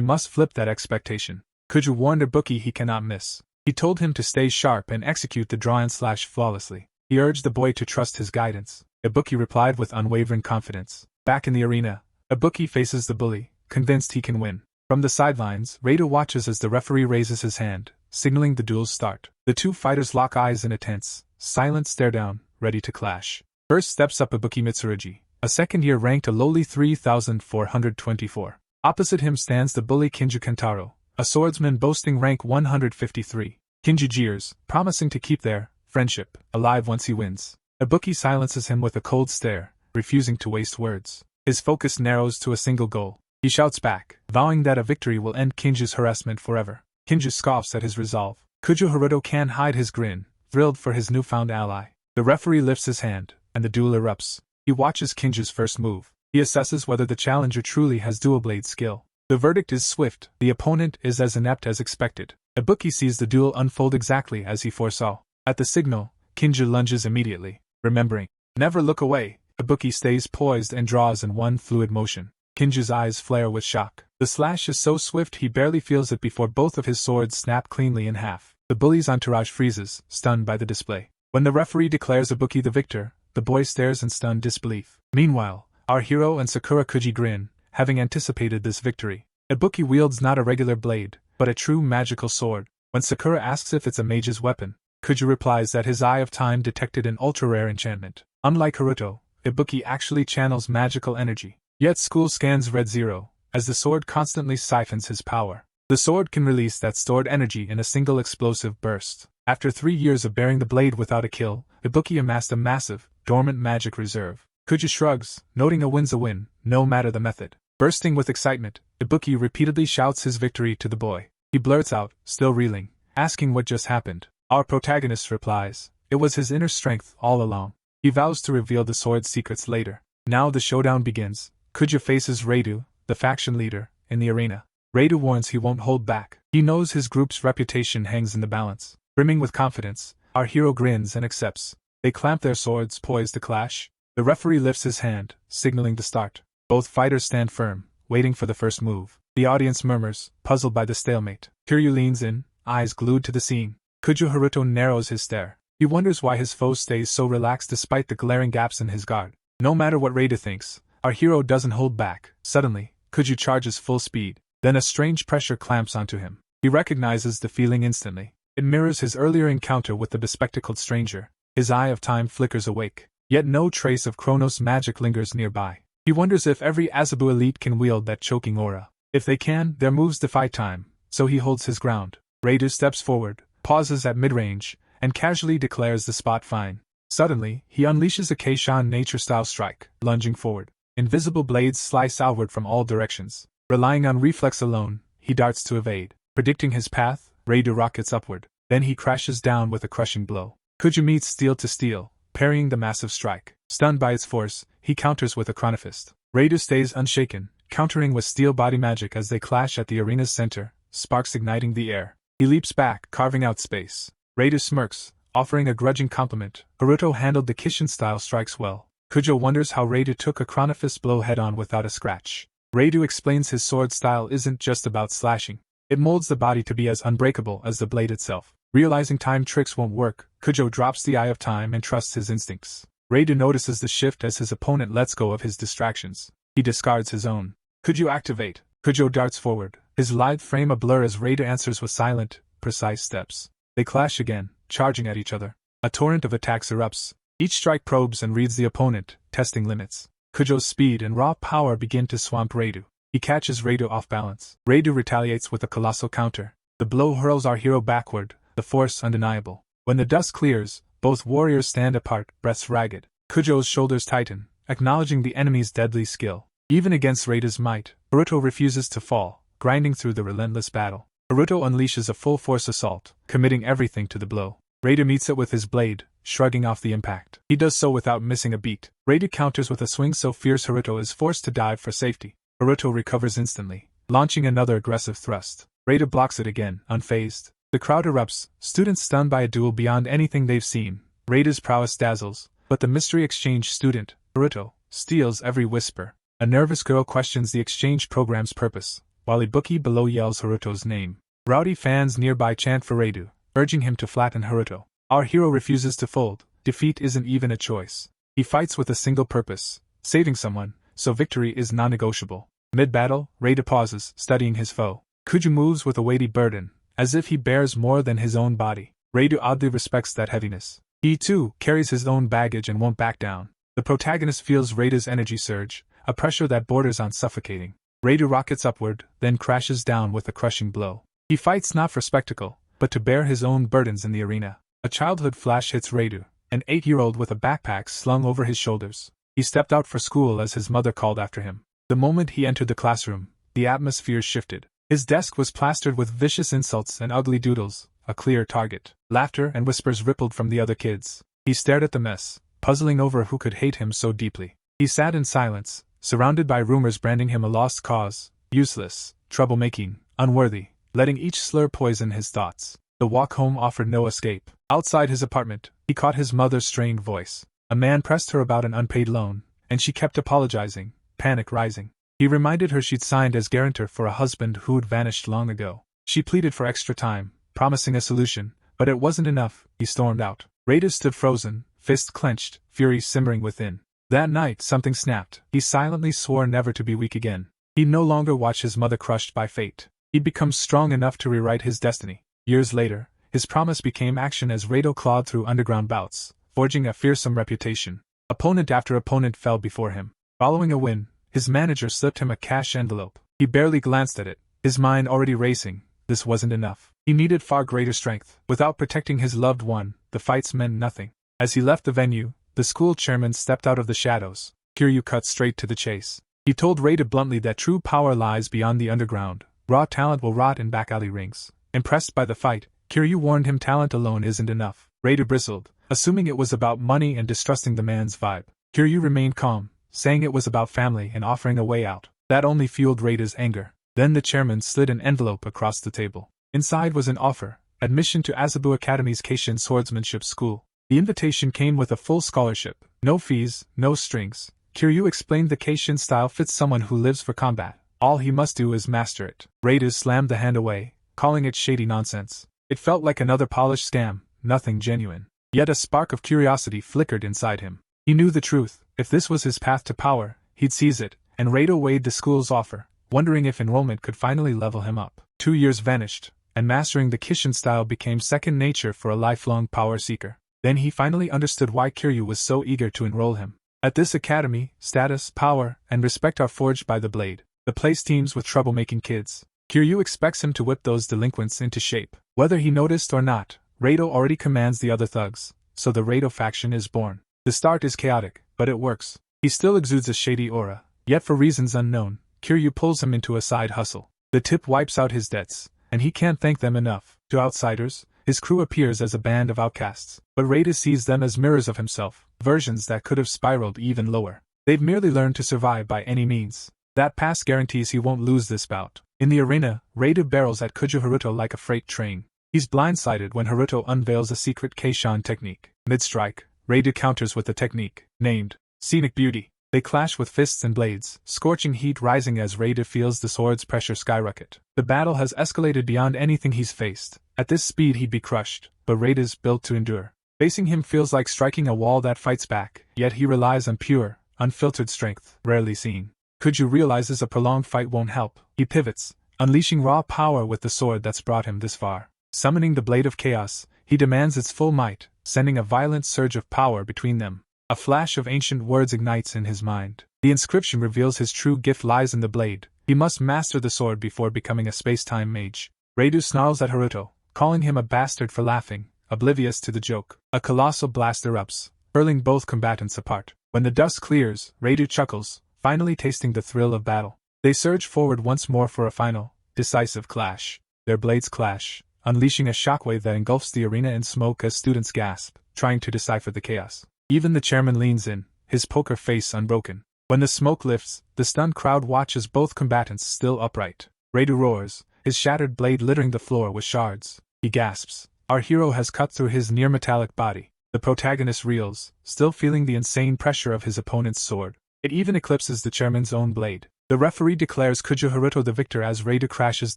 Speaker 1: must flip that expectation. Kuju warned Ibuki he cannot miss. He told him to stay sharp and execute the draw and slash flawlessly. He urged the boy to trust his guidance. Ibuki replied with unwavering confidence. Back in the arena, Ibuki faces the bully, convinced he can win. From the sidelines, Raido watches as the referee raises his hand, signaling the duel's start. The two fighters lock eyes in a tense, silent stare-down, ready to clash. First steps up Ibuki Mitsurugi, a second-year ranked a lowly 3,424. Opposite him stands the bully Kinju Kentaro, a swordsman boasting rank 153. Kinju jeers, promising to keep their friendship alive once he wins. Ibuki silences him with a cold stare, refusing to waste words. His focus narrows to a single goal. He shouts back, vowing that a victory will end Kinju's harassment forever. Kinju scoffs at his resolve. Kuju Haruto can't hide his grin, thrilled for his newfound ally. The referee lifts his hand, and the duel erupts. He watches Kinju's first move. He assesses whether the challenger truly has dual blade skill. The verdict is swift. The opponent is as inept as expected. Ibuki sees the duel unfold exactly as he foresaw. At the signal, Kinju lunges immediately. Remembering, never look away, Ibuki stays poised and draws in one fluid motion. Kinju's eyes flare with shock. The slash is so swift he barely feels it before both of his swords snap cleanly in half. The bully's entourage freezes, stunned by the display. When the referee declares Ibuki the victor, the boy stares in stunned disbelief. Meanwhile, our hero and Sakura Kuji grin, having anticipated this victory. Ibuki wields not a regular blade, but a true magical sword. When Sakura asks if it's a mage's weapon, Kuju replies that his Eye of Time detected an ultra-rare enchantment. Unlike Haruto, Ibuki actually channels magical energy. Yet school scans Red Zero, as the sword constantly siphons his power. The sword can release that stored energy in a single explosive burst. After 3 years of bearing the blade without a kill, Ibuki amassed a massive, dormant magic reserve. Kuju shrugs, noting a win's a win, no matter the method. Bursting with excitement, Ibuki repeatedly shouts his victory to the boy. He blurts out, still reeling, asking what just happened. Our protagonist replies, it was his inner strength all along. He vows to reveal the sword's secrets later. Now the showdown begins. Kuju faces Raidu, the faction leader, in the arena. Raidu warns he won't hold back. He knows his group's reputation hangs in the balance. Brimming with confidence, our hero grins and accepts. They clamp their swords poised to clash. The referee lifts his hand, signaling the start. Both fighters stand firm, waiting for the first move. The audience murmurs, puzzled by the stalemate. Kiryu leans in, eyes glued to the scene. Kuju Haruto narrows his stare. He wonders why his foe stays so relaxed despite the glaring gaps in his guard. No matter what Raidu thinks, our hero doesn't hold back. Suddenly, Kuju charges full speed. Then a strange pressure clamps onto him. He recognizes the feeling instantly. It mirrors his earlier encounter with the bespectacled stranger. His Eye of Time flickers awake. Yet no trace of Chronos magic lingers nearby. He wonders if every Azabu elite can wield that choking aura. If they can, their moves defy time, so he holds his ground. Raidu steps forward, pauses at mid-range, and casually declares the spot fine. Suddenly, he unleashes a Keishan nature-style strike, lunging forward. Invisible blades slice outward from all directions. Relying on reflex alone, he darts to evade. Predicting his path, Raidu rockets upward. Then he crashes down with a crushing blow. Kuju meets steel to steel, parrying the massive strike. Stunned by its force, he counters with a chronofist. Raidu stays unshaken, countering with steel body magic as they clash at the arena's center, sparks igniting the air. He leaps back, carving out space. Raidu smirks, offering a grudging compliment. Haruto handled the Kishin-style strikes well. Kujo wonders how Raidu took a chronofist blow head-on without a scratch. Raidu explains his sword style isn't just about slashing. It molds the body to be as unbreakable as the blade itself. Realizing time tricks won't work, Kujo drops the Eye of Time and trusts his instincts. Raidu notices the shift as his opponent lets go of his distractions. He discards his own. Kujo activate. Kujo darts forward, his lithe frame a blur as Raidu answers with silent, precise steps. They clash again, charging at each other. A torrent of attacks erupts. Each strike probes and reads the opponent, testing limits. Kujo's speed and raw power begin to swamp Raidu. He catches Raidu off balance. Raidu retaliates with a colossal counter. The blow hurls our hero backward, the force undeniable. When the dust clears, both warriors stand apart, breaths ragged. Kujo's shoulders tighten, acknowledging the enemy's deadly skill. Even against Raidu's might, Haruto refuses to fall, grinding through the relentless battle. Haruto unleashes a full-force assault, committing everything to the blow. Raidu meets it with his blade, shrugging off the impact. He does so without missing a beat. Raidu counters with a swing so fierce Haruto is forced to dive for safety. Haruto recovers instantly, launching another aggressive thrust. Rena blocks it again, unfazed. The crowd erupts, students stunned by a duel beyond anything they've seen. Rena's prowess dazzles, but the mystery exchange student, Haruto, steals every whisper. A nervous girl questions the exchange program's purpose, while a bookie below yells Haruto's name. Rowdy fans nearby chant for Rena, urging him to flatten Haruto. Our hero refuses to fold. Defeat isn't even a choice. He fights with a single purpose, saving someone, so victory is non-negotiable. Mid-battle, Rena pauses, studying his foe. Kuju moves with a weighty burden, as if he bears more than his own body. Rena oddly respects that heaviness. He, too, carries his own baggage and won't back down. The protagonist feels Rena's energy surge, a pressure that borders on suffocating. Rena rockets upward, then crashes down with a crushing blow. He fights not for spectacle, but to bear his own burdens in the arena. A childhood flash hits Rena, an 8-year-old with a backpack slung over his shoulders. He stepped out for school as his mother called after him. The moment he entered the classroom, the atmosphere shifted. His desk was plastered with vicious insults and ugly doodles, a clear target. Laughter and whispers rippled from the other kids. He stared at the mess, puzzling over who could hate him so deeply. He sat in silence, surrounded by rumors branding him a lost cause, useless, troublemaking, unworthy, letting each slur poison his thoughts. The walk home offered no escape. Outside his apartment, he caught his mother's strained voice. A man pressed her about an unpaid loan, and she kept apologizing, panic rising. He reminded her she'd signed as guarantor for a husband who'd vanished long ago. She pleaded for extra time, promising a solution, but it wasn't enough. He stormed out. Rena stood frozen, fist clenched, fury simmering within. That night something snapped. He silently swore never to be weak again. He'd no longer watch his mother crushed by fate. He'd become strong enough to rewrite his destiny. Years later, his promise became action as Rena clawed through underground bouts, forging a fearsome reputation. Opponent after opponent fell before him. Following a win, his manager slipped him a cash envelope. He barely glanced at it, his mind already racing. This wasn't enough. He needed far greater strength. Without protecting his loved one, the fights meant nothing. As he left the venue, the school chairman stepped out of the shadows. Kiryu cut straight to the chase. He told Rena bluntly that true power lies beyond the underground. Raw talent will rot in back alley rings. Impressed by the fight, Kiryu warned him talent alone isn't enough. Rena bristled, assuming it was about money and distrusting the man's vibe. Kiryu remained calm, saying it was about family and offering a way out. That only fueled Rena's anger. Then the chairman slid an envelope across the table. Inside was an offer, admission to Azabu Academy's Keishin swordsmanship school. The invitation came with a full scholarship, no fees, no strings. Kiryu explained the Keishin style fits someone who lives for combat. All he must do is master it. Rena slammed the hand away, calling it shady nonsense. It felt like another polished scam, nothing genuine. Yet a spark of curiosity flickered inside him. He knew the truth. If this was his path to power, he'd seize it, and Rena weighed the school's offer, wondering if enrollment could finally level him up. 2 years vanished, and mastering the Kishin style became second nature for a lifelong power seeker. Then he finally understood why Kiryu was so eager to enroll him. At this academy, status, power, and respect are forged by the blade. The place teams with troublemaking kids. Kiryu expects him to whip those delinquents into shape. Whether he noticed or not, Rena already commands the other thugs, so the Rena faction is born. The start is chaotic, but it works. He still exudes a shady aura, yet for reasons unknown, Kiryu pulls him into a side hustle. The tip wipes out his debts, and he can't thank them enough. To outsiders, his crew appears as a band of outcasts, but Rena sees them as mirrors of himself, versions that could have spiraled even lower. They've merely learned to survive by any means. That pass guarantees he won't lose this bout. In the arena, Rena barrels at Kuju Haruto like a freight train. He's blindsided when Haruto unveils a secret Keishan technique. Mid-strike, Rena counters with a technique, named Scenic Beauty. They clash with fists and blades, scorching heat rising as Rena feels the sword's pressure skyrocket. The battle has escalated beyond anything he's faced. At this speed he'd be crushed, but Rena's built to endure. Facing him feels like striking a wall that fights back, yet he relies on pure, unfiltered strength, rarely seen. Kuju realizes a prolonged fight won't help. He pivots, unleashing raw power with the sword that's brought him this far. Summoning the Blade of Chaos, he demands its full might, sending a violent surge of power between them. A flash of ancient words ignites in his mind. The inscription reveals his true gift lies in the blade. He must master the sword before becoming a space-time mage. Rena snarls at Haruto, calling him a bastard for laughing, oblivious to the joke. A colossal blast erupts, hurling both combatants apart. When the dust clears, Rena chuckles, finally tasting the thrill of battle. They surge forward once more for a final, decisive clash. Their blades clash, unleashing a shockwave that engulfs the arena in smoke as students gasp, trying to decipher the chaos. Even the chairman leans in, his poker face unbroken. When the smoke lifts, the stunned crowd watches both combatants still upright. Radu roars, his shattered blade littering the floor with shards. He gasps. Our hero has cut through his near-metallic body. The protagonist reels, still feeling the insane pressure of his opponent's sword. It even eclipses the chairman's own blade. The referee declares Kujo Haruto the victor as Radu crashes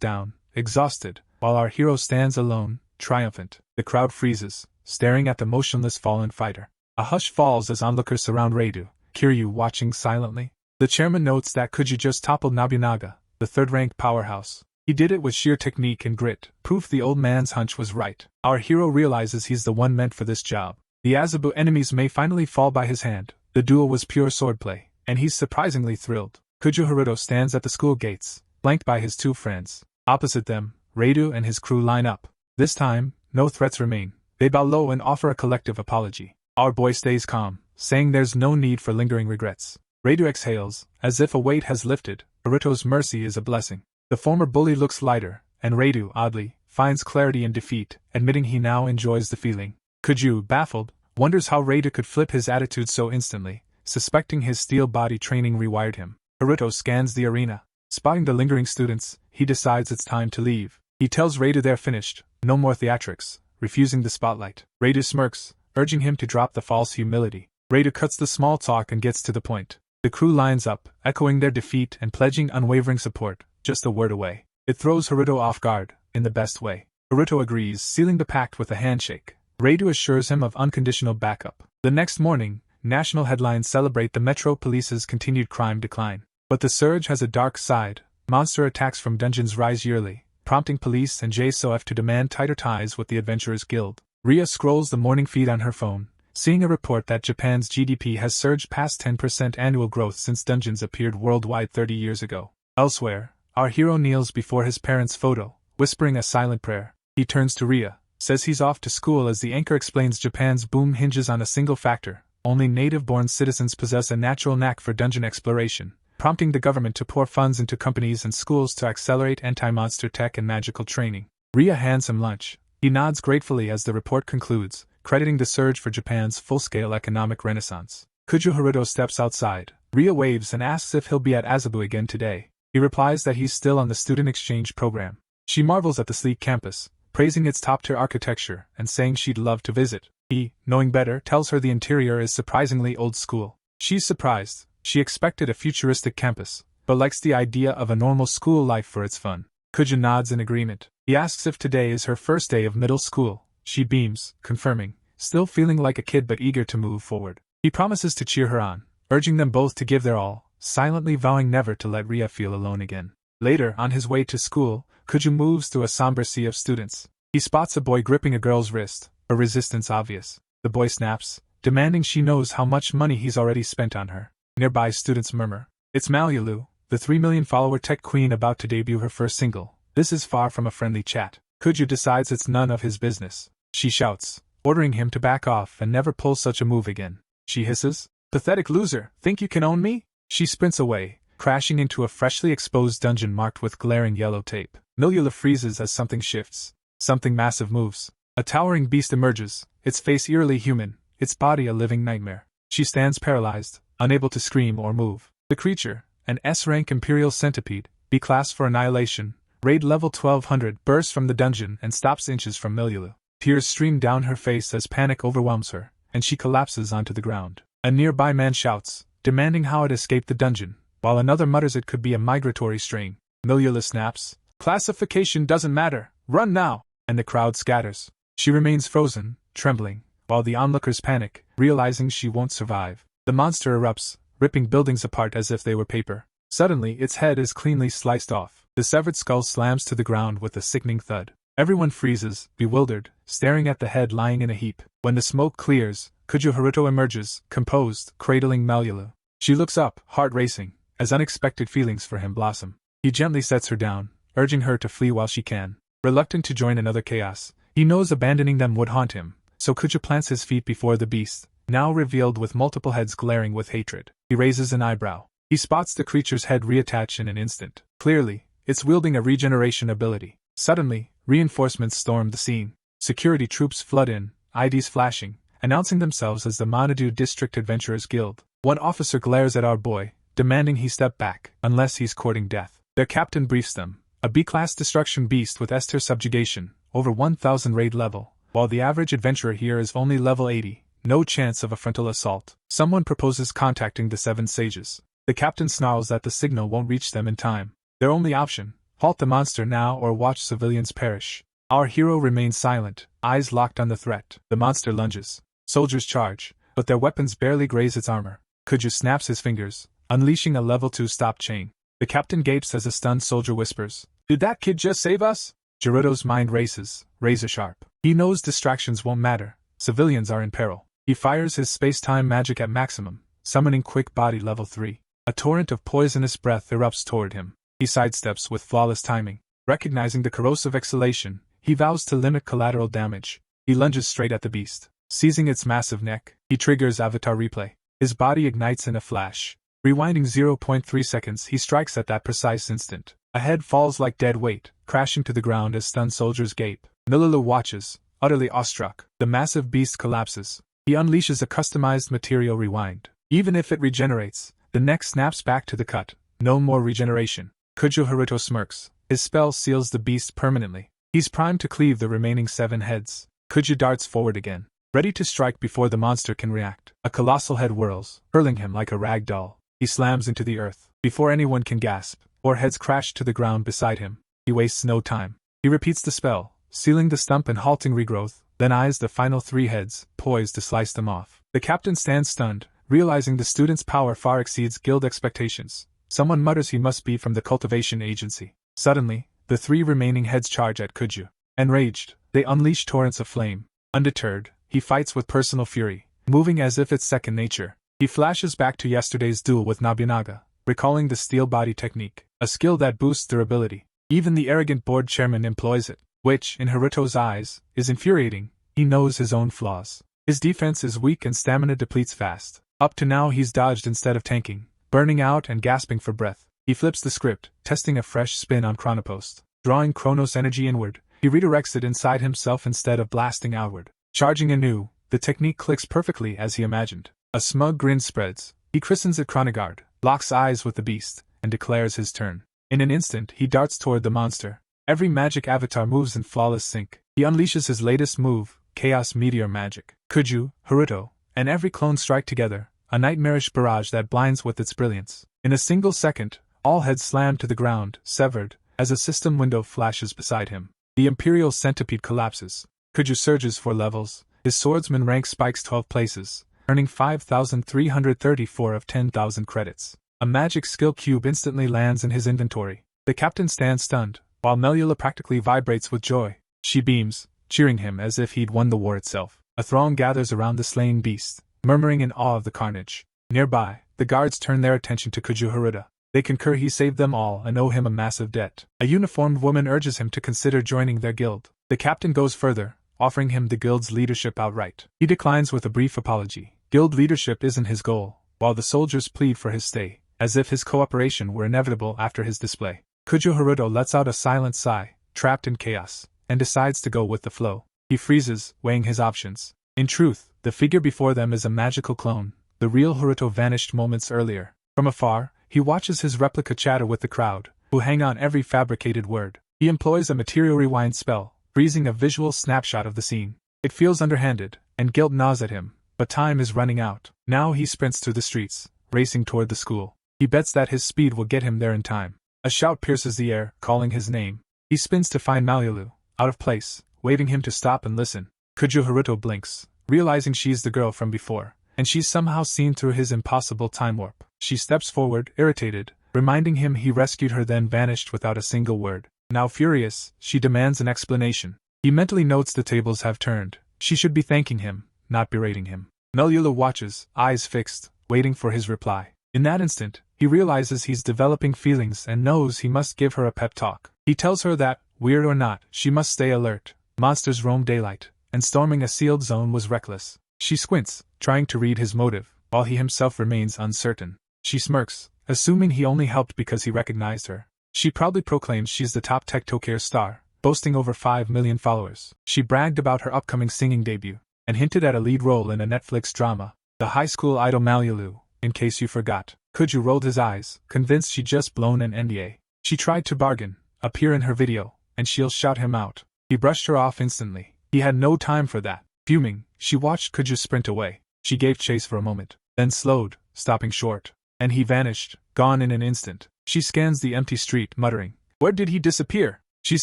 Speaker 1: down, exhausted, while our hero stands alone, triumphant. The crowd freezes, staring at the motionless fallen fighter. A hush falls as onlookers surround Radu, Kiryu watching silently. The chairman notes that Kujo just toppled Nobunaga, the third-ranked powerhouse. He did it with sheer technique and grit, proof the old man's hunch was right. Our hero realizes he's the one meant for this job. The Azabu enemies may finally fall by his hand. The duel was pure swordplay, and he's surprisingly thrilled. Kujo Haruto stands at the school gates, flanked by his two friends. Opposite them, Radu and his crew line up. This time, no threats remain. They bow low and offer a collective apology. Our boy stays calm, saying there's no need for lingering regrets. Radu exhales, as if a weight has lifted. Haruto's mercy is a blessing. The former bully looks lighter, and Radu, oddly, finds clarity in defeat, admitting he now enjoys the feeling. Kujo, baffled, wonders how Radu could flip his attitude so instantly, suspecting his steel body training rewired him. Haruto scans the arena. Spotting the lingering students, he decides it's time to leave. He tells Radu they're finished, no more theatrics, refusing the spotlight. Radu smirks, urging him to drop the false humility. Radu cuts the small talk and gets to the point. The crew lines up, echoing their defeat and pledging unwavering support, just a word away. It throws Haruto off guard, in the best way. Haruto agrees, sealing the pact with a handshake. Radu assures him of unconditional backup. The next morning, national headlines celebrate the Metro Police's continued crime decline. But the surge has a dark side. Monster attacks from dungeons rise yearly, prompting police and JSOF to demand tighter ties with the Adventurers Guild. Ria scrolls the morning feed on her phone, seeing a report that Japan's GDP has surged past 10% annual growth since dungeons appeared worldwide 30 years ago. Elsewhere, our hero kneels before his parents' photo, whispering a silent prayer. He turns to Ria, says he's off to school as the anchor explains Japan's boom hinges on a single factor: only native-born citizens possess a natural knack for dungeon exploration, prompting the government to pour funds into companies and schools to accelerate anti-monster tech and magical training. Ria hands him lunch. He nods gratefully as the report concludes, crediting the surge for Japan's full-scale economic renaissance. Kujo Haruto steps outside. Ria waves and asks if he'll be at Azabu again today. He replies that he's still on the student exchange program. She marvels at the sleek campus, praising its top-tier architecture and saying she'd love to visit. He, knowing better, tells her the interior is surprisingly old school. She's surprised. She expected a futuristic campus, but likes the idea of a normal school life for its fun. Kujo nods in agreement. He asks if today is her first day of middle school. She beams, confirming, still feeling like a kid but eager to move forward. He promises to cheer her on, urging them both to give their all, silently vowing never to let Ria feel alone again. Later, on his way to school, Kujo moves through a somber sea of students. He spots a boy gripping a girl's wrist, her resistance obvious. The boy snaps, demanding she knows how much money he's already spent on her. Nearby students murmur, "It's Malyulu, the 3 million follower tech queen about to debut her first single." This is far from a friendly chat. Kujo decides it's none of his business. She shouts, ordering him to back off and never pull such a move again. She hisses, "Pathetic loser, think you can own me?" She sprints away, crashing into a freshly exposed dungeon marked with glaring yellow tape. Malyulu freezes as something shifts. Something massive moves. A towering beast emerges, its face eerily human, its body a living nightmare. She stands paralyzed, unable to scream or move. The creature, an S-rank Imperial Centipede, B-class for annihilation, raid level 1200, bursts from the dungeon and stops inches from Malyulu. Tears stream down her face as panic overwhelms her, and she collapses onto the ground. A nearby man shouts, demanding how it escaped the dungeon, while another mutters it could be a migratory strain. Malyulu snaps, "Classification doesn't matter, run now!" And the crowd scatters. She remains frozen, trembling, while the onlookers panic, realizing she won't survive. The monster erupts, ripping buildings apart as if they were paper. Suddenly, its head is cleanly sliced off. The severed skull slams to the ground with a sickening thud. Everyone freezes, bewildered, staring at the head lying in a heap. When the smoke clears, Kujo Haruto emerges, composed, cradling Malyulu. She looks up, heart racing, as unexpected feelings for him blossom. He gently sets her down, urging her to flee while she can. Reluctant to join another chaos, he knows abandoning them would haunt him, so Kujo plants his feet before the beast, now revealed with multiple heads glaring with hatred. He raises an eyebrow. He spots the creature's head reattach in an instant. Clearly, it's wielding a regeneration ability. Suddenly, reinforcements storm the scene. Security troops flood in, IDs flashing, announcing themselves as the Manadu District Adventurers Guild. One officer glares at our boy, demanding he step back, unless he's courting death. Their captain briefs them, a B-class destruction beast with S-tier subjugation, over 1000 raid level, while the average adventurer here is only level 80, no chance of a frontal assault. Someone proposes contacting the 7 sages. The captain snarls that the signal won't reach them in time. Their only option: halt the monster now or watch civilians perish. Our hero remains silent, eyes locked on the threat. The monster lunges. Soldiers charge, but their weapons barely graze its armor. Kuju snaps his fingers, unleashing a level 2 stop chain. The captain gapes as a stunned soldier whispers, "Did that kid just save us?" Gerudo's mind races, razor sharp. He knows distractions won't matter. Civilians are in peril. He fires his space-time magic at maximum, summoning quick body level 3. A torrent of poisonous breath erupts toward him. He sidesteps with flawless timing. Recognizing the corrosive exhalation, he vows to limit collateral damage. He lunges straight at the beast. Seizing its massive neck, he triggers Avatar Replay. His body ignites in a flash. Rewinding 0.3 seconds, he strikes at that precise instant. A head falls like dead weight, crashing to the ground as stunned soldiers gape. Nilulu watches, utterly awestruck. The massive beast collapses. He unleashes a customized material rewind. Even if it regenerates, the neck snaps back to the cut. No more regeneration. Kujo Haruto smirks. His spell seals the beast permanently. He's primed to cleave the remaining 7 heads. Kujo darts forward again, ready to strike before the monster can react. A colossal head whirls, hurling him like a rag doll. He slams into the earth. Before anyone can gasp, or heads crash to the ground beside him, he wastes no time. He repeats the spell, sealing the stump and halting regrowth, then eyes the final 3 heads, poised to slice them off. The captain stands stunned, realizing the student's power far exceeds guild expectations. Someone mutters he must be from the cultivation agency. Suddenly, the 3 remaining heads charge at Kuju. Enraged, they unleash torrents of flame. Undeterred, he fights with personal fury, moving as if it's second nature. He flashes back to yesterday's duel with Nobunaga, recalling the steel body technique, a skill that boosts durability. Even the arrogant board chairman employs it, which, in Haruto's eyes, is infuriating. He knows his own flaws. His defense is weak and stamina depletes fast. Up to now he's dodged instead of tanking, burning out and gasping for breath. He flips the script, testing a fresh spin on Chronopost. Drawing Chronos energy inward, he redirects it inside himself instead of blasting outward. Charging anew, the technique clicks perfectly as he imagined. A smug grin spreads. He christens it Chronogard, locks eyes with the beast, and declares his turn. In an instant he darts toward the monster. Every magic avatar moves in flawless sync. He unleashes his latest move, Chaos Meteor Magic. Kuju, Haruto, and every clone strike together, a nightmarish barrage that blinds with its brilliance. In a single second, all heads slam to the ground, severed, as a system window flashes beside him. The Imperial Centipede collapses. Kuju surges 4 levels, his swordsman rank spikes 12 places, earning 5,334 of 10,000 credits. A magic skill cube instantly lands in his inventory. The captain stands stunned, while Melula practically vibrates with joy. She beams, cheering him as if he'd won the war itself. A throng gathers around the slain beast, murmuring in awe of the carnage. Nearby, the guards turn their attention to Kuju Haruta. They concur he saved them all and owe him a massive debt. A uniformed woman urges him to consider joining their guild. The captain goes further, offering him the guild's leadership outright. He declines with a brief apology. Guild leadership isn't his goal, while the soldiers plead for his stay, as if his cooperation were inevitable after his display. Kuju Haruto lets out a silent sigh, trapped in chaos, and decides to go with the flow. He freezes, weighing his options. In truth, the figure before them is a magical clone. The real Haruto vanished moments earlier. From afar, he watches his replica chatter with the crowd, who hang on every fabricated word. He employs a material rewind spell, freezing a visual snapshot of the scene. It feels underhanded, and guilt gnaws at him, but time is running out. Now he sprints through the streets, racing toward the school. He bets that his speed will get him there in time. A shout pierces the air, calling his name. He spins to find Malulu, out of place, waving him to stop and listen. Kuju Haruto blinks, realizing she's the girl from before, and she's somehow seen through his impossible time warp. She steps forward, irritated, reminding him he rescued her then vanished without a single word. Now furious, she demands an explanation. He mentally notes the tables have turned. She should be thanking him, not berating him. Melula watches, eyes fixed, waiting for his reply. In that instant, he realizes he's developing feelings and knows he must give her a pep talk. He tells her that, weird or not, she must stay alert. Monsters roam daylight, and storming a sealed zone was reckless. She squints, trying to read his motive, while he himself remains uncertain. She smirks, assuming he only helped because he recognized her. She proudly proclaims she's the top TikToker star, boasting over 5 million followers. She bragged about her upcoming singing debut, and hinted at a lead role in a Netflix drama, The High School Idol Malulu, in case you forgot. Kuju rolled his eyes, convinced she'd just blown an NDA. She tried to bargain, appear in her video, and she'll shout him out. He brushed her off instantly. He had no time for that. Fuming, she watched Kuju sprint away. She gave chase for a moment, then slowed, stopping short. And he vanished, gone in an instant. She scans the empty street, muttering, "Where did he disappear?" She's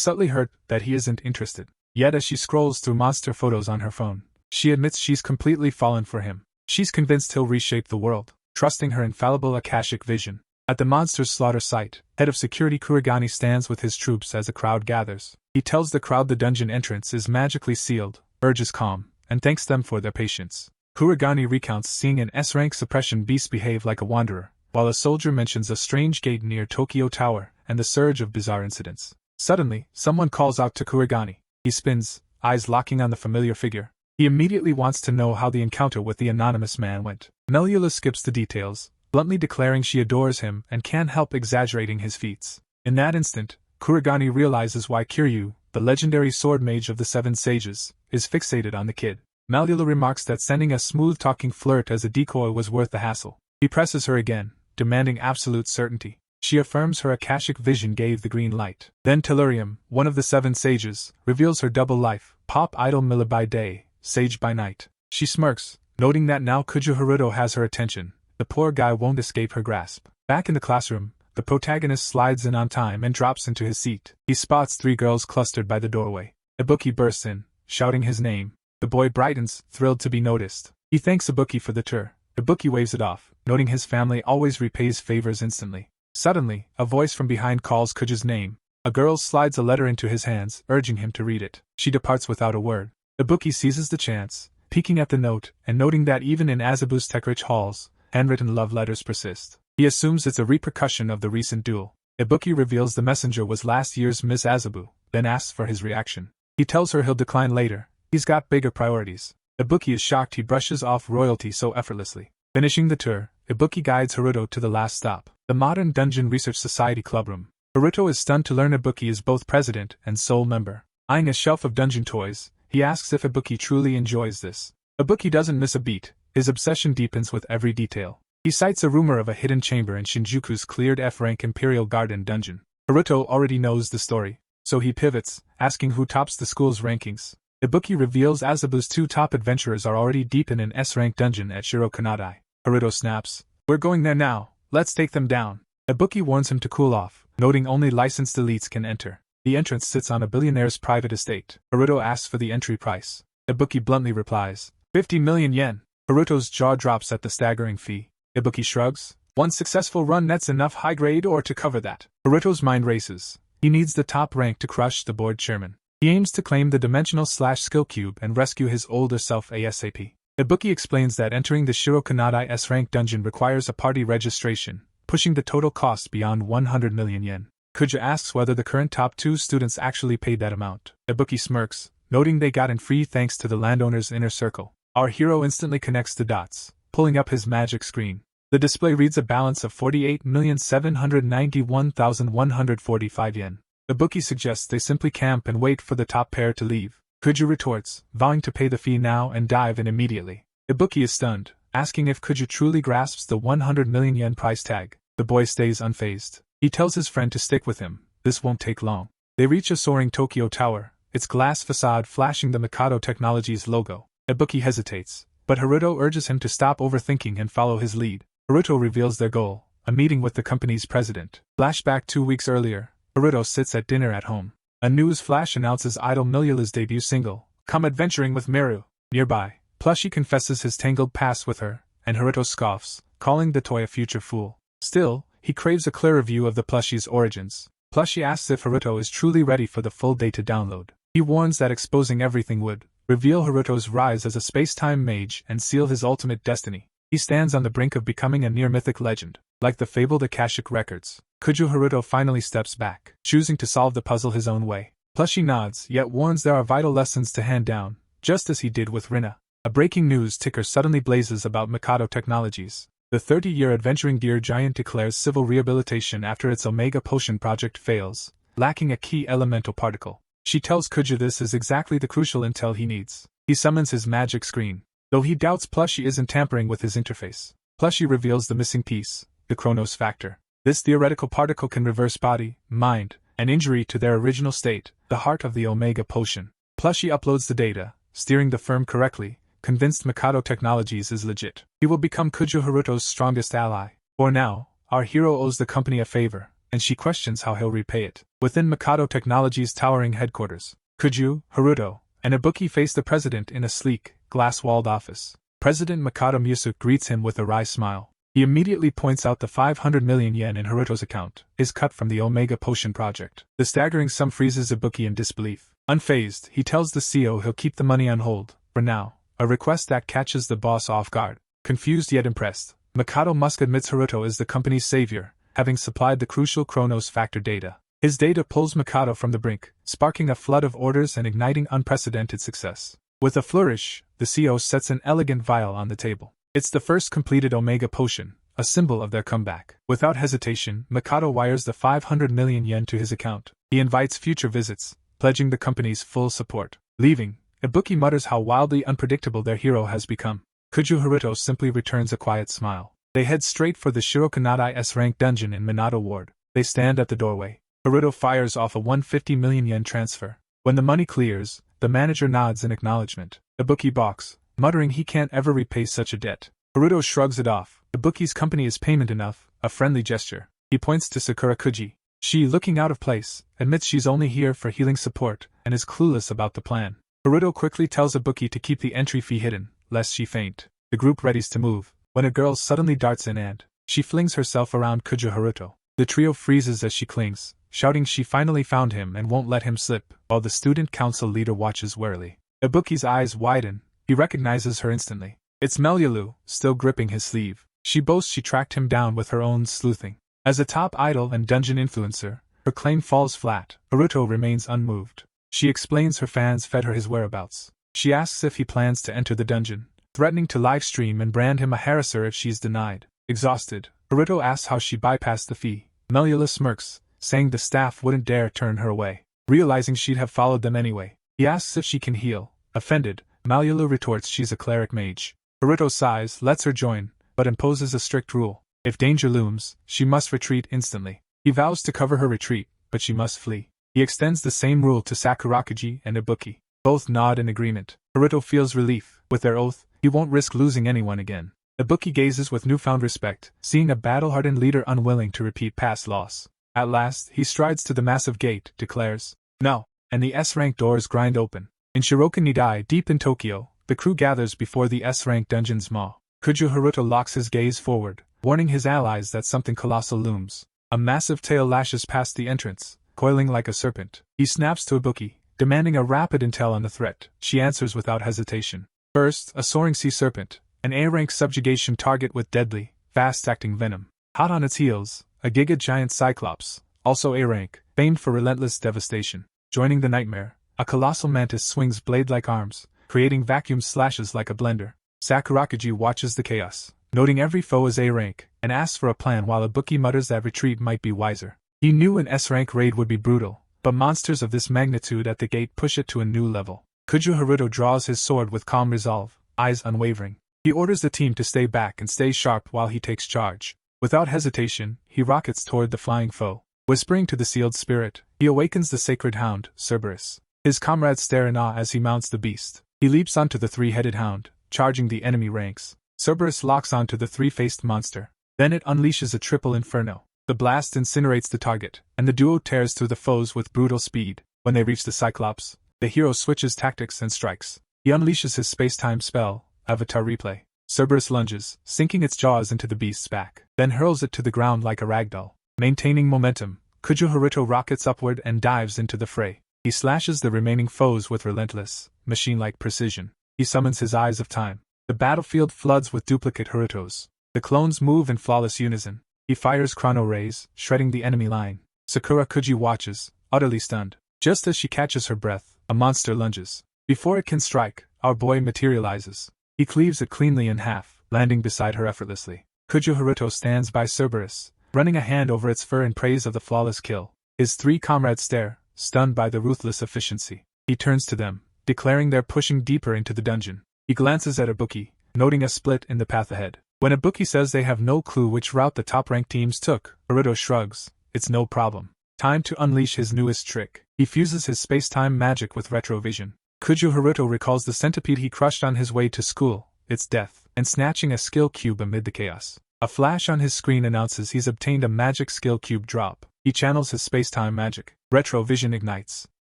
Speaker 1: subtly hurt that he isn't interested. Yet as she scrolls through monster photos on her phone, she admits she's completely fallen for him. She's convinced he'll reshape the world, trusting her infallible Akashic vision. At the monster's slaughter site, head of security Kurigane stands with his troops as a crowd gathers. He tells the crowd the dungeon entrance is magically sealed, urges calm, and thanks them for their patience. Kurigane recounts seeing an S-rank suppression beast behave like a wanderer, while a soldier mentions a strange gate near Tokyo Tower and the surge of bizarre incidents. Suddenly, someone calls out to Kurigane. He spins, eyes locking on the familiar figure. He immediately wants to know how the encounter with the anonymous man went. Melula skips the details, bluntly declaring she adores him and can't help exaggerating his feats. In that instant, Kurigane realizes why Kiryu, the legendary sword mage of the Seven Sages, is fixated on the kid. Melula remarks that sending a smooth-talking flirt as a decoy was worth the hassle. He presses her again, demanding absolute certainty. She affirms her Akashic vision gave the green light. Then Tellurium, one of the Seven Sages, reveals her double life, pop idol Mila by day, sage by night. She smirks, noting that now Kuju Haruto has her attention. The poor guy won't escape her grasp. Back in the classroom, the protagonist slides in on time and drops into his seat. He spots 3 girls clustered by the doorway. Ibuki bursts in, shouting his name. The boy brightens, thrilled to be noticed. He thanks Ibuki for the tour. Ibuki waves it off, noting his family always repays favors instantly. Suddenly, a voice from behind calls Kuju's name. A girl slides a letter into his hands, urging him to read it. She departs without a word. Ibuki seizes the chance, peeking at the note and noting that even in Azabu's tech-rich halls, handwritten love letters persist. He assumes it's a repercussion of the recent duel. Ibuki reveals the messenger was last year's Miss Azabu, then asks for his reaction. He tells her he'll decline later. He's got bigger priorities. Ibuki is shocked he brushes off royalty so effortlessly. Finishing the tour, Ibuki guides Haruto to the last stop, the Modern Dungeon Research Society clubroom. Haruto is stunned to learn Ibuki is both president and sole member. Eyeing a shelf of dungeon toys, he asks if Ibuki truly enjoys this. Ibuki doesn't miss a beat. His obsession deepens with every detail. He cites a rumor of a hidden chamber in Shinjuku's cleared F-rank Imperial Garden dungeon. Haruto already knows the story, so he pivots, asking who tops the school's rankings. Ibuki reveals Azabu's 2 top adventurers are already deep in an S-rank dungeon at Shirokanadai. Haruto snaps, "We're going there now, let's take them down." Ibuki warns him to cool off, noting only licensed elites can enter. The entrance sits on a billionaire's private estate. Haruto asks for the entry price. Ibuki bluntly replies, 50 million yen. Haruto's jaw drops at the staggering fee. Ibuki shrugs. One successful run nets enough high-grade ore to cover that. Haruto's mind races. He needs the top rank to crush the board chairman. He aims to claim the dimensional/skill cube and rescue his older self ASAP. Ibuki explains that entering the Shirokanadai S-rank dungeon requires a party registration, pushing the total cost beyond 100 million yen. Kuja asks whether the current top 2 students actually paid that amount. Ibuki smirks, noting they got in free thanks to the landowner's inner circle. Our hero instantly connects the dots, pulling up his magic screen. The display reads a balance of 48,791,145 yen. Ibuki suggests they simply camp and wait for the top pair to leave. Kuju retorts, vowing to pay the fee now and dive in immediately. Ibuki is stunned, asking if Kuju truly grasps the 100 million yen price tag. The boy stays unfazed. He tells his friend to stick with him. This won't take long. They reach a soaring Tokyo Tower, its glass facade flashing the Mikado Technologies logo. Ibuki hesitates, but Haruto urges him to stop overthinking and follow his lead. Haruto reveals their goal, a meeting with the company's president. Flashback 2 weeks earlier, Haruto sits at dinner at home. A news flash announces idol Milula's debut single, Come Adventuring with Miru. Nearby, Plushie confesses his tangled past with her, and Haruto scoffs, calling the toy a future fool. Still, he craves a clearer view of the plushie's origins. Plushie asks if Haruto is truly ready for the full data download. He warns that exposing everything would reveal Haruto's rise as a space-time mage and seal his ultimate destiny. He stands on the brink of becoming a near-mythic legend, like the fabled Akashic records. Kuju Haruto finally steps back, choosing to solve the puzzle his own way. Plushie nods, yet warns there are vital lessons to hand down, just as he did with Rena. A breaking news ticker suddenly blazes about Mikado Technologies. The 30-year adventuring deer giant declares civil rehabilitation after its Omega Potion project fails, lacking a key elemental particle. She tells Kuju this is exactly the crucial intel he needs. He summons his magic screen, though he doubts Plushie isn't tampering with his interface. Plushie reveals the missing piece, the Chronos factor. This theoretical particle can reverse body, mind, and injury to their original state, the heart of the Omega potion. Plushy uploads the data, steering the firm correctly, convinced Mikado Technologies is legit. He will become Kuju Haruto's strongest ally. For now, our hero owes the company a favor, and she questions how he'll repay it. Within Mikado Technologies' towering headquarters, Kuju, Haruto, and Ibuki face the president in a sleek, glass-walled office. President Mikado Musu greets him with a wry smile. He immediately points out the 500 million yen in Haruto's account is cut from the Omega Potion project. The staggering sum freezes Ibuki in disbelief. Unfazed, he tells the CEO he'll keep the money on hold, for now, a request that catches the boss off guard. Confused yet impressed, Mikado Musk admits Haruto is the company's savior, having supplied the crucial Chronos factor data. His data pulls Mikado from the brink, sparking a flood of orders and igniting unprecedented success. With a flourish, the CEO sets an elegant vial on the table. It's the first completed Omega potion, a symbol of their comeback. Without hesitation, Mikado wires the 500 million yen to his account. He invites future visits, pledging the company's full support. Leaving, Ibuki mutters how wildly unpredictable their hero has become. Kuju Haruto simply returns a quiet smile. They head straight for the Shirokanadai S-rank dungeon in Minato Ward. They stand at the doorway. Haruto fires off a 150 million yen transfer. When the money clears, the manager nods in acknowledgement. Ibuki balks, muttering he can't ever repay such a debt. Haruto shrugs it off. Ibuki's company is payment enough, a friendly gesture. He points to Sakura Kuji. She, looking out of place, admits she's only here for healing support, and is clueless about the plan. Haruto quickly tells Ibuki to keep the entry fee hidden, lest she faint. The group readies to move, when a girl suddenly darts in and she flings herself around Kuju Haruto. The trio freezes as she clings, shouting she finally found him and won't let him slip, while the student council leader watches warily. Ibuki's eyes widen. He recognizes her instantly. It's Melyalu, still gripping his sleeve. She boasts she tracked him down with her own sleuthing. As a top idol and dungeon influencer, her claim falls flat. Haruto remains unmoved. She explains her fans fed her his whereabouts. She asks if he plans to enter the dungeon, threatening to livestream and brand him a harasser if she's denied. Exhausted, Haruto asks how she bypassed the fee. Melyalu smirks, saying the staff wouldn't dare turn her away. Realizing she'd have followed them anyway, he asks if she can heal. Offended, Melyalu retorts she's a cleric mage. Haruto sighs, lets her join, but imposes a strict rule. If danger looms, she must retreat instantly. He vows to cover her retreat, but she must flee. He extends the same rule to Sakurakuji and Ibuki. Both nod in agreement. Haruto feels relief. With their oath, he won't risk losing anyone again. Ibuki gazes with newfound respect, seeing a battle-hardened leader unwilling to repeat past loss. At last, he strides to the massive gate, declares, "No," and the S-rank doors grind open. In Shirokanidai, deep in Tokyo, the crew gathers before the S-rank dungeon's maw. Kuju Haruto locks his gaze forward, warning his allies that something colossal looms. A massive tail lashes past the entrance, coiling like a serpent. He snaps to Ibuki, demanding a rapid intel on the threat. She answers without hesitation. First, a soaring sea serpent, an A-rank subjugation target with deadly, fast-acting venom. Hot on its heels, a giga-giant cyclops, also A-rank, famed for relentless devastation. Joining the nightmare, a colossal mantis swings blade-like arms, creating vacuum slashes like a blender. Sakurakuji watches the chaos, noting every foe is A-rank, and asks for a plan while Ibuki mutters that retreat might be wiser. He knew an S-rank raid would be brutal, but monsters of this magnitude at the gate push it to a new level. Kuju Haruto draws his sword with calm resolve, eyes unwavering. He orders the team to stay back and stay sharp while he takes charge. Without hesitation, he rockets toward the flying foe. Whispering to the sealed spirit, he awakens the sacred hound, Cerberus. His comrades stare in awe as he mounts the beast. He leaps onto the three-headed hound, charging the enemy ranks. Cerberus locks onto the three-faced monster. Then it unleashes a triple inferno. The blast incinerates the target, and the duo tears through the foes with brutal speed. When they reach the Cyclops, the hero switches tactics and strikes. He unleashes his space-time spell, Avatar Replay. Cerberus lunges, sinking its jaws into the beast's back, then hurls it to the ground like a ragdoll. Maintaining momentum, Kuju Haruto rockets upward and dives into the fray. He slashes the remaining foes with relentless, machine-like precision. He summons his Eyes of Time. The battlefield floods with duplicate Harutos. The clones move in flawless unison. He fires chrono rays, shredding the enemy line. Sakura Kuji watches, utterly stunned. Just as she catches her breath, a monster lunges. Before it can strike, our boy materializes. He cleaves it cleanly in half, landing beside her effortlessly. Kuju Haruto stands by Cerberus, running a hand over its fur in praise of the flawless kill. His three comrades stare, stunned by the ruthless efficiency. He turns to them, declaring they're pushing deeper into the dungeon. He glances at Ibuki, noting a split in the path ahead. When a bookie says they have no clue which route the top-ranked teams took, Haruto shrugs. It's no problem. Time to unleash his newest trick. He fuses his space-time magic with retrovision. Kuju Haruto recalls the centipede he crushed on his way to school, its death, and snatching a skill cube amid the chaos. A flash on his screen announces he's obtained a magic skill cube drop. He channels his space-time magic. Retrovision ignites.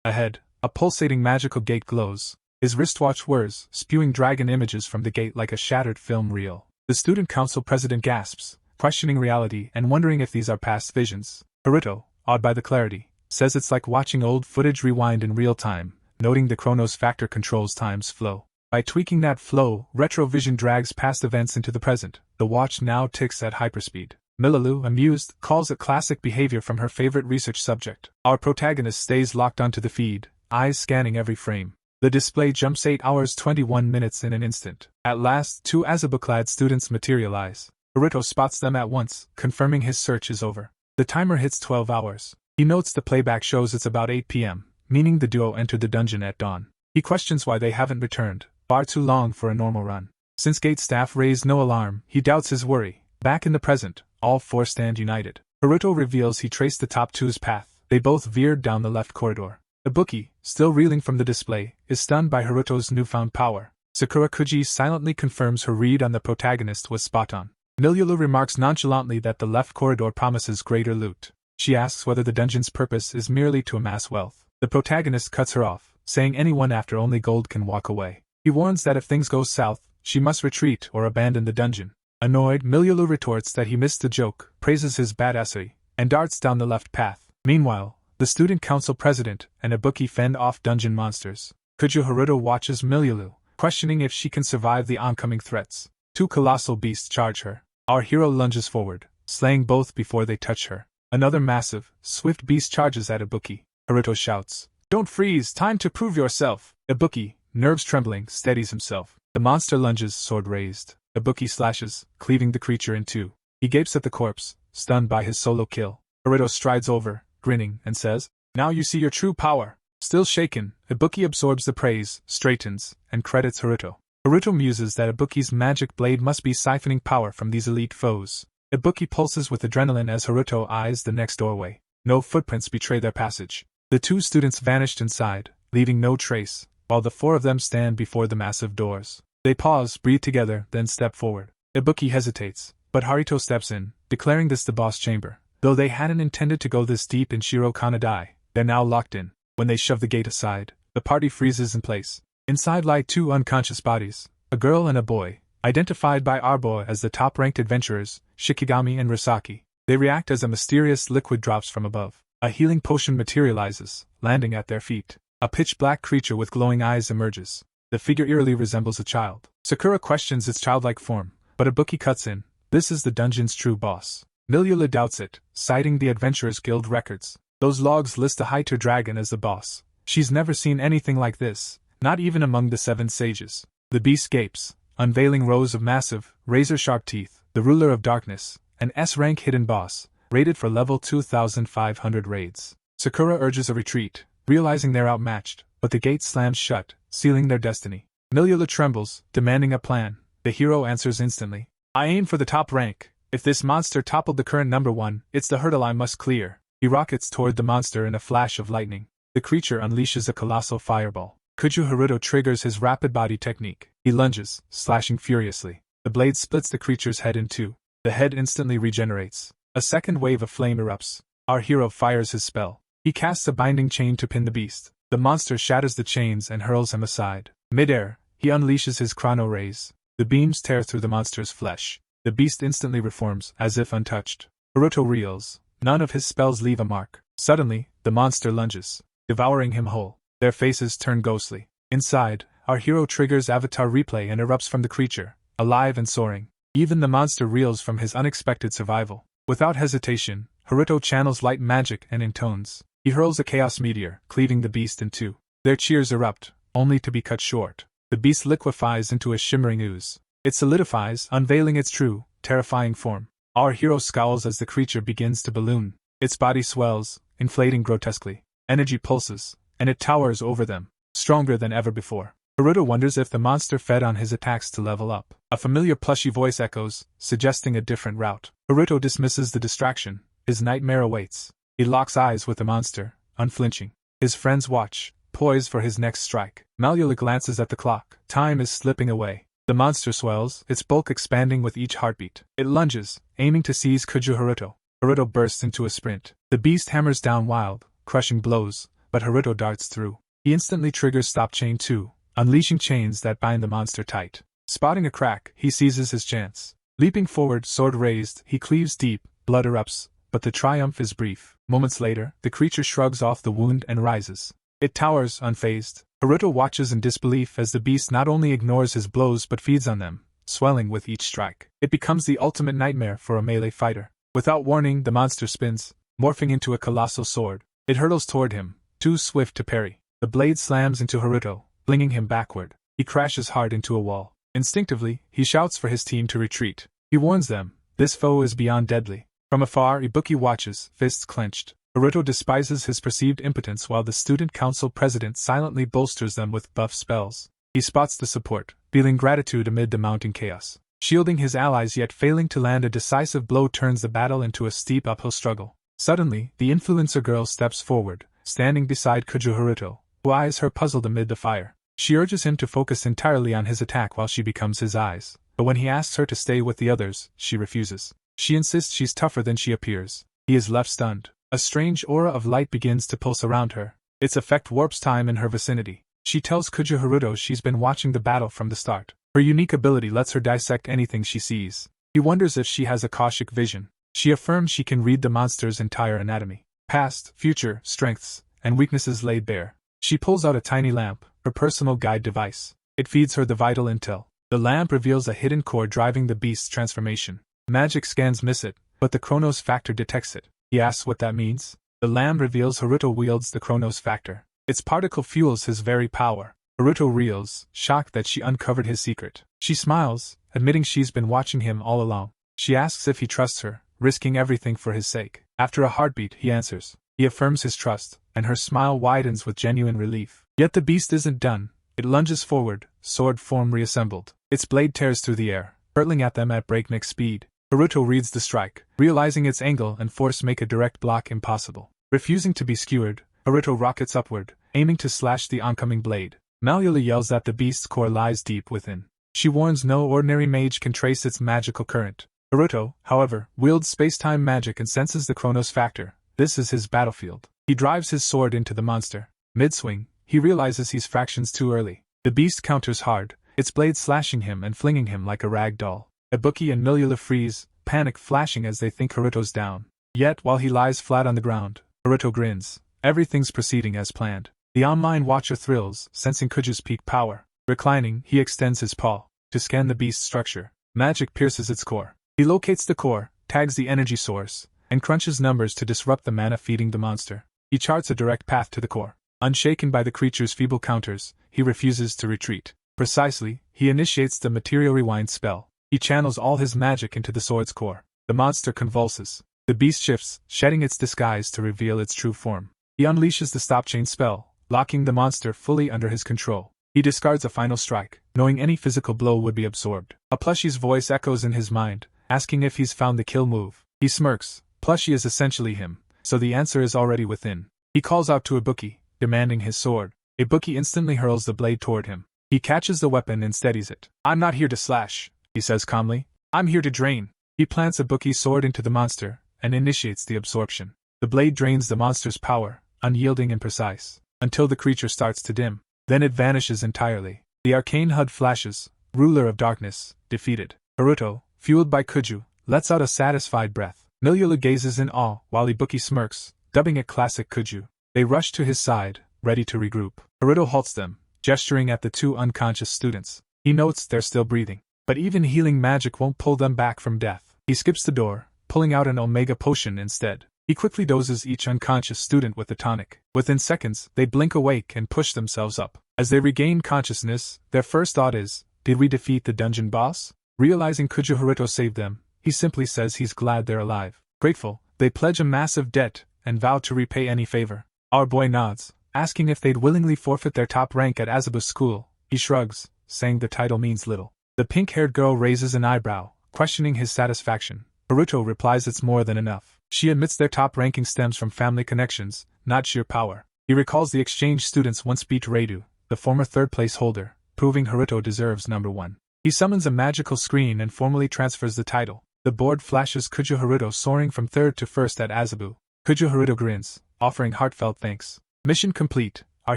Speaker 1: Ahead, a pulsating magical gate glows. His wristwatch whirs, spewing dragon images from the gate like a shattered film reel. The student council president gasps, questioning reality and wondering if these are past visions. Haruto, awed by the clarity, says it's like watching old footage rewind in real time, noting the Chronos factor controls time's flow. By tweaking that flow, retrovision drags past events into the present. The watch now ticks at hyperspeed. Mililu, amused, calls it classic behavior from her favorite research subject. Our protagonist stays locked onto the feed, eyes scanning every frame. The display jumps 8 hours 21 minutes in an instant. At last, 2 azuba-clad students materialize. Haruto spots them at once, confirming his search is over. The timer hits 12 hours. He notes the playback shows it's about 8 p.m., meaning the duo entered the dungeon at dawn. He questions why they haven't returned, far too long for a normal run. Since gate staff raised no alarm, he doubts his worry. Back in the present, all 4 stand united. Haruto reveals he traced the top 2's path. They both veered down the left corridor. The bookie, still reeling from the display, is stunned by Haruto's newfound power. Sakura Kuji silently confirms her read on the protagonist was spot on. Milulu remarks nonchalantly that the left corridor promises greater loot. She asks whether the dungeon's purpose is merely to amass wealth. The protagonist cuts her off, saying anyone after only gold can walk away. He warns that if things go south, she must retreat or abandon the dungeon. Annoyed, Milulu retorts that he missed the joke, praises his badassery, and darts down the left path. Meanwhile, the student council president and a bookie fend off dungeon monsters. Kuju Haruto watches Milulu, questioning if she can survive the oncoming threats. 2 colossal beasts charge her. Our hero lunges forward, slaying both before they touch her. Another massive, swift beast charges at Ibuki. Haruto shouts, "Don't freeze, time to prove yourself!" Ibuki, nerves trembling, steadies himself. The monster lunges, sword raised. Ibuki slashes, cleaving the creature in 2. He gapes at the corpse, stunned by his solo kill. Haruto strides over, grinning, and says, "Now you see your true power." Still shaken, Ibuki absorbs the praise, straightens, and credits Haruto. Haruto muses that Ibuki's magic blade must be siphoning power from these elite foes. Ibuki pulses with adrenaline as Haruto eyes the next doorway. No footprints betray their passage. The 2 students vanished inside, leaving no trace, while the 4 of them stand before the massive doors. They pause, breathe together, then step forward. Ibuki hesitates, but Haruto steps in, declaring this the boss chamber. Though they hadn't intended to go this deep in Shiro Kanadai, they're now locked in. When they shove the gate aside, the party freezes in place. Inside lie 2 unconscious bodies, a girl and a boy, identified by Arbo as the top-ranked adventurers, Shikigami and Risaki. They react as a mysterious liquid drops from above. A healing potion materializes, landing at their feet. A pitch-black creature with glowing eyes emerges. The figure eerily resembles a child. Sakura questions its childlike form, but Ibuki cuts in. This is the dungeon's true boss. Milula doubts it, citing the Adventurers Guild records. Those logs list a Hiter dragon as the boss. She's never seen anything like this, not even among the 7 sages. The beast gapes, unveiling rows of massive, razor-sharp teeth. The ruler of darkness, an S-rank hidden boss, rated for level 2500 raids. Sakura urges a retreat, realizing they're outmatched, but the gate slams shut, sealing their destiny. Milula trembles, demanding a plan. The hero answers instantly. "I aim for the top rank. If this monster toppled the current number 1, it's the hurdle I must clear." He rockets toward the monster in a flash of lightning. The creature unleashes a colossal fireball. Kuju Haruto triggers his rapid body technique. He lunges, slashing furiously. The blade splits the creature's head in 2. The head instantly regenerates. A second wave of flame erupts. Our hero fires his spell. He casts a binding chain to pin the beast. The monster shatters the chains and hurls him aside. Mid-air, he unleashes his chrono rays. The beams tear through the monster's flesh. The beast instantly reforms, as if untouched. Haruto reels. None of his spells leave a mark. Suddenly, the monster lunges, devouring him whole. Their faces turn ghostly. Inside, our hero triggers Avatar Replay and erupts from the creature, alive and soaring. Even the monster reels from his unexpected survival. Without hesitation, Haruto channels light magic and intones. He hurls a chaos meteor, cleaving the beast in 2. Their cheers erupt, only to be cut short. The beast liquefies into a shimmering ooze. It solidifies, unveiling its true, terrifying form. Our hero scowls as the creature begins to balloon. Its body swells, inflating grotesquely. Energy pulses, and it towers over them, stronger than ever before. Haruto wonders if the monster fed on his attacks to level up. A familiar plushy voice echoes, suggesting a different route. Haruto dismisses the distraction. His nightmare awaits. He locks eyes with the monster, unflinching. His friends watch, poised for his next strike. Malhula glances at the clock. Time is slipping away. The monster swells, its bulk expanding with each heartbeat. It lunges, aiming to seize Kuju Haruto. Haruto bursts into a sprint. The beast hammers down wild, crushing blows, but Haruto darts through. He instantly triggers Stop Chain 2, unleashing chains that bind the monster tight. Spotting a crack, he seizes his chance. Leaping forward, sword raised, he cleaves deep, blood erupts, but the triumph is brief. Moments later, the creature shrugs off the wound and rises. It towers, unfazed. Haruto watches in disbelief as the beast not only ignores his blows but feeds on them, swelling with each strike. It becomes the ultimate nightmare for a melee fighter. Without warning, the monster spins, morphing into a colossal sword. It hurtles toward him, too swift to parry. The blade slams into Haruto, flinging him backward. He crashes hard into a wall. Instinctively, he shouts for his team to retreat. He warns them, this foe is beyond deadly. From afar, Ibuki watches, fists clenched. Haruto despises his perceived impotence while the student council president silently bolsters them with buff spells. He spots the support, feeling gratitude amid the mounting chaos. Shielding his allies yet failing to land a decisive blow turns the battle into a steep uphill struggle. Suddenly, the influencer girl steps forward, standing beside Kuju Haruto, who eyes her puzzled amid the fire. She urges him to focus entirely on his attack while she becomes his eyes, but when he asks her to stay with the others, she refuses. She insists she's tougher than she appears. He is left stunned. A strange aura of light begins to pulse around her. Its effect warps time in her vicinity. She tells Kuju Haruto she's been watching the battle from the start. Her unique ability lets her dissect anything she sees. He wonders if she has Akashic vision. She affirms she can read the monster's entire anatomy. Past, future, strengths, and weaknesses laid bare. She pulls out a tiny lamp, her personal guide device. It feeds her the vital intel. The lamp reveals a hidden core driving the beast's transformation. Magic scans miss it, but the Chronos factor detects it. He asks what that means. The lamp reveals Haruto wields the Chronos factor. Its particle fuels his very power. Haruto reels, shocked that she uncovered his secret. She smiles, admitting she's been watching him all along. She asks if he trusts her, risking everything for his sake. After a heartbeat, he answers. He affirms his trust, and her smile widens with genuine relief. Yet the beast isn't done. It lunges forward, sword form reassembled. Its blade tears through the air, hurtling at them at breakneck speed. Haruto reads the strike, realizing its angle and force make a direct block impossible. Refusing to be skewered, Haruto rockets upward, aiming to slash the oncoming blade. Malhula yells that the beast's core lies deep within. She warns no ordinary mage can trace its magical current. Haruto, however, wields space-time magic and senses the Chronos factor. This is his battlefield. He drives his sword into the monster. Mid-swing, he realizes he's fractions too early. The beast counters hard, its blade slashing him and flinging him like a rag doll. Ibuki and Malhula freeze, panic flashing as they think Haruto's down. Yet, while he lies flat on the ground, Haruto grins. Everything's proceeding as planned. The online watcher thrills, sensing Kuju's peak power. Reclining, he extends his paw to scan the beast's structure. Magic pierces its core. He locates the core, tags the energy source, and crunches numbers to disrupt the mana feeding the monster. He charts a direct path to the core. Unshaken by the creature's feeble counters, he refuses to retreat. Precisely, he initiates the Material Rewind spell. He channels all his magic into the sword's core. The monster convulses. The beast shifts, shedding its disguise to reveal its true form. He unleashes the Stop Chain spell, locking the monster fully under his control. He discards a final strike, knowing any physical blow would be absorbed. A plushie's voice echoes in his mind, asking if he's found the kill move. He smirks. Plushie is essentially him, so the answer is already within. He calls out to Ibuki, demanding his sword. Ibuki instantly hurls the blade toward him. He catches the weapon and steadies it. "I'm not here to slash," he says calmly. "I'm here to drain." He plants Ibuki's sword into the monster, and initiates the absorption. The blade drains the monster's power, unyielding and precise, until the creature starts to dim. Then it vanishes entirely. The arcane HUD flashes, ruler of darkness, defeated. Haruto, fueled by Kuju, lets out a satisfied breath. Malhula gazes in awe, while Ibuki smirks, dubbing it classic Kuju. They rush to his side, ready to regroup. Haruto halts them, gesturing at the two unconscious students. He notes they're still breathing. But even healing magic won't pull them back from death. He skips the door, pulling out an Omega potion instead. He quickly doses each unconscious student with the tonic. Within seconds, they blink awake and push themselves up. As they regain consciousness, their first thought is, did we defeat the dungeon boss? Realizing Kuju Haruto saved them, he simply says he's glad they're alive. Grateful, they pledge a massive debt and vow to repay any favor. Our boy nods, asking if they'd willingly forfeit their top rank at Azabu's school, He shrugs, saying the title means little. The pink-haired girl raises an eyebrow, questioning his satisfaction. Haruto replies it's more than enough. She admits their top ranking stems from family connections, not sheer power. He recalls the exchange students once beat Reidu, the former third-place holder, proving Haruto deserves number 1. He summons a magical screen and formally transfers the title. The board flashes Kujo Haruto soaring from 3rd to 1st at Azabu. Kujo Haruto grins, offering heartfelt thanks. Mission complete. Our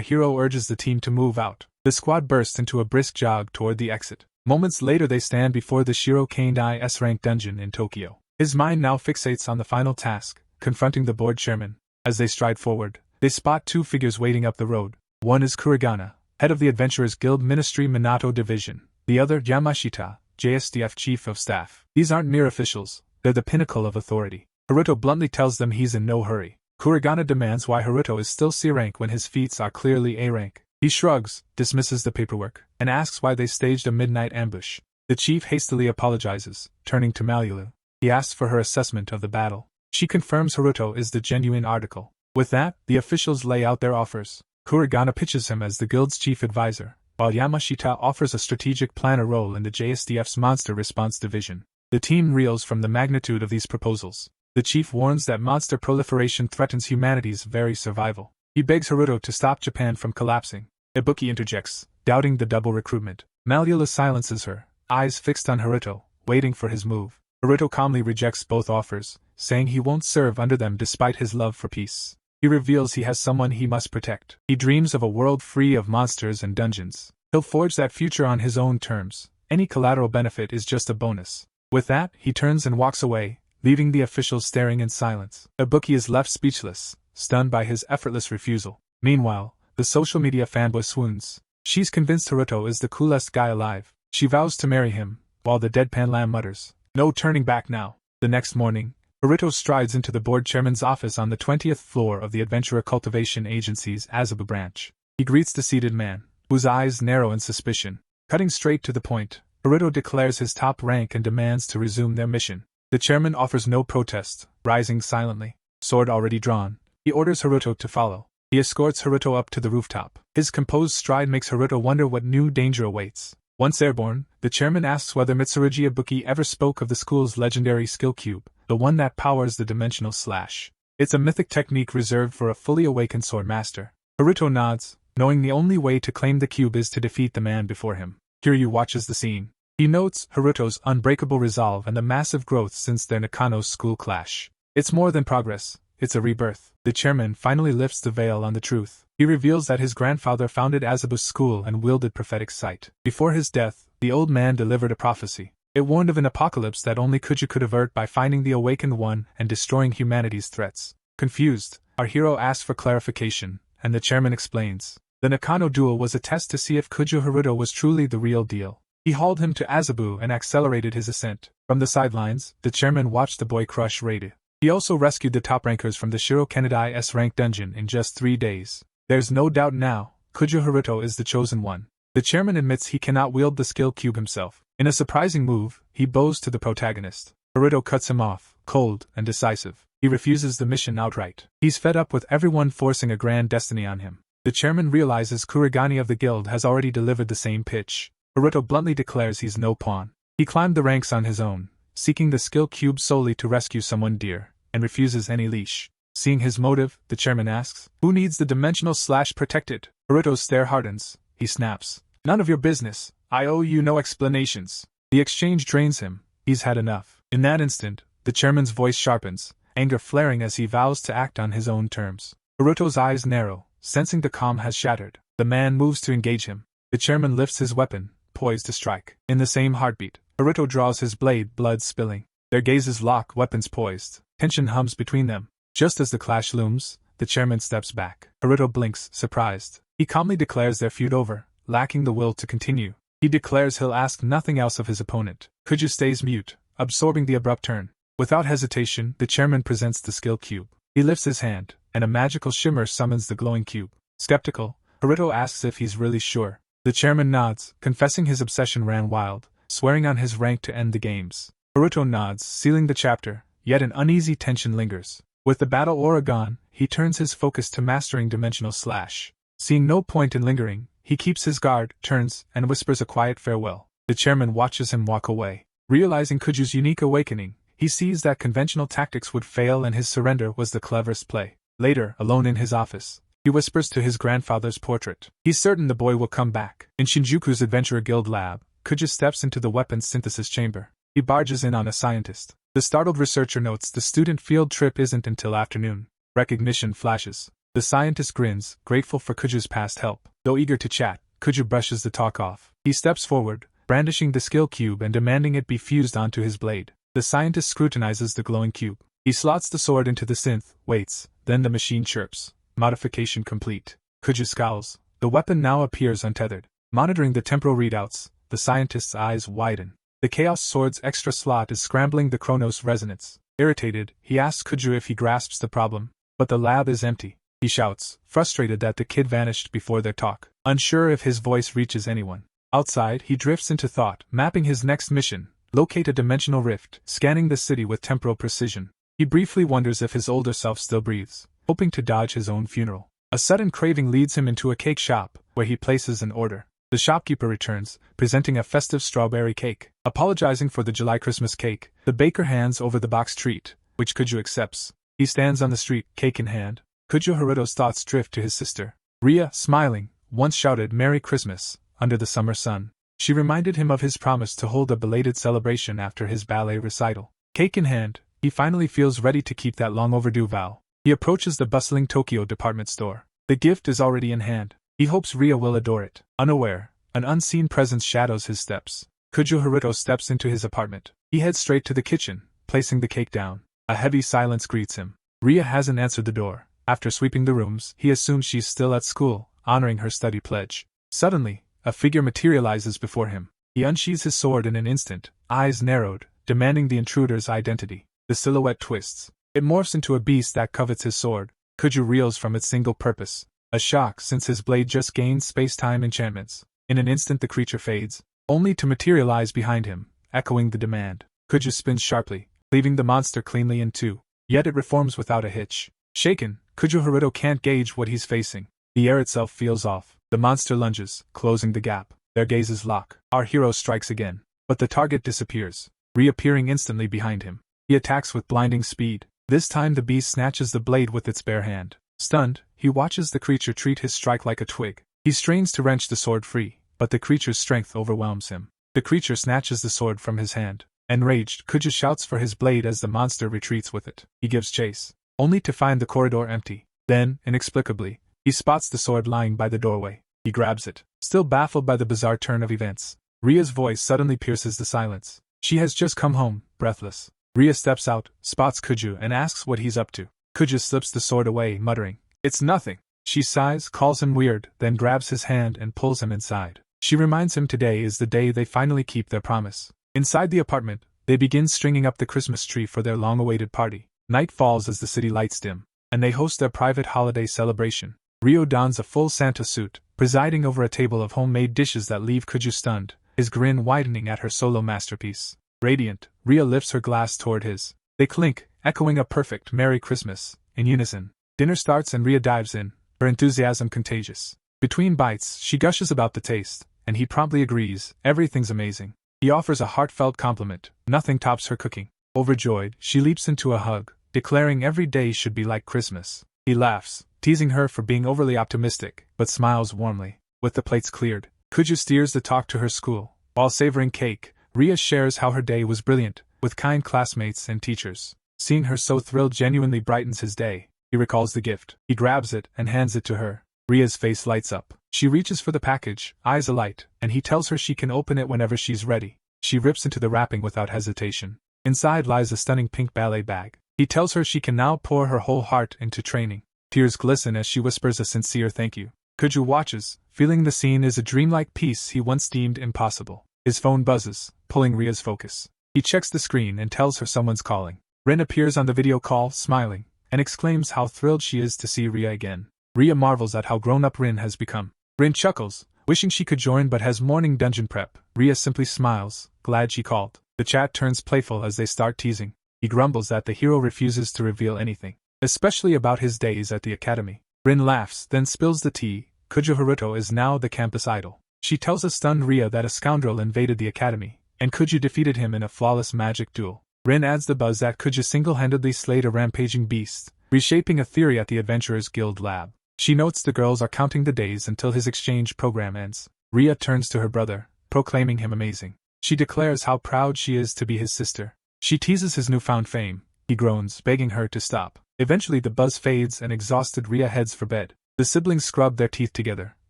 Speaker 1: hero urges the team to move out. The squad bursts into a brisk jog toward the exit. Moments later they stand before the Shiro Kandai S-rank dungeon in Tokyo. His mind now fixates on the final task, confronting the board chairman. As they stride forward, they spot 2 figures waiting up the road. One is Kurigana, head of the Adventurers Guild Ministry Minato Division. The other, Yamashita, JSDF Chief of Staff. These aren't mere officials, they're the pinnacle of authority. Haruto bluntly tells them he's in no hurry. Kurigana demands why Haruto is still C rank when his feats are clearly A rank. He shrugs, dismisses the paperwork, and asks why they staged a midnight ambush. The chief hastily apologizes, turning to Malulu. He asks for her assessment of the battle. She confirms Haruto is the genuine article. With that, the officials lay out their offers. Kurigana pitches him as the guild's chief advisor, while Yamashita offers a strategic planner role in the JSDF's Monster Response Division. The team reels from the magnitude of these proposals. The chief warns that monster proliferation threatens humanity's very survival. He begs Haruto to stop Japan from collapsing. Ibuki interjects, doubting the double recruitment. Malula silences her, eyes fixed on Haruto, waiting for his move. Haruto calmly rejects both offers, saying he won't serve under them despite his love for peace. He reveals he has someone he must protect. He dreams of a world free of monsters and dungeons. He'll forge that future on his own terms. Any collateral benefit is just a bonus. With that, he turns and walks away, leaving the officials staring in silence. Ibuki is left speechless, stunned by his effortless refusal. Meanwhile, the social media fanboy swoons. She's convinced Haruto is the coolest guy alive. She vows to marry him, while the deadpan lamb mutters, "No turning back now." The next morning, Haruto strides into the board chairman's office on the 20th floor of the Adventurer Cultivation Agency's Azabu branch. He greets the seated man, whose eyes narrow in suspicion. Cutting straight to the point, Haruto declares his top rank and demands to resume their mission. The chairman offers no protest, rising silently. Sword already drawn, he orders Haruto to follow. He escorts Haruto up to the rooftop. His composed stride makes Haruto wonder what new danger awaits. Once airborne, the chairman asks whether Mitsurugi Ibuki ever spoke of the school's legendary skill cube, the one that powers the dimensional slash. It's a mythic technique reserved for a fully awakened sword master. Haruto nods, knowing the only way to claim the cube is to defeat the man before him. Kiryu watches the scene. He notes Haruto's unbreakable resolve and the massive growth since their Nakano's school clash. It's more than progress, it's a rebirth. The chairman finally lifts the veil on the truth. He reveals that his grandfather founded Azabu's school and wielded prophetic sight. Before his death, the old man delivered a prophecy. It warned of an apocalypse that only Kuju could avert by finding the awakened one and destroying humanity's threats. Confused, our hero asks for clarification, and the chairman explains. The Nakano duel was a test to see if Kuju Haruto was truly the real deal. He hauled him to Azabu and accelerated his ascent. From the sidelines, the chairman watched the boy crush Reidu. He also rescued the top rankers from the Shiro Kandai S-rank dungeon in just 3 days. There's no doubt now, Kuju Haruto is the chosen one. The chairman admits he cannot wield the skill cube himself. In a surprising move, he bows to the protagonist. Haruto cuts him off, cold and decisive. He refuses the mission outright. He's fed up with everyone forcing a grand destiny on him. The chairman realizes Kurigani of the guild has already delivered the same pitch. Haruto bluntly declares he's no pawn. He climbed the ranks on his own, seeking the skill cube solely to rescue someone dear, and refuses any leash. Seeing his motive, the chairman asks, "Who needs the dimensional slash protected?" Haruto's stare hardens. He snaps, "None of your business. I owe you no explanations." The exchange drains him. He's had enough. In that instant, the chairman's voice sharpens, anger flaring as he vows to act on his own terms. Haruto's eyes narrow, sensing the calm has shattered. The man moves to engage him. The chairman lifts his weapon, poised to strike. In the same heartbeat, Haruto draws his blade, blood spilling. Their gazes lock, weapons poised. Tension hums between them. Just as the clash looms, the chairman steps back. Haruto blinks, surprised. He calmly declares their feud over, lacking the will to continue. He declares he'll ask nothing else of his opponent. Kuju stays mute, absorbing the abrupt turn. Without hesitation, the chairman presents the skill cube. He lifts his hand, and a magical shimmer summons the glowing cube. Skeptical, Haruto asks if he's really sure. The chairman nods, confessing his obsession ran wild, swearing on his rank to end the games. Haruto nods, sealing the chapter, yet an uneasy tension lingers. With the battle aura gone, he turns his focus to mastering dimensional slash. Seeing no point in lingering, he keeps his guard, turns, and whispers a quiet farewell. The chairman watches him walk away. Realizing Kuju's unique awakening, he sees that conventional tactics would fail and his surrender was the cleverest play. Later, alone in his office, he whispers to his grandfather's portrait. He's certain the boy will come back. In Shinjuku's Adventurer Guild lab, Kuju steps into the weapons synthesis chamber. He barges in on a scientist. The startled researcher notes the student field trip isn't until afternoon. Recognition flashes. The scientist grins, grateful for Kuju's past help. Though eager to chat, Kuju brushes the talk off. He steps forward, brandishing the skill cube and demanding it be fused onto his blade. The scientist scrutinizes the glowing cube. He slots the sword into the synth, waits, then the machine chirps. Modification complete. Kuju scowls. The weapon now appears untethered. Monitoring the temporal readouts, the scientist's eyes widen. The Chaos Sword's extra slot is scrambling the Chronos resonance. Irritated, he asks Kuju if he grasps the problem. But the lab is empty. He shouts, frustrated that the kid vanished before their talk, unsure if his voice reaches anyone. Outside, he drifts into thought, mapping his next mission. Locate a dimensional rift, scanning the city with temporal precision. He briefly wonders if his older self still breathes, hoping to dodge his own funeral. A sudden craving leads him into a cake shop, where he places an order. The shopkeeper returns, presenting a festive strawberry cake. Apologizing for the July Christmas cake, the baker hands over the box treat, which Kuju accepts. He stands on the street, cake in hand. Kuju Haruto's thoughts drift to his sister. Ria, smiling, once shouted Merry Christmas, under the summer sun. She reminded him of his promise to hold a belated celebration after his ballet recital. Cake in hand, he finally feels ready to keep that long-overdue vow. He approaches the bustling Tokyo department store. The gift is already in hand. He hopes Ria will adore it. Unaware, an unseen presence shadows his steps. Kuju Haruto steps into his apartment. He heads straight to the kitchen, placing the cake down. A heavy silence greets him. Ria hasn't answered the door. After sweeping the rooms, he assumes she's still at school, honoring her study pledge. Suddenly, a figure materializes before him. He unsheathes his sword in an instant, eyes narrowed, demanding the intruder's identity. The silhouette twists. It morphs into a beast that covets his sword. Kuju reels from its single purpose. A shock since his blade just gained space-time enchantments. In an instant the creature fades, only to materialize behind him, echoing the demand. Kuju spins sharply, leaving the monster cleanly in two. Yet it reforms without a hitch. Shaken, Kuju Haruto can't gauge what he's facing. The air itself feels off. The monster lunges, closing the gap. Their gazes lock. Our hero strikes again. But the target disappears, reappearing instantly behind him. He attacks with blinding speed. This time the beast snatches the blade with its bare hand. Stunned, he watches the creature treat his strike like a twig. He strains to wrench the sword free, but the creature's strength overwhelms him. The creature snatches the sword from his hand. Enraged, Kuju shouts for his blade as the monster retreats with it. He gives chase, only to find the corridor empty. Then, inexplicably, he spots the sword lying by the doorway. He grabs it, still baffled by the bizarre turn of events. Ria's voice suddenly pierces the silence. She has just come home, breathless. Ria steps out, spots Kuju and asks what he's up to. Kuju slips the sword away, muttering, "It's nothing." She sighs, calls him weird, then grabs his hand and pulls him inside. She reminds him today is the day they finally keep their promise. Inside the apartment, they begin stringing up the Christmas tree for their long-awaited party. Night falls as the city lights dim, and they host their private holiday celebration. Rio dons a full Santa suit, presiding over a table of homemade dishes that leave Kuju stunned, his grin widening at her solo masterpiece. Radiant, Ria lifts her glass toward his. They clink, echoing a perfect Merry Christmas, in unison. Dinner starts and Ria dives in, her enthusiasm contagious. Between bites, she gushes about the taste, and he promptly agrees, everything's amazing. He offers a heartfelt compliment, nothing tops her cooking. Overjoyed, she leaps into a hug, declaring every day should be like Christmas. He laughs, teasing her for being overly optimistic, but smiles warmly. With the plates cleared, Kuju steers the talk to her school. While savoring cake, Ria shares how her day was brilliant, with kind classmates and teachers. Seeing her so thrilled genuinely brightens his day. He recalls the gift. He grabs it and hands it to her. Ria's face lights up. She reaches for the package, eyes alight, and he tells her she can open it whenever she's ready. She rips into the wrapping without hesitation. Inside lies a stunning pink ballet bag. He tells her she can now pour her whole heart into training. Tears glisten as she whispers a sincere thank you. Kuju watches, feeling the scene is a dreamlike piece he once deemed impossible. His phone buzzes, pulling Ria's focus. He checks the screen and tells her someone's calling. Ren appears on the video call, smiling, and exclaims how thrilled she is to see Ria again. Ria marvels at how grown-up Rin has become. Rin chuckles, wishing she could join but has morning dungeon prep. Ria simply smiles, glad she called. The chat turns playful as they start teasing. He grumbles that the hero refuses to reveal anything, especially about his days at the academy. Rin laughs, then spills the tea, Kuju Haruto is now the campus idol. She tells a stunned Ria that a scoundrel invaded the academy, and Kuju defeated him in a flawless magic duel. Rin adds the buzz that Kuju single-handedly slayed a rampaging beast, reshaping a theory at the Adventurers Guild lab. She notes the girls are counting the days until his exchange program ends. Ria turns to her brother, proclaiming him amazing. She declares how proud she is to be his sister. She teases his newfound fame. He groans, begging her to stop. Eventually the buzz fades and exhausted Ria heads for bed. The siblings scrub their teeth together,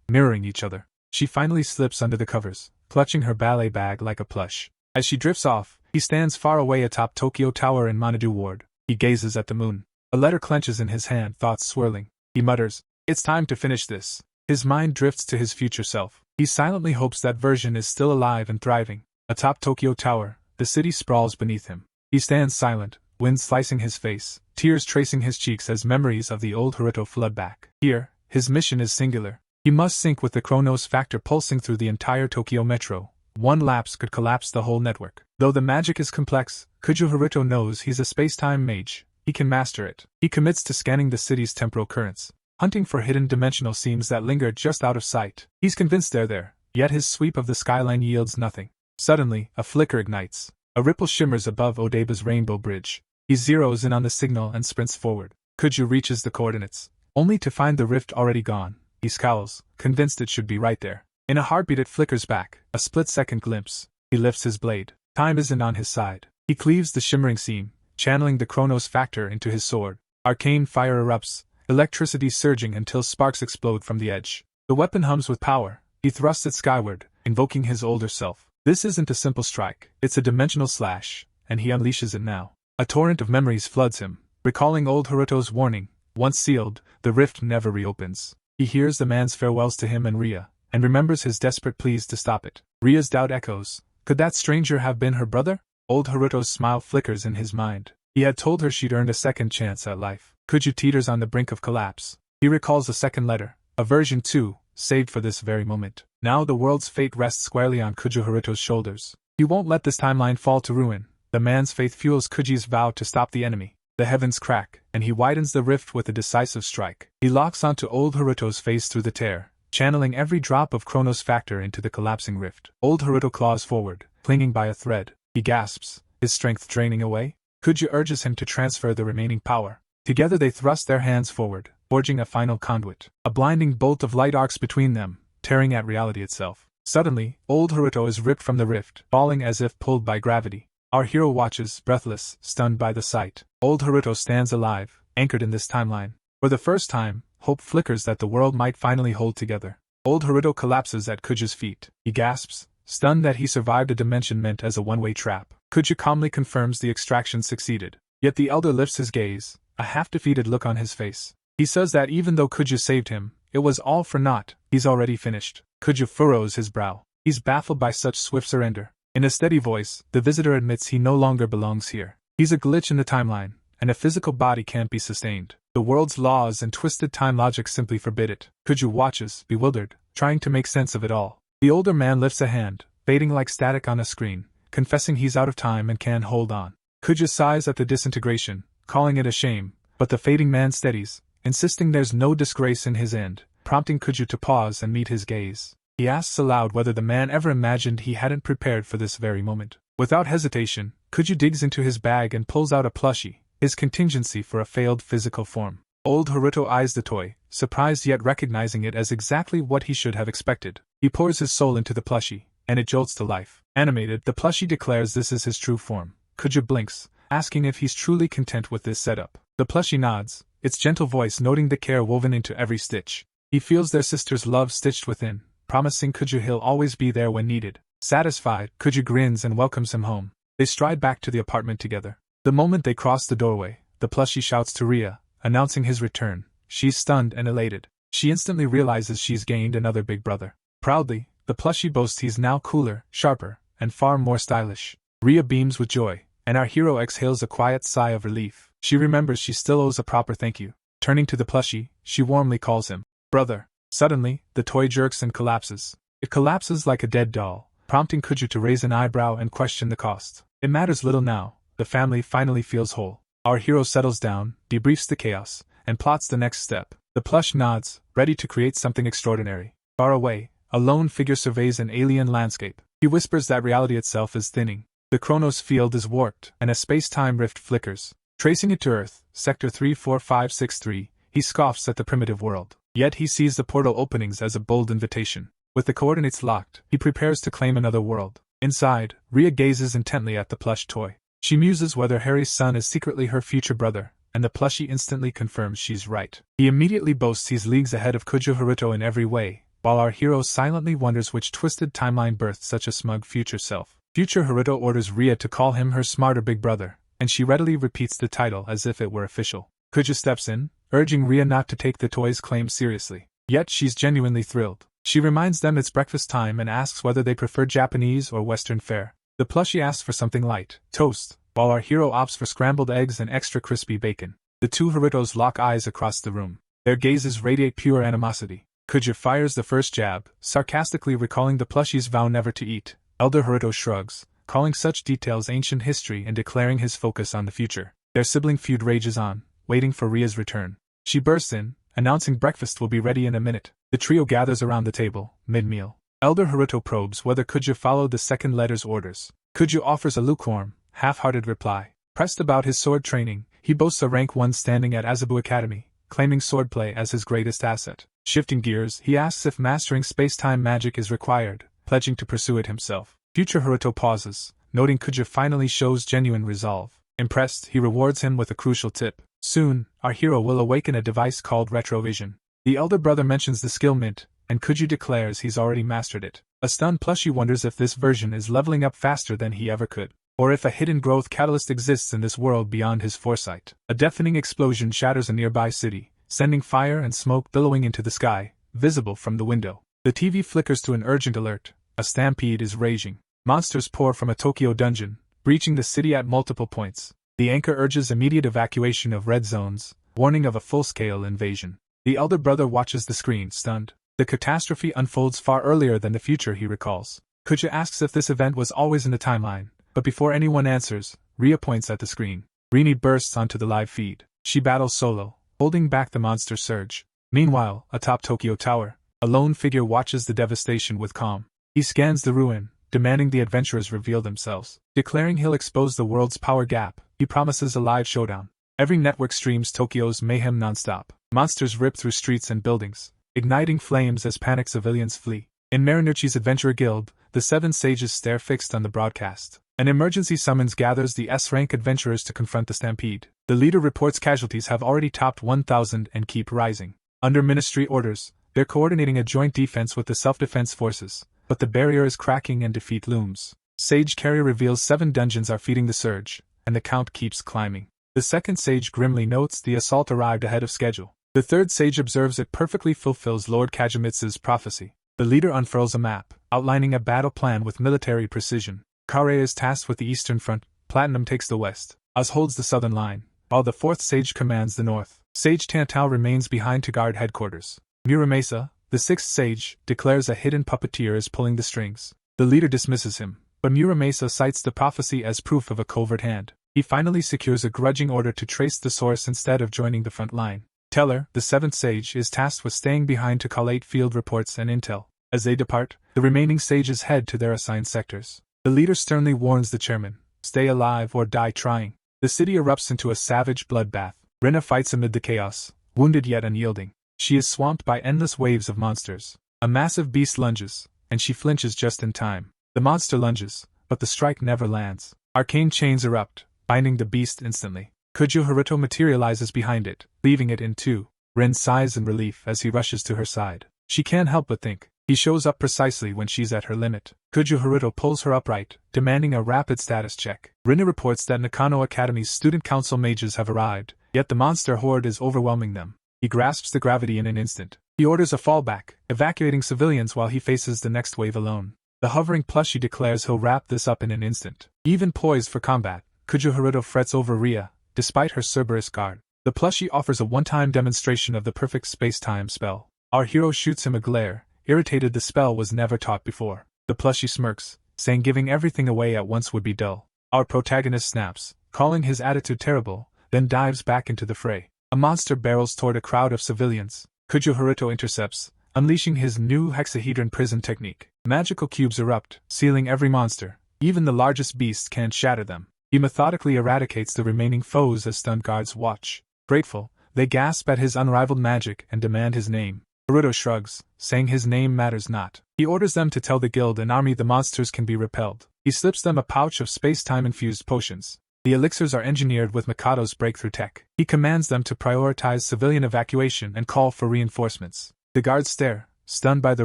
Speaker 1: mirroring each other. She finally slips under the covers, clutching her ballet bag like a plush. As she drifts off, he stands far away atop Tokyo Tower in Manadu Ward. He gazes at the moon. A letter clenches in his hand, thoughts swirling. He mutters, "It's time to finish this." His mind drifts to his future self. He silently hopes that version is still alive and thriving. Atop Tokyo Tower, the city sprawls beneath him. He stands silent, wind slicing his face, tears tracing his cheeks as memories of the old Haruto flood back. Here, his mission is singular. He must sync with the Chronos factor pulsing through the entire Tokyo metro. One lapse could collapse the whole network. Though the magic is complex, Kuju Haruto knows he's a space-time mage. He can master it. He commits to scanning the city's temporal currents, hunting for hidden dimensional seams that linger just out of sight. He's convinced they're there, yet his sweep of the skyline yields nothing. Suddenly, a flicker ignites. A ripple shimmers above Odeba's rainbow bridge. He zeroes in on the signal and sprints forward. Kuju reaches the coordinates, only to find the rift already gone. He scowls, convinced it should be right there. In a heartbeat it flickers back, a split-second glimpse. He lifts his blade. Time isn't on his side. He cleaves the shimmering seam, channeling the Chronos factor into his sword. Arcane fire erupts, electricity surging until sparks explode from the edge. The weapon hums with power. He thrusts it skyward, invoking his older self. This isn't a simple strike, it's a dimensional slash, and he unleashes it now. A torrent of memories floods him, recalling old Haruto's warning. Once sealed, the rift never reopens. He hears the man's farewells to him and Ria, and remembers his desperate pleas to stop it. Ria's doubt echoes. Could that stranger have been her brother? Old Haruto's smile flickers in his mind. He had told her she'd earned a second chance at life. Kuju teeters on the brink of collapse. He recalls a second letter, a version 2, saved for this very moment. Now the world's fate rests squarely on Kuju Haruto's shoulders. He won't let this timeline fall to ruin. The man's faith fuels Kuji's vow to stop the enemy. The heavens crack, and he widens the rift with a decisive strike. He locks onto old Haruto's face through the tear, channeling every drop of Chronos factor into the collapsing rift. Old Haruto claws forward, clinging by a thread. He gasps, his strength draining away. Kuju urges him to transfer the remaining power. Together they thrust their hands forward, forging a final conduit. A blinding bolt of light arcs between them, tearing at reality itself. Suddenly, old Haruto is ripped from the rift, falling as if pulled by gravity. Our hero watches, breathless, stunned by the sight. Old Haruto stands alive, anchored in this timeline. For the first time, hope flickers that the world might finally hold together. Old Haruto collapses at Kuju's feet. He gasps, stunned that he survived a dimension meant as a one-way trap. Kuju calmly confirms the extraction succeeded. Yet the elder lifts his gaze, a half-defeated look on his face. He says that even though Kuju saved him, it was all for naught. He's already finished. Kuju furrows his brow. He's baffled by such swift surrender. In a steady voice, the visitor admits he no longer belongs here. He's a glitch in the timeline, and a physical body can't be sustained. The world's laws and twisted time logic simply forbid it. Kuju watches, bewildered, trying to make sense of it all. The older man lifts a hand, fading like static on a screen, confessing he's out of time and can't hold on. Kuju sighs at the disintegration, calling it a shame, but the fading man steadies, insisting there's no disgrace in his end, prompting Kuju to pause and meet his gaze. He asks aloud whether the man ever imagined he hadn't prepared for this very moment. Without hesitation, Kuju digs into his bag and pulls out a plushie, his contingency for a failed physical form. Old Haruto eyes the toy, surprised yet recognizing it as exactly what he should have expected. He pours his soul into the plushie, and it jolts to life. Animated, the plushie declares this is his true form. Kuju blinks, asking if he's truly content with this setup. The plushie nods, its gentle voice noting the care woven into every stitch. He feels their sister's love stitched within, promising Kuju he'll always be there when needed. Satisfied, Kuju grins and welcomes him home. They stride back to the apartment together. The moment they cross the doorway, the plushie shouts to Ria, announcing his return. She's stunned and elated. She instantly realizes she's gained another big brother. Proudly, the plushie boasts he's now cooler, sharper, and far more stylish. Ria beams with joy, and our hero exhales a quiet sigh of relief. She remembers she still owes a proper thank you. Turning to the plushie, she warmly calls him brother. Suddenly, the toy jerks and collapses. It collapses like a dead doll, prompting Kuju to raise an eyebrow and question the cost. It matters little now, the family finally feels whole. Our hero settles down, debriefs the chaos, and plots the next step. The plush nods, ready to create something extraordinary. Far away, a lone figure surveys an alien landscape. He whispers that reality itself is thinning. The Chronos field is warped, and a space-time rift flickers. Tracing it to Earth, Sector 34563, he scoffs at the primitive world. Yet he sees the portal openings as a bold invitation. With the coordinates locked, he prepares to claim another world. Inside, Rhea gazes intently at the plush toy. She muses whether Harry's son is secretly her future brother, and the plushie instantly confirms she's right. He immediately boasts he's leagues ahead of Kujo Haruto in every way, while our hero silently wonders which twisted timeline birthed such a smug future self. Future Haruto orders Rhea to call him her smarter big brother, and she readily repeats the title as if it were official. Kujo steps in, urging Rhea not to take the toy's claim seriously. Yet she's genuinely thrilled. She reminds them it's breakfast time and asks whether they prefer Japanese or Western fare. The plushie asks for something light, toast, while our hero opts for scrambled eggs and extra crispy bacon. The two Harutos lock eyes across the room. Their gazes radiate pure animosity. Kujo fires the first jab, sarcastically recalling the plushie's vow never to eat. Elder Haruto shrugs, calling such details ancient history and declaring his focus on the future. Their sibling feud rages on, waiting for Rhea's return. She bursts in, announcing breakfast will be ready in a minute. The trio gathers around the table, mid-meal. Elder Haruto probes whether Kujo followed the second letter's orders. Kujo offers a lukewarm, half-hearted reply. Pressed about his sword training, he boasts a rank 1 standing at Azabu Academy, claiming swordplay as his greatest asset. Shifting gears, he asks if mastering space-time magic is required, pledging to pursue it himself. Future Haruto pauses, noting Kujo finally shows genuine resolve. Impressed, he rewards him with a crucial tip. Soon, our hero will awaken a device called retrovision. The elder brother mentions the skill mint, and Kujo declares he's already mastered it. A stunned plushie wonders if this version is leveling up faster than he ever could, or if a hidden growth catalyst exists in this world beyond his foresight. A deafening explosion shatters a nearby city, sending fire and smoke billowing into the sky, visible from the window. The TV flickers to an urgent alert. A stampede is raging. Monsters pour from a Tokyo dungeon, breaching the city at multiple points. The anchor urges immediate evacuation of red zones, warning of a full-scale invasion. The elder brother watches the screen, stunned. The catastrophe unfolds far earlier than the future he recalls. Kujo asks if this event was always in the timeline, but before anyone answers, Rhea points at the screen. Rena bursts onto the live feed. She battles solo, holding back the monster surge. Meanwhile, atop Tokyo Tower, a lone figure watches the devastation with calm. He scans the ruin, demanding the adventurers reveal themselves. Declaring he'll expose the world's power gap, he promises a live showdown. Every network streams Tokyo's mayhem nonstop. Monsters rip through streets and buildings, igniting flames as panicked civilians flee. In Marinucci's Adventurer Guild, the 7 sages stare fixed on the broadcast. An emergency summons gathers the S-rank adventurers to confront the stampede. The leader reports casualties have already topped 1,000 and keep rising. Under ministry orders, they're coordinating a joint defense with the self-defense forces, but the barrier is cracking and defeat looms. Sage Carrier reveals 7 dungeons are feeding the surge, and the count keeps climbing. The second sage grimly notes the assault arrived ahead of schedule. The third sage observes it perfectly fulfills Lord Kajimitsu's prophecy. The leader unfurls a map, outlining a battle plan with military precision. Kare is tasked with the eastern front, Platinum takes the west, Oz holds the southern line, while the fourth sage commands the north. Sage Tantao remains behind to guard headquarters. Muramasa, the sixth sage, declares a hidden puppeteer is pulling the strings. The leader dismisses him, but Muramasa cites the prophecy as proof of a covert hand. He finally secures a grudging order to trace the source instead of joining the front line. Teller, the seventh sage, is tasked with staying behind to collate field reports and intel. As they depart, the remaining sages head to their assigned sectors. The leader sternly warns the chairman, stay alive or die trying. The city erupts into a savage bloodbath. Rena fights amid the chaos, wounded yet unyielding. She is swamped by endless waves of monsters. A massive beast lunges, and she flinches just in time. The monster lunges, but the strike never lands. Arcane chains erupt, binding the beast instantly. Kujo Haruto materializes behind it, leaving it in two. Ren sighs in relief as he rushes to her side. She can't help but think. He shows up precisely when she's at her limit. Kujo Haruto pulls her upright, demanding a rapid status check. Rena reports that Nakano Academy's student council mages have arrived, yet the monster horde is overwhelming them. He grasps the gravity in an instant. He orders a fallback, evacuating civilians while he faces the next wave alone. The hovering plushie declares he'll wrap this up in an instant. Even poised for combat, Kujo Haruto frets over Rhea, despite her Cerberus guard. The plushie offers a one-time demonstration of the perfect space-time spell. Our hero shoots him a glare, irritated the spell was never taught before. The plushie smirks, saying giving everything away at once would be dull. Our protagonist snaps, calling his attitude terrible, then dives back into the fray. A monster barrels toward a crowd of civilians. Kujo Haruto intercepts, unleashing his new hexahedron prison technique. Magical cubes erupt, sealing every monster. Even the largest beasts can't shatter them. He methodically eradicates the remaining foes as stunned guards watch. Grateful, they gasp at his unrivaled magic and demand his name. Haruto shrugs, saying his name matters not. He orders them to tell the guild and army the monsters can be repelled. He slips them a pouch of space-time infused potions. The elixirs are engineered with Mikado's breakthrough tech. He commands them to prioritize civilian evacuation and call for reinforcements. The guards stare, stunned by the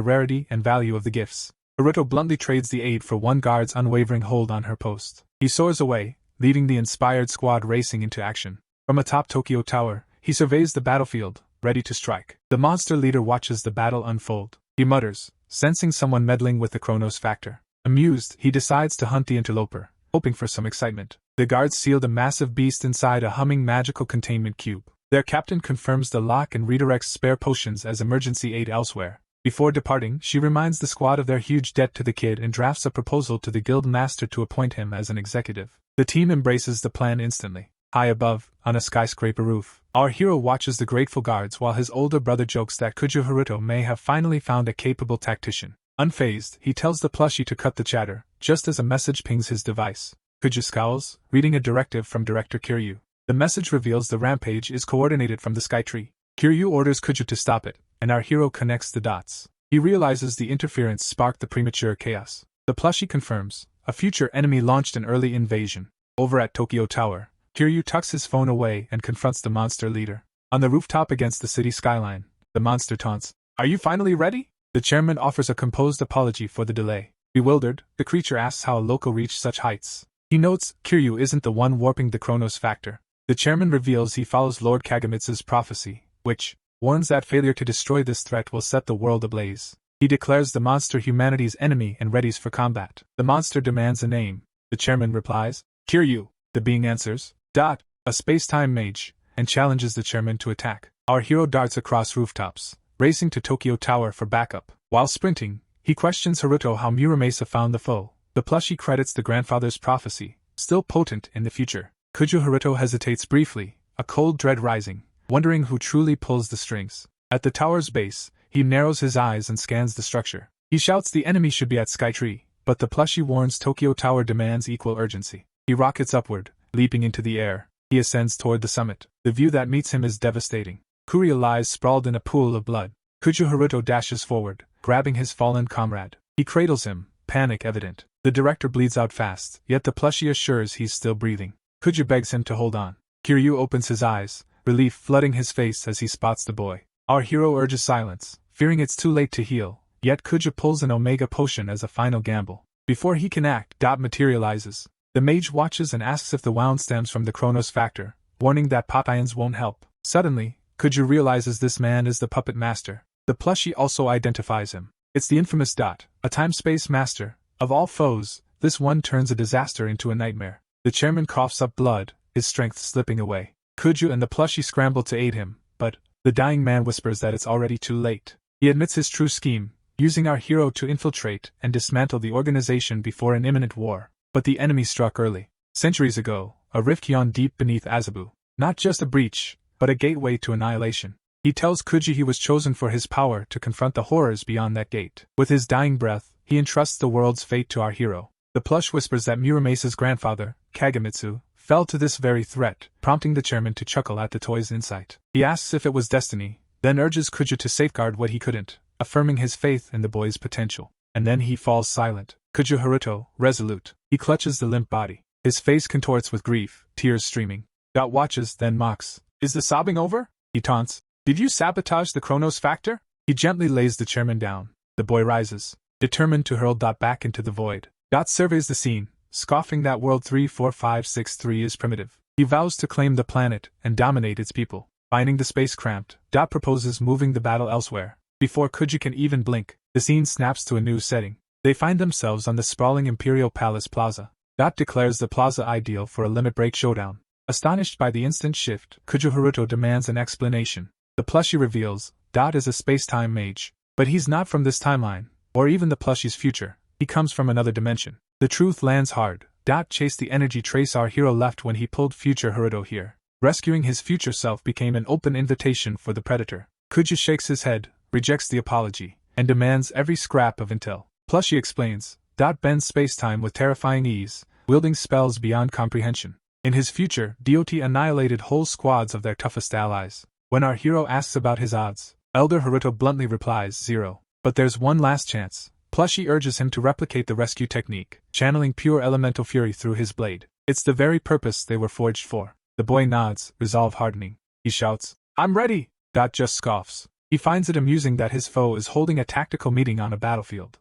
Speaker 1: rarity and value of the gifts. Haruto bluntly trades the aid for one guard's unwavering hold on her post. He soars away, leaving the inspired squad racing into action. From atop Tokyo Tower, he surveys the battlefield, ready to strike. The monster leader watches the battle unfold. He mutters, sensing someone meddling with the Chronos factor. Amused, he decides to hunt the interloper, hoping for some excitement. The guards seal the massive beast inside a humming magical containment cube. Their captain confirms the lock and redirects spare potions as emergency aid elsewhere. Before departing, she reminds the squad of their huge debt to the kid and drafts a proposal to the guild master to appoint him as an executive. The team embraces the plan instantly. High above, on a skyscraper roof, our hero watches the grateful guards while his older brother jokes that Kujo Haruto may have finally found a capable tactician. Unfazed, he tells the plushie to cut the chatter, just as a message pings his device. Kujo scowls, reading a directive from Director Kiryu. The message reveals the rampage is coordinated from the sky tree. Kiryu orders Kujo to stop it, and our hero connects the dots. He realizes the interference sparked the premature chaos. The plushie confirms, a future enemy launched an early invasion. Over at Tokyo Tower, Kiryu tucks his phone away and confronts the monster leader. On the rooftop against the city skyline, the monster taunts, "Are you finally ready?" The chairman offers a composed apology for the delay. Bewildered, the creature asks how a local reached such heights. He notes Kiryu isn't the one warping the Chronos factor. The chairman reveals he follows Lord Kagamitsu's prophecy, which warns that failure to destroy this threat will set the world ablaze. He declares the monster humanity's enemy and readies for combat. The monster demands a name. The chairman replies, "Kiryu." The being answers, a space-time mage, and challenges the chairman to attack. Our hero darts across rooftops, racing to Tokyo Tower for backup. While sprinting, he questions Haruto how Muramasa found the foe. The plushie credits the grandfather's prophecy, still potent in the future. Kujo Haruto hesitates briefly, a cold dread rising, wondering who truly pulls the strings. At the tower's base, he narrows his eyes and scans the structure. He shouts the enemy should be at Skytree, but the plushie warns Tokyo Tower demands equal urgency. He rockets upward, leaping into the air. He ascends toward the summit. The view that meets him is devastating. Kuria lies sprawled in a pool of blood. Kujo Haruto dashes forward, grabbing his fallen comrade. He cradles him, panic evident. The director bleeds out fast, yet the plushie assures he's still breathing. Kujo begs him to hold on. Kiryu opens his eyes, relief flooding his face as he spots the boy. Our hero urges silence, fearing it's too late to heal, yet Kujo pulls an Omega potion as a final gamble. Before he can act, Dot materializes. The mage watches and asks if the wound stems from the Chronos factor, warning that potions won't help. Suddenly, Kujo realizes this man is the puppet master. The plushie also identifies him. It's the infamous Dot, a time-space master. Of all foes, this one turns a disaster into a nightmare. The chairman coughs up blood, his strength slipping away. Kujo and the plushie scramble to aid him, but the dying man whispers that it's already too late. He admits his true scheme, using our hero to infiltrate and dismantle the organization before an imminent war. But the enemy struck early. Centuries ago, a rift yawned deep beneath Azabu. Not just a breach, but a gateway to annihilation. He tells Kuji he was chosen for his power to confront the horrors beyond that gate. With his dying breath, he entrusts the world's fate to our hero. The plush whispers that Muramasa's grandfather, Kagamitsu, fell to this very threat, prompting the chairman to chuckle at the toy's insight. He asks if it was destiny, then urges Kujo to safeguard what he couldn't, affirming his faith in the boy's potential. And then he falls silent. Kujo Haruto, resolute. He clutches the limp body. His face contorts with grief, tears streaming. Dot watches, then mocks. "Is the sobbing over?" He taunts. "Did you sabotage the Chronos factor?" He gently lays the chairman down. The boy rises, determined to hurl Dot back into the void. Dot surveys the scene, scoffing that World 34563 is primitive. He vows to claim the planet and dominate its people. Finding the space cramped, Dot proposes moving the battle elsewhere. Before Kuji can even blink, the scene snaps to a new setting. They find themselves on the sprawling Imperial Palace Plaza. Dot declares the plaza ideal for a limit break showdown. Astonished by the instant shift, Kujo Haruto demands an explanation. The plushie reveals, Dot is a space-time mage. But he's not from this timeline, or even the plushie's future. He comes from another dimension. The truth lands hard. Dot chased the energy trace our hero left when he pulled future Haruto here. Rescuing his future self became an open invitation for the Predator. Kuja shakes his head, rejects the apology, and demands every scrap of intel. Plushie explains, bends spacetime with terrifying ease, wielding spells beyond comprehension. In his future, DOT annihilated whole squads of their toughest allies. When our hero asks about his odds, Elder Haruto bluntly replies 0. But there's one last chance. Plushie urges him to replicate the rescue technique, channeling pure elemental fury through his blade. It's the very purpose they were forged for. The boy nods, resolve hardening. He shouts, "I'm ready!" Just scoffs. He finds it amusing that his foe is holding a tactical meeting on a battlefield.